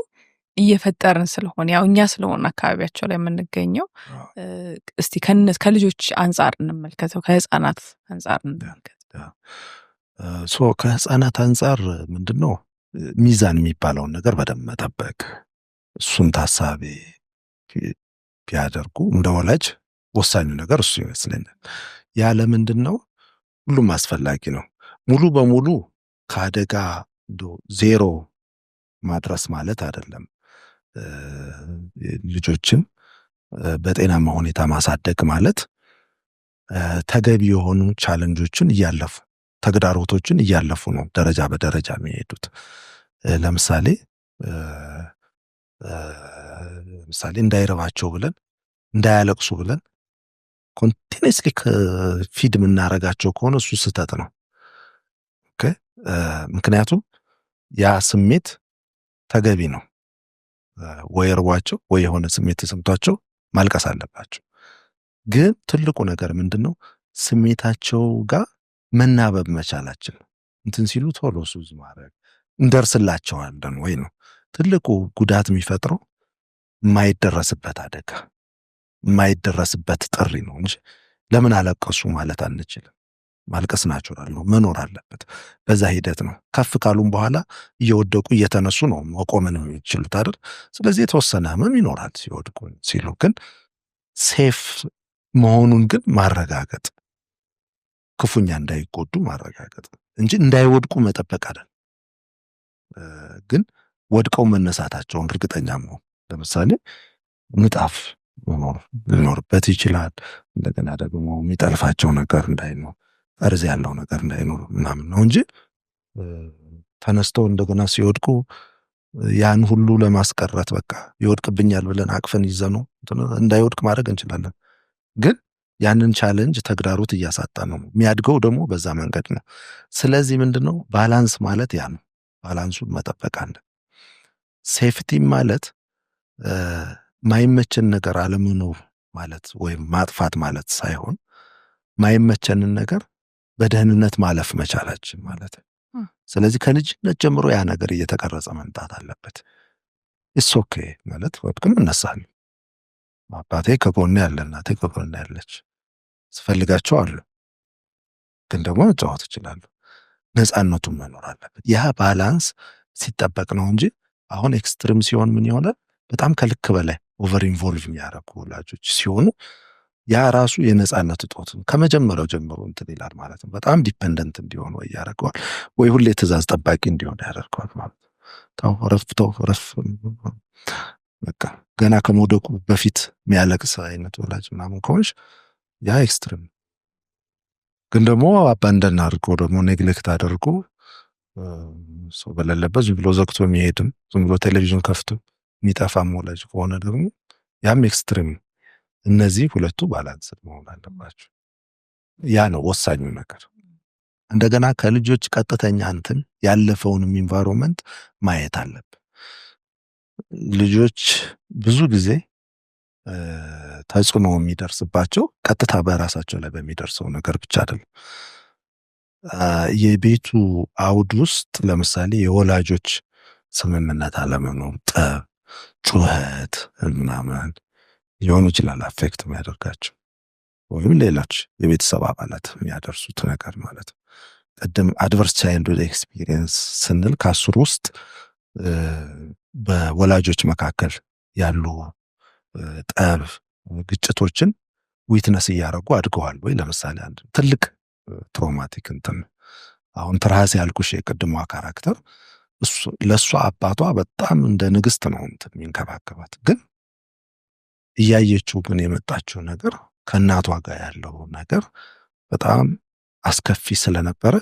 እየፈጠርን ስለሆነ ያው እኛ ስለሆነ አካባቢያቸው ላይ የምንገኘው እስቲ ከልጆች አንጻር እንመልከተው፣ ከህፃናት አንጻር እንመልከተው። ከህፃናት አንጻር ምንድን ነው ሚዛን የሚባለውን ነገር በደንብ መጠበቅ፣ እሱን ታሳቢ ቢያደርጉ እንደ ወላጅ ወሳኙ ነገር እሱ ይመስለኛል። ያለ ምንድን ነው ሁሉም አስፈላጊ ነው። ሙሉ በሙሉ ከአደጋ ዜሮ ማድረስ ማለት አይደለም። ልጆችን በጤናማ ሁኔታ ማሳደግ ማለት ተገቢ የሆኑ ቻለንጆችን እያለፉ ተግዳሮቶችን እያለፉ ነው ደረጃ በደረጃ የሚሄዱት። ለምሳሌ እንዳይረባቸው ብለን እንዳያለቅሱ ብለን ኮንቲኒስሊ ፊድ የምናረጋቸው ከሆነ እሱ ስህተት ነው። ምክንያቱም ያ ስሜት ተገቢ ነው። ወይ እርቧቸው ወይ የሆነ ስሜት ተሰምቷቸው ማልቀስ አለባቸው። ግን ትልቁ ነገር ምንድነው ስሜታቸው ጋር መናበብ መቻላችን። እንትን ሲሉ ቶሎ ሱዝ ማድረግ እንደርስላቸዋለን ወይ ነው ትልቁ ጉዳት የሚፈጥረው። የማይደረስበት አደጋ የማይደረስበት ጥሪ ነው እንጂ ለምን አለቀሱ ማለት አንችልም። ማልቀስ ናቹራል ነው፣ መኖር አለበት። በዛ ሂደት ነው ከፍ ካሉም በኋላ እየወደቁ እየተነሱ ነው መቆምን የሚችሉት አይደል? ስለዚህ የተወሰነ ህመም ይኖራል ሲወድቁ ሲሉ፣ ግን ሴፍ መሆኑን ግን ማረጋገጥ፣ ክፉኛ እንዳይጎዱ ማረጋገጥ እንጂ እንዳይወድቁ መጠበቅ አይደል። ግን ወድቀው መነሳታቸውን እርግጠኛ መሆን። ለምሳሌ ንጣፍ ሊኖርበት ይችላል። እንደገና ደግሞ የሚጠልፋቸው ነገር እንዳይኖር፣ እርዝ ያለው ነገር እንዳይኖር ምናምን ነው እንጂ ተነስተው እንደገና ሲወድቁ ያን ሁሉ ለማስቀረት በቃ ይወድቅብኛል ብለን አቅፈን ይዘኑ እንዳይወድቅ ማድረግ እንችላለን። ግን ያንን ቻሌንጅ ተግዳሮት እያሳጣ ነው። የሚያድገው ደግሞ በዛ መንገድ ነው። ስለዚህ ምንድነው ባላንስ ማለት ያ ነው። ባላንሱን መጠበቅ አለ። ሴፍቲ ማለት ማይመቸን ነገር አለመኖር ማለት ወይም ማጥፋት ማለት ሳይሆን ማይመቸንን ነገር በደህንነት ማለፍ መቻላችን ማለት ነው። ስለዚህ ከልጅነት ጀምሮ ያ ነገር እየተቀረጸ መምጣት አለበት። ኢትስ ኦኬ ማለት ወድቅም እነሳለሁ፣ አባቴ ከጎኔ ያለ፣ እናቴ ከጎኔ ያለች፣ ስፈልጋቸው አሉ፣ ግን ደግሞ መጫወት እችላለሁ። ነፃነቱን መኖር አለበት። ያ ባላንስ ሲጠበቅ ነው እንጂ አሁን ኤክስትሪም ሲሆን ምን ይሆናል? በጣም ከልክ በላይ ኦቨር ኢንቮልቭ የሚያደርጉ ወላጆች ሲሆኑ ያ ራሱ የነፃነት እጦት ከመጀመሪያው ጀምሮ እንትን ይላል ማለት ነው። በጣም ዲፔንደንት እንዲሆን ወይ ያደርገዋል፣ ወይ ሁሌ ትእዛዝ ጠባቂ እንዲሆን ያደርገዋል ማለት ነው። ተው ረፍ በቃ ገና ከመውደቁ በፊት የሚያለቅስ አይነት ወላጅ ምናምን ከሆንሽ ያ ኤክስትሪም። ግን ደግሞ አባንደን አድርጎ ደግሞ ኔግሌክት አድርጎ ሰው በሌለበት ዝም ብሎ ዘግቶ የሚሄድም ዝም ብሎ ቴሌቪዥን ከፍቶ የሚጠፋም ወላጅ ከሆነ ደግሞ ያም ኤክስትሪም። እነዚህ ሁለቱ ባላንስ መሆን አለባቸው። ያ ነው ወሳኙ ነገር። እንደገና ከልጆች ቀጥተኛ እንትን ያለፈውንም ኢንቫይሮንመንት ማየት አለብን። ልጆች ብዙ ጊዜ ተጽዕኖ የሚደርስባቸው ቀጥታ በራሳቸው ላይ በሚደርሰው ነገር ብቻ አይደለም። የቤቱ አውድ ውስጥ ለምሳሌ የወላጆች ስምምነት አለመኖር፣ ጠብ፣ ጩኸት ምናምን ሊሆኑ ይችላል አፌክት የሚያደርጋቸው፣ ወይም ሌሎች የቤተሰብ አባላት የሚያደርሱት ነገር ማለት ነው። ቀደም አድቨርስ ቻይልድሁድ ኤክስፒሪየንስ ስንል ከአስሩ ውስጥ በወላጆች መካከል ያሉ ጠብ፣ ግጭቶችን ዊትነስ እያደረጉ አድገዋል ወይ? ለምሳሌ አንድ ትልቅ ትራውማቲክ እንትን አሁን ትራስ ያልኩሽ የቅድሟ ካራክተር ለሷ አባቷ በጣም እንደ ንግስት ነው እንትን የሚንከባከባት፣ ግን እያየችው ግን የመጣችው ነገር ከእናቷ ጋር ያለው ነገር በጣም አስከፊ ስለነበረ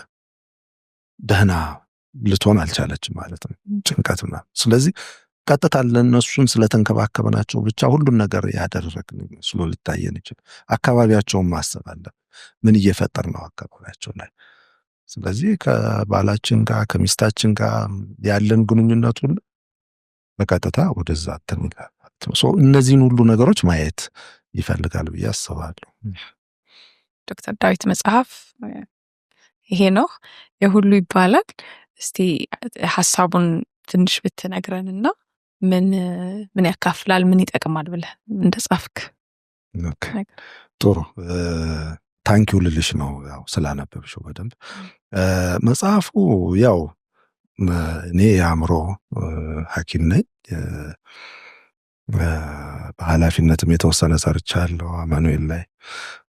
ደህና ልትሆን አልቻለችም ማለት ነው። ጭንቀትና ስለዚህ ቀጥታ ለነሱን ስለተንከባከበናቸው ብቻ ሁሉን ነገር ያደረግን መስሎ ሊታየን ይችላል። አካባቢያቸውን ማሰብ አለ። ምን እየፈጠር ነው አካባቢያቸው ላይ? ስለዚህ ከባላችን ጋር ከሚስታችን ጋር ያለን ግንኙነት ሁሉ በቀጥታ ወደዛ ይላል። እነዚህን ሁሉ ነገሮች ማየት ይፈልጋል ብዬ አስባለሁ። ዶክተር ዳዊት መጽሐፍ ይሄ ነው የሁሉ ይባላል። እስቲ ሀሳቡን ትንሽ ብትነግረንና ምን ያካፍላል፣ ምን ይጠቅማል ብለህ እንደጻፍክ። ጥሩ ታንኪው ልልሽ ነው ያው ስላነበብሽው በደንብ። መጽሐፉ ያው እኔ የአእምሮ ሐኪም ነኝ። በኃላፊነትም የተወሰነ ሰርቻለሁ። አማኑኤል ላይ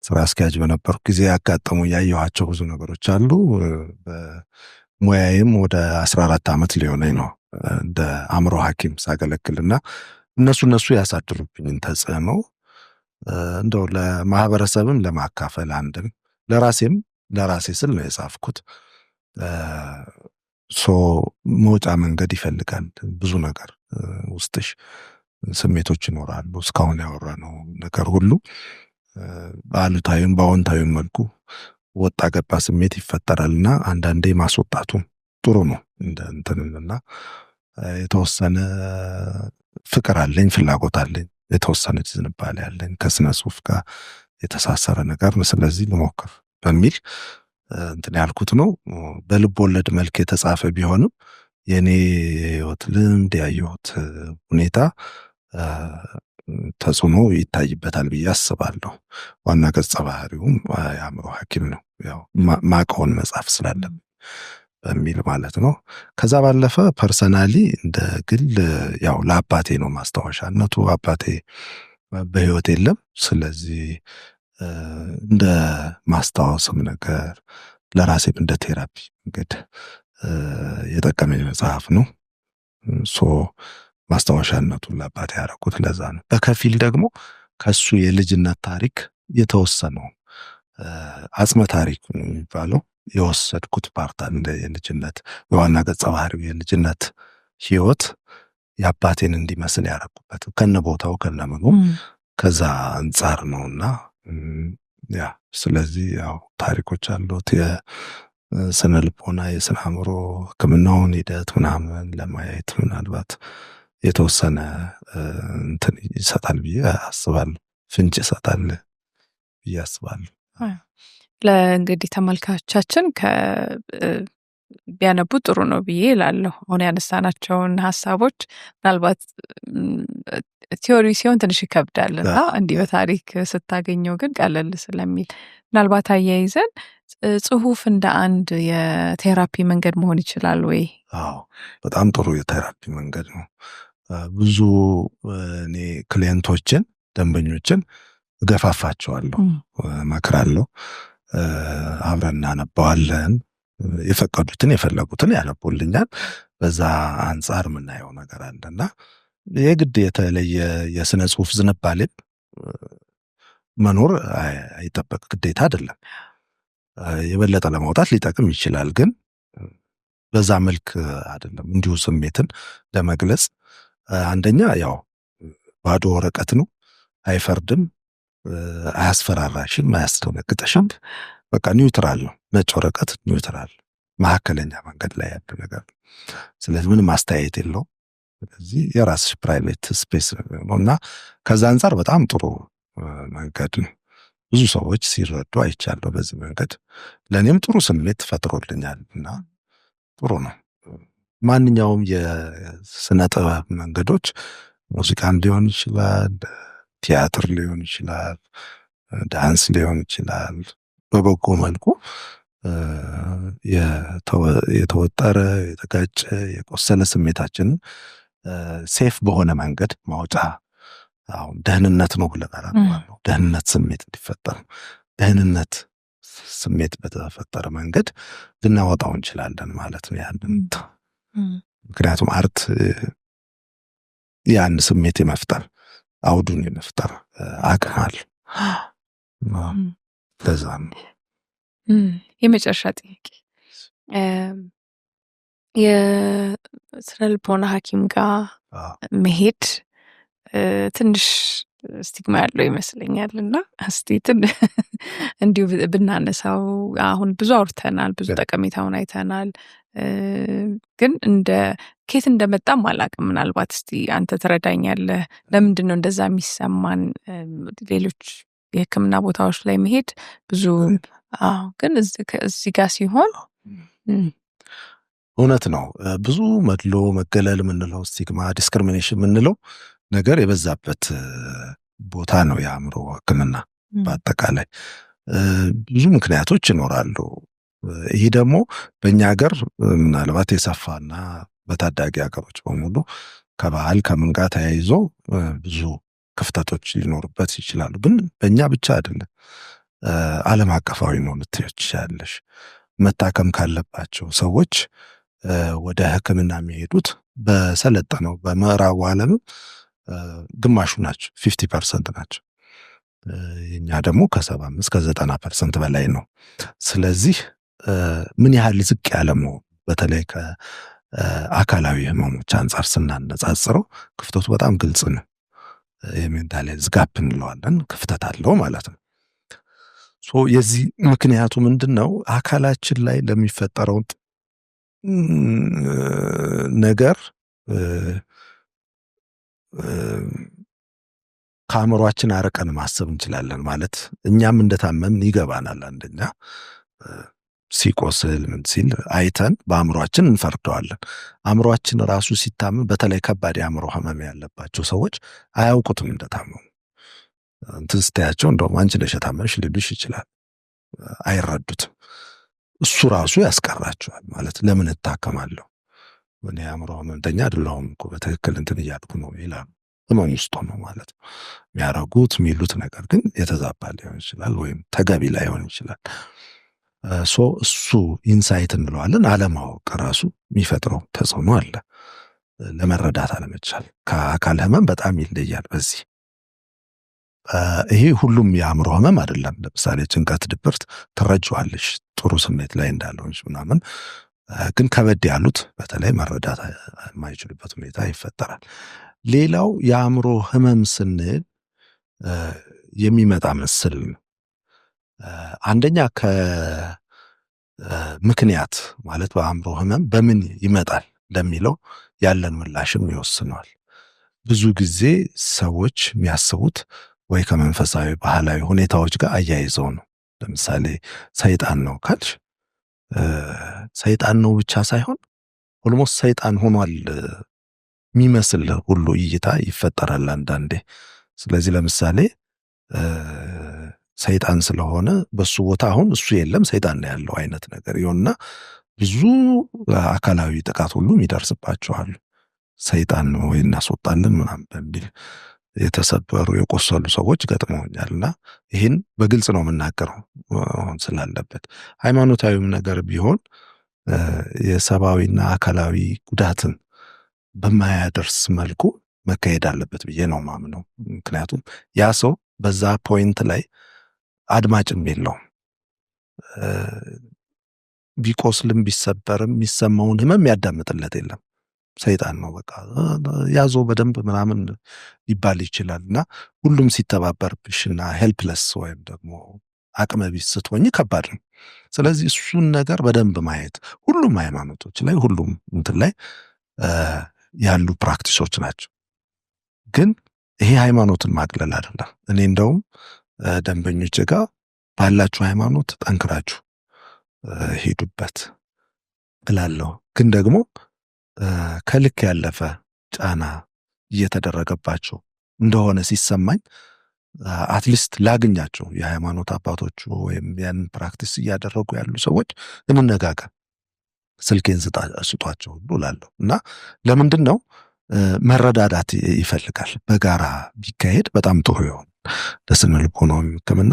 ስራ አስኪያጅ በነበርኩ ጊዜ ያጋጠሙ ያየኋቸው ብዙ ነገሮች አሉ። በሙያዬም ወደ 14 ዓመት ሊሆነኝ ነው እንደ አእምሮ ሐኪም ሳገለግልና እነሱ ያሳድሩብኝን ተጽዕኖ እንደው ለማህበረሰብም ለማካፈል አንድም ለራሴ ስል ነው የጻፍኩት። መውጫ መንገድ ይፈልጋል። ብዙ ነገር ውስጥሽ ስሜቶች ይኖራሉ። እስካሁን ያወራነው ነገር ሁሉ በአሉታዊም በአዎንታዊም መልኩ ወጣ ገባ ስሜት ይፈጠራልና አንዳንዴ ማስወጣቱ ጥሩ ነው። እንትንና የተወሰነ ፍቅር አለኝ፣ ፍላጎት አለኝ፣ የተወሰነ ዝንባሌ አለኝ ከስነ ጽሁፍ ጋር የተሳሰረ ነገር። ስለዚህ ልሞክር በሚል እንትን ያልኩት ነው። በልብ ወለድ መልክ የተጻፈ ቢሆንም የኔ የህይወት ልምድ ያየሁት ሁኔታ ተጽዕኖ ይታይበታል ብዬ አስባለሁ። ዋና ገጸ ባህሪውም የአእምሮ ሐኪም ነው። ያው ማቀውን መጽሐፍ ስላለም በሚል ማለት ነው። ከዛ ባለፈ ፐርሰናሊ እንደ ግል ያው ለአባቴ ነው ማስታወሻነቱ። አባቴ በህይወት የለም። ስለዚህ እንደ ማስታወስም ነገር ለራሴም እንደ ቴራፒ መንገድ የጠቀመኝ መጽሐፍ ነው። ማስታወሻነቱን ለአባቴ ያደረኩት ለዛ ነው። በከፊል ደግሞ ከሱ የልጅነት ታሪክ የተወሰነው አጽመ ታሪክ የሚባለው የወሰድኩት ፓርት አለ። የልጅነት የዋና ገጸ ባህሪው የልጅነት ህይወት የአባቴን እንዲመስል ያደረኩበት ከነቦታው ከነምኑ ከዛ አንጻር ነውና ያ ስለዚህ ያው ታሪኮች አሉት። የስነ ልቦና የስነ አእምሮ ሕክምናውን ሂደት ምናምን ለማየት ምናልባት የተወሰነ እንትን ይሰጣል ብዬ አስባለሁ። ፍንጭ ይሰጣል ብዬ አስባለሁ። ለእንግዲህ ተመልካቾቻችን ቢያነቡ ጥሩ ነው ብዬ እላለሁ። አሁን ያነሳናቸውን ሀሳቦች ምናልባት ቲዮሪ ሲሆን ትንሽ ይከብዳል እና እንዲህ በታሪክ ስታገኘው ግን ቀለል ስለሚል ምናልባት አያይዘን ጽሁፍ እንደ አንድ የቴራፒ መንገድ መሆን ይችላል ወይ? አዎ በጣም ጥሩ የቴራፒ መንገድ ነው። ብዙ እኔ ክሊየንቶችን ደንበኞችን እገፋፋቸዋለሁ፣ እመክራለሁ። አብረን እናነባዋለን። የፈቀዱትን የፈለጉትን ያነቡልኛል። በዛ አንጻር የምናየው ነገር አለና የግድ የተለየ የስነ ጽሁፍ ዝንባሌ መኖር አይጠበቅ ግዴታ አይደለም። የበለጠ ለማውጣት ሊጠቅም ይችላል፣ ግን በዛ መልክ አይደለም። እንዲሁ ስሜትን ለመግለጽ አንደኛ ያው ባዶ ወረቀት ነው፣ አይፈርድም፣ አያስፈራራሽም፣ አያስደነግጠሽም። በቃ ኒውትራል ነው። ነጭ ወረቀት ኒውትራል መካከለኛ መንገድ ላይ ያለ ነገር። ስለዚህ ምንም አስተያየት የለውም። ስለዚህ የራስሽ ፕራይቬት ስፔስ ነውና ከዛ አንጻር በጣም ጥሩ መንገድ ነው። ብዙ ሰዎች ሲረዱ አይቻለሁ በዚህ መንገድ። ለእኔም ጥሩ ስሜት ፈጥሮልኛል እና ጥሩ ነው። ማንኛውም የስነ ጥበብ መንገዶች ሙዚቃም ሊሆን ይችላል፣ ቲያትር ሊሆን ይችላል፣ ዳንስ ሊሆን ይችላል። በበጎ መልኩ የተወጠረ የተጋጨ የቆሰለ ስሜታችንን ሴፍ በሆነ መንገድ ማውጫ አሁን ደህንነት ነው ብለናል። ደህንነት ስሜት እንዲፈጠር ደህንነት ስሜት በተፈጠረ መንገድ ልናወጣው እንችላለን ማለት ነው ያንን። ምክንያቱም አርት ያን ስሜት የመፍጠር አውዱን የመፍጠር አቅም አለው። ለዛ ነው። የመጨረሻ ጥያቄ የስነ ልቦና ሐኪም ጋር መሄድ ትንሽ ስቲግማ ያለው ይመስለኛል። እና እስቲ እንዲሁ ብናነሳው አሁን ብዙ አውርተናል፣ ብዙ ጠቀሜታውን አይተናል። ግን ከየት እንደመጣም አላውቅም። ምናልባት እስቲ አንተ ትረዳኛለህ። ለምንድን ነው እንደዛ የሚሰማን? ሌሎች የሕክምና ቦታዎች ላይ መሄድ ብዙ ግን እዚህ ጋር ሲሆን እውነት ነው። ብዙ መድሎ፣ መገለል የምንለው ስቲግማ፣ ዲስክሪሚኔሽን የምንለው ነገር የበዛበት ቦታ ነው የአእምሮ ሕክምና። በአጠቃላይ ብዙ ምክንያቶች ይኖራሉ። ይህ ደግሞ በእኛ ሀገር ምናልባት የሰፋና በታዳጊ ሀገሮች በሙሉ ከባህል ከምን ጋር ተያይዞ ብዙ ክፍተቶች ሊኖሩበት ይችላሉ። ግን በእኛ ብቻ አይደለም፣ ዓለም አቀፋዊ ነው ልትይው ትችያለሽ። መታከም ካለባቸው ሰዎች ወደ ሕክምና የሚሄዱት በሰለጠነው በምዕራቡ ዓለም ግማሹ ናቸው፣ 50% ናቸው። የኛ ደግሞ ከ75 ከ90% በላይ ነው። ስለዚህ ምን ያህል ዝቅ ያለ ነው፣ በተለይ ከአካላዊ ህመሞች አንጻር ስናነጻጽረው ክፍተቱ በጣም ግልጽ ነው። የሜንታል ዝጋፕ እንለዋለን፣ ክፍተት አለው ማለት ነው። የዚህ ምክንያቱ ምንድን ነው? አካላችን ላይ ለሚፈጠረው ነገር ከአእምሯችን አርቀን ማሰብ እንችላለን። ማለት እኛም እንደታመምን ይገባናል። አንደኛ ሲቆስል ምን ሲል አይተን በአእምሯችን እንፈርደዋለን። አእምሯችን ራሱ ሲታመም፣ በተለይ ከባድ የአእምሮ ህመም ያለባቸው ሰዎች አያውቁትም እንደታመሙ። እንትን ስትያቸው እንደውም አንቺ ነሽ የታመምሽ ሊሉሽ ይችላል። አይረዱትም። እሱ ራሱ ያስቀራቸዋል። ማለት ለምን እታከማለሁ? እኔ የአእምሮ ህመምተኛ አይደለሁም እኮ በትክክል እንትን እያልኩ ነው ይላሉ። ህመም ውስጥ ነው ማለት ነው። የሚያረጉት የሚሉት ነገር ግን የተዛባ ሊሆን ይችላል፣ ወይም ተገቢ ላይሆን ይችላል። እሱ ኢንሳይት እንለዋለን። አለማወቅ ራሱ የሚፈጥረው ተጽዕኖ አለ። ለመረዳት አለመቻል ከአካል ህመም በጣም ይለያል። በዚህ ይሄ ሁሉም የአእምሮ ህመም አይደለም። ለምሳሌ ጭንቀት፣ ድብርት ትረጅዋለሽ ጥሩ ስሜት ላይ እንዳለሆንሽ ምናምን። ግን ከበድ ያሉት በተለይ መረዳት የማይችሉበት ሁኔታ ይፈጠራል። ሌላው የአእምሮ ህመም ስንል የሚመጣ ምስል ነው። አንደኛ ከምክንያት ማለት በአእምሮ ህመም በምን ይመጣል ለሚለው ያለን ምላሽም ይወስነዋል። ብዙ ጊዜ ሰዎች የሚያስቡት ወይ ከመንፈሳዊ ባህላዊ ሁኔታዎች ጋር አያይዘው ነው። ለምሳሌ ሰይጣን ነው ካልሽ ሰይጣን ነው ብቻ ሳይሆን ኦልሞስት ሰይጣን ሆኗል የሚመስል ሁሉ እይታ ይፈጠራል አንዳንዴ። ስለዚህ ለምሳሌ ሰይጣን ስለሆነ በሱ ቦታ አሁን እሱ የለም ሰይጣን ነው ያለው አይነት ነገር ይሆንና ብዙ አካላዊ ጥቃት ሁሉ ይደርስባቸዋል። ሰይጣን ነው ወይ እናስወጣለን ምናምን በሚል የተሰበሩ የቆሰሉ ሰዎች ገጥመውኛልና ይህን በግልጽ ነው የምናገረው ስላለበት። ሃይማኖታዊም ነገር ቢሆን የሰብአዊና አካላዊ ጉዳትን በማያደርስ መልኩ መካሄድ አለበት ብዬ ነው ማምነው። ምክንያቱም ያ ሰው በዛ ፖይንት ላይ አድማጭም የለውም። ቢቆስልም ቢሰበርም የሚሰማውን ህመም ያዳምጥለት የለም። ሰይጣን ነው በቃ ያዞ በደንብ ምናምን ሊባል ይችላል። እና ሁሉም ሲተባበርብሽና ሄልፕለስ ወይም ደግሞ አቅመ ቢስ ስትሆኝ ከባድ ነው። ስለዚህ እሱን ነገር በደንብ ማየት ሁሉም ሃይማኖቶች ላይ ሁሉም እንትን ላይ ያሉ ፕራክቲሶች ናቸው። ግን ይሄ ሃይማኖትን ማግለል አይደለም። እኔ እንደውም ደንበኞች ጋር ባላችሁ ሃይማኖት ጠንክራችሁ ሄዱበት እላለሁ። ግን ደግሞ ከልክ ያለፈ ጫና እየተደረገባቸው እንደሆነ ሲሰማኝ አትሊስት ላግኛቸው የሃይማኖት አባቶቹ ወይም ያን ፕራክቲስ እያደረጉ ያሉ ሰዎች እንነጋገር፣ ስልኬን ስጧቸው ሁሉ እላለሁ። እና ለምንድን ነው መረዳዳት ይፈልጋል። በጋራ ቢካሄድ በጣም ጥሩ ይሆን። ለስነ ልቦናዊ ሕክምና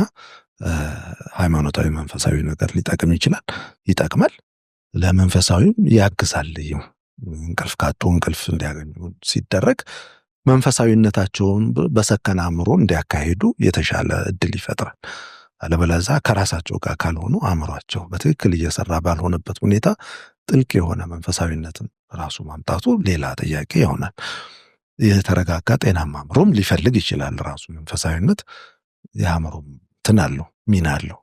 ሃይማኖታዊ መንፈሳዊ ነገር ሊጠቅም ይችላል፣ ይጠቅማል። ለመንፈሳዊም ያግዛል። እንቅልፍ ካጡ እንቅልፍ እንዲያገኙ ሲደረግ መንፈሳዊነታቸውን በሰከነ አእምሮ እንዲያካሄዱ የተሻለ እድል ይፈጥራል። አለበለዚያ ከራሳቸው ጋር ካልሆኑ አእምሯቸው በትክክል እየሰራ ባልሆነበት ሁኔታ ጥልቅ የሆነ መንፈሳዊነትን ራሱ ማምጣቱ ሌላ ጥያቄ ይሆናል። የተረጋጋ ጤናማ አእምሮም ሊፈልግ ይችላል። ራሱ መንፈሳዊነት የአእምሮም እንትን አለው ሚና አለው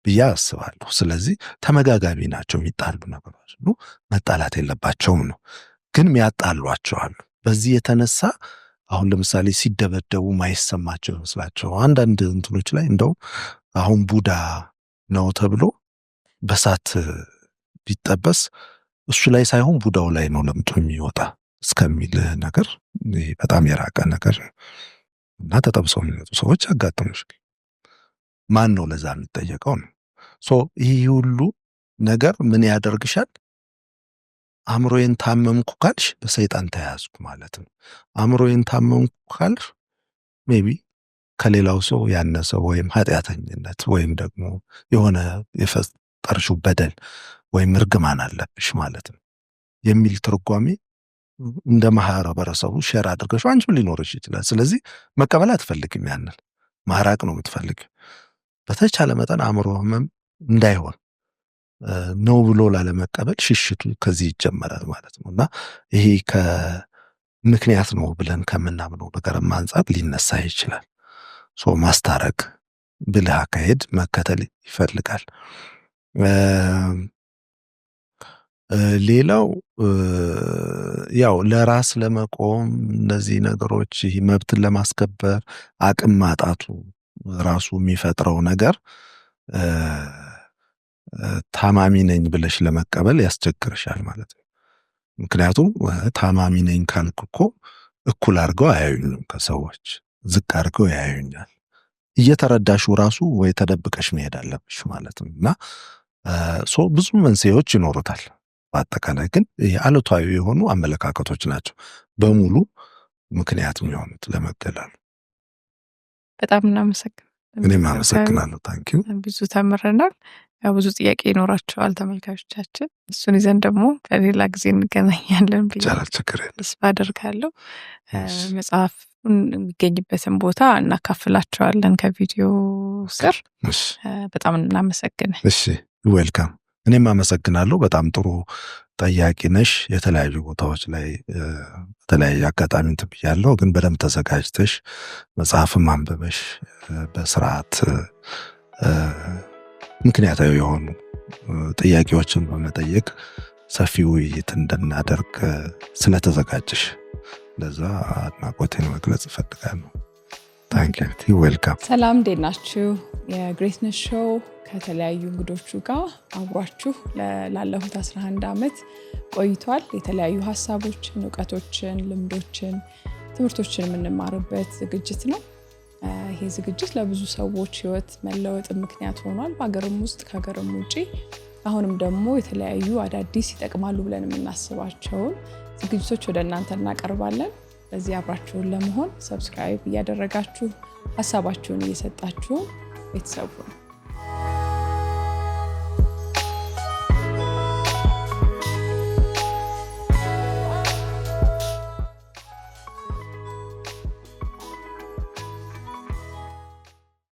ብዬ አስባለሁ። ስለዚህ ተመጋጋቢ ናቸው። የሚጣሉ ነገሮች ነው መጣላት የለባቸውም ነው። ግን የሚያጣሏቸው አሉ። በዚህ የተነሳ አሁን ለምሳሌ ሲደበደቡ ማይሰማቸው ይመስላቸው አንዳንድ እንትኖች ላይ እንደው አሁን ቡዳ ነው ተብሎ በሳት ቢጠበስ እሱ ላይ ሳይሆን ቡዳው ላይ ነው ለምጦ የሚወጣ እስከሚል ነገር በጣም የራቀ ነገር እና ተጠብሰው የሚመጡ ሰዎች ያጋጥሙሻል። ማን ነው ለዛ የሚጠየቀው ነው። ይህ ሁሉ ነገር ምን ያደርግሻል? አእምሮዬን ታመምኩ ካልሽ በሰይጣን ተያዝኩ ማለት ነው። አእምሮዬን ታመምኩ ካልሽ ሜቢ ከሌላው ሰው ያነሰ ወይም ኃጢአተኝነት ወይም ደግሞ የሆነ የፈጠርሽው በደል ወይም እርግማን አለብሽ ማለት ነው የሚል ትርጓሜ እንደ ማህበረሰቡ ሼር አድርገሽው አንቺም ሊኖርሽ ይችላል። ስለዚህ መቀበል አትፈልግም፣ ያንን ማራቅ ነው የምትፈልጊው። በተቻለ መጠን አእምሮ ህመም እንዳይሆን ነው ብሎ ላለመቀበል ሽሽቱ ከዚህ ይጀመራል ማለት ነው። እና ይሄ ከምክንያት ነው ብለን ከምናምነው ነገርም አንጻር ሊነሳ ይችላል። ማስታረቅ ብልህ አካሄድ መከተል ይፈልጋል። ሌላው ያው ለራስ ለመቆም እነዚህ ነገሮች መብትን ለማስከበር አቅም ማጣቱ ራሱ የሚፈጥረው ነገር ታማሚ ነኝ ብለሽ ለመቀበል ያስቸግርሻል ማለት ነው። ምክንያቱም ታማሚ ነኝ ካልኩ እኮ እኩል አድርገው አያዩኝም፣ ከሰዎች ዝቅ አድርገው ያዩኛል። እየተረዳሹ ራሱ ወይ ተደብቀሽ መሄድ አለብሽ ማለት ነው። እና ብዙ መንስኤዎች ይኖሩታል። በአጠቃላይ ግን አሉታዊ የሆኑ አመለካከቶች ናቸው በሙሉ ምክንያት የሚሆኑት ለመገለሉ። በጣም እናመሰግናለን። እኔም አመሰግናለሁ። ታንኪዩ። ብዙ ተምረናል። ያው ብዙ ጥያቄ ይኖራቸዋል ተመልካቾቻችን። እሱን ይዘን ደግሞ በሌላ ጊዜ እንገናኛለን ብዬ ተስፋ አደርጋለሁ። መጽሐፉን የሚገኝበትን ቦታ እናካፍላቸዋለን ከቪዲዮ ስር። በጣም እናመሰግናለን። እሺ፣ ዌልካም። እኔም አመሰግናለሁ። በጣም ጥሩ ጠያቂ ነሽ። የተለያዩ ቦታዎች ላይ በተለያየ አጋጣሚ እንትን ብያለሁ፣ ግን በደንብ ተዘጋጅተሽ መጽሐፍም አንብበሽ በስርዓት ምክንያታዊ የሆኑ ጥያቄዎችን በመጠየቅ ሰፊ ውይይት እንድናደርግ ስለተዘጋጀሽ ለዛ አድናቆቴን መግለጽ እፈልጋለሁ። ታንኪዩ። ዌልካም። ሰላም፣ እንዴት ናችሁ? የግሬትነስ ሾው ከተለያዩ እንግዶቹ ጋር አብሯችሁ ላለፉት 11 ዓመት ቆይቷል። የተለያዩ ሀሳቦችን፣ እውቀቶችን፣ ልምዶችን፣ ትምህርቶችን የምንማርበት ዝግጅት ነው። ይሄ ዝግጅት ለብዙ ሰዎች ህይወት መለወጥ ምክንያት ሆኗል፣ በሀገርም ውስጥ ከሀገርም ውጪ። አሁንም ደግሞ የተለያዩ አዳዲስ ይጠቅማሉ ብለን የምናስባቸውን ዝግጅቶች ወደ እናንተ እናቀርባለን። በዚህ አብራችሁን ለመሆን ሰብስክራይብ እያደረጋችሁ ሀሳባችሁን እየሰጣችሁ ቤተሰቡ ነው።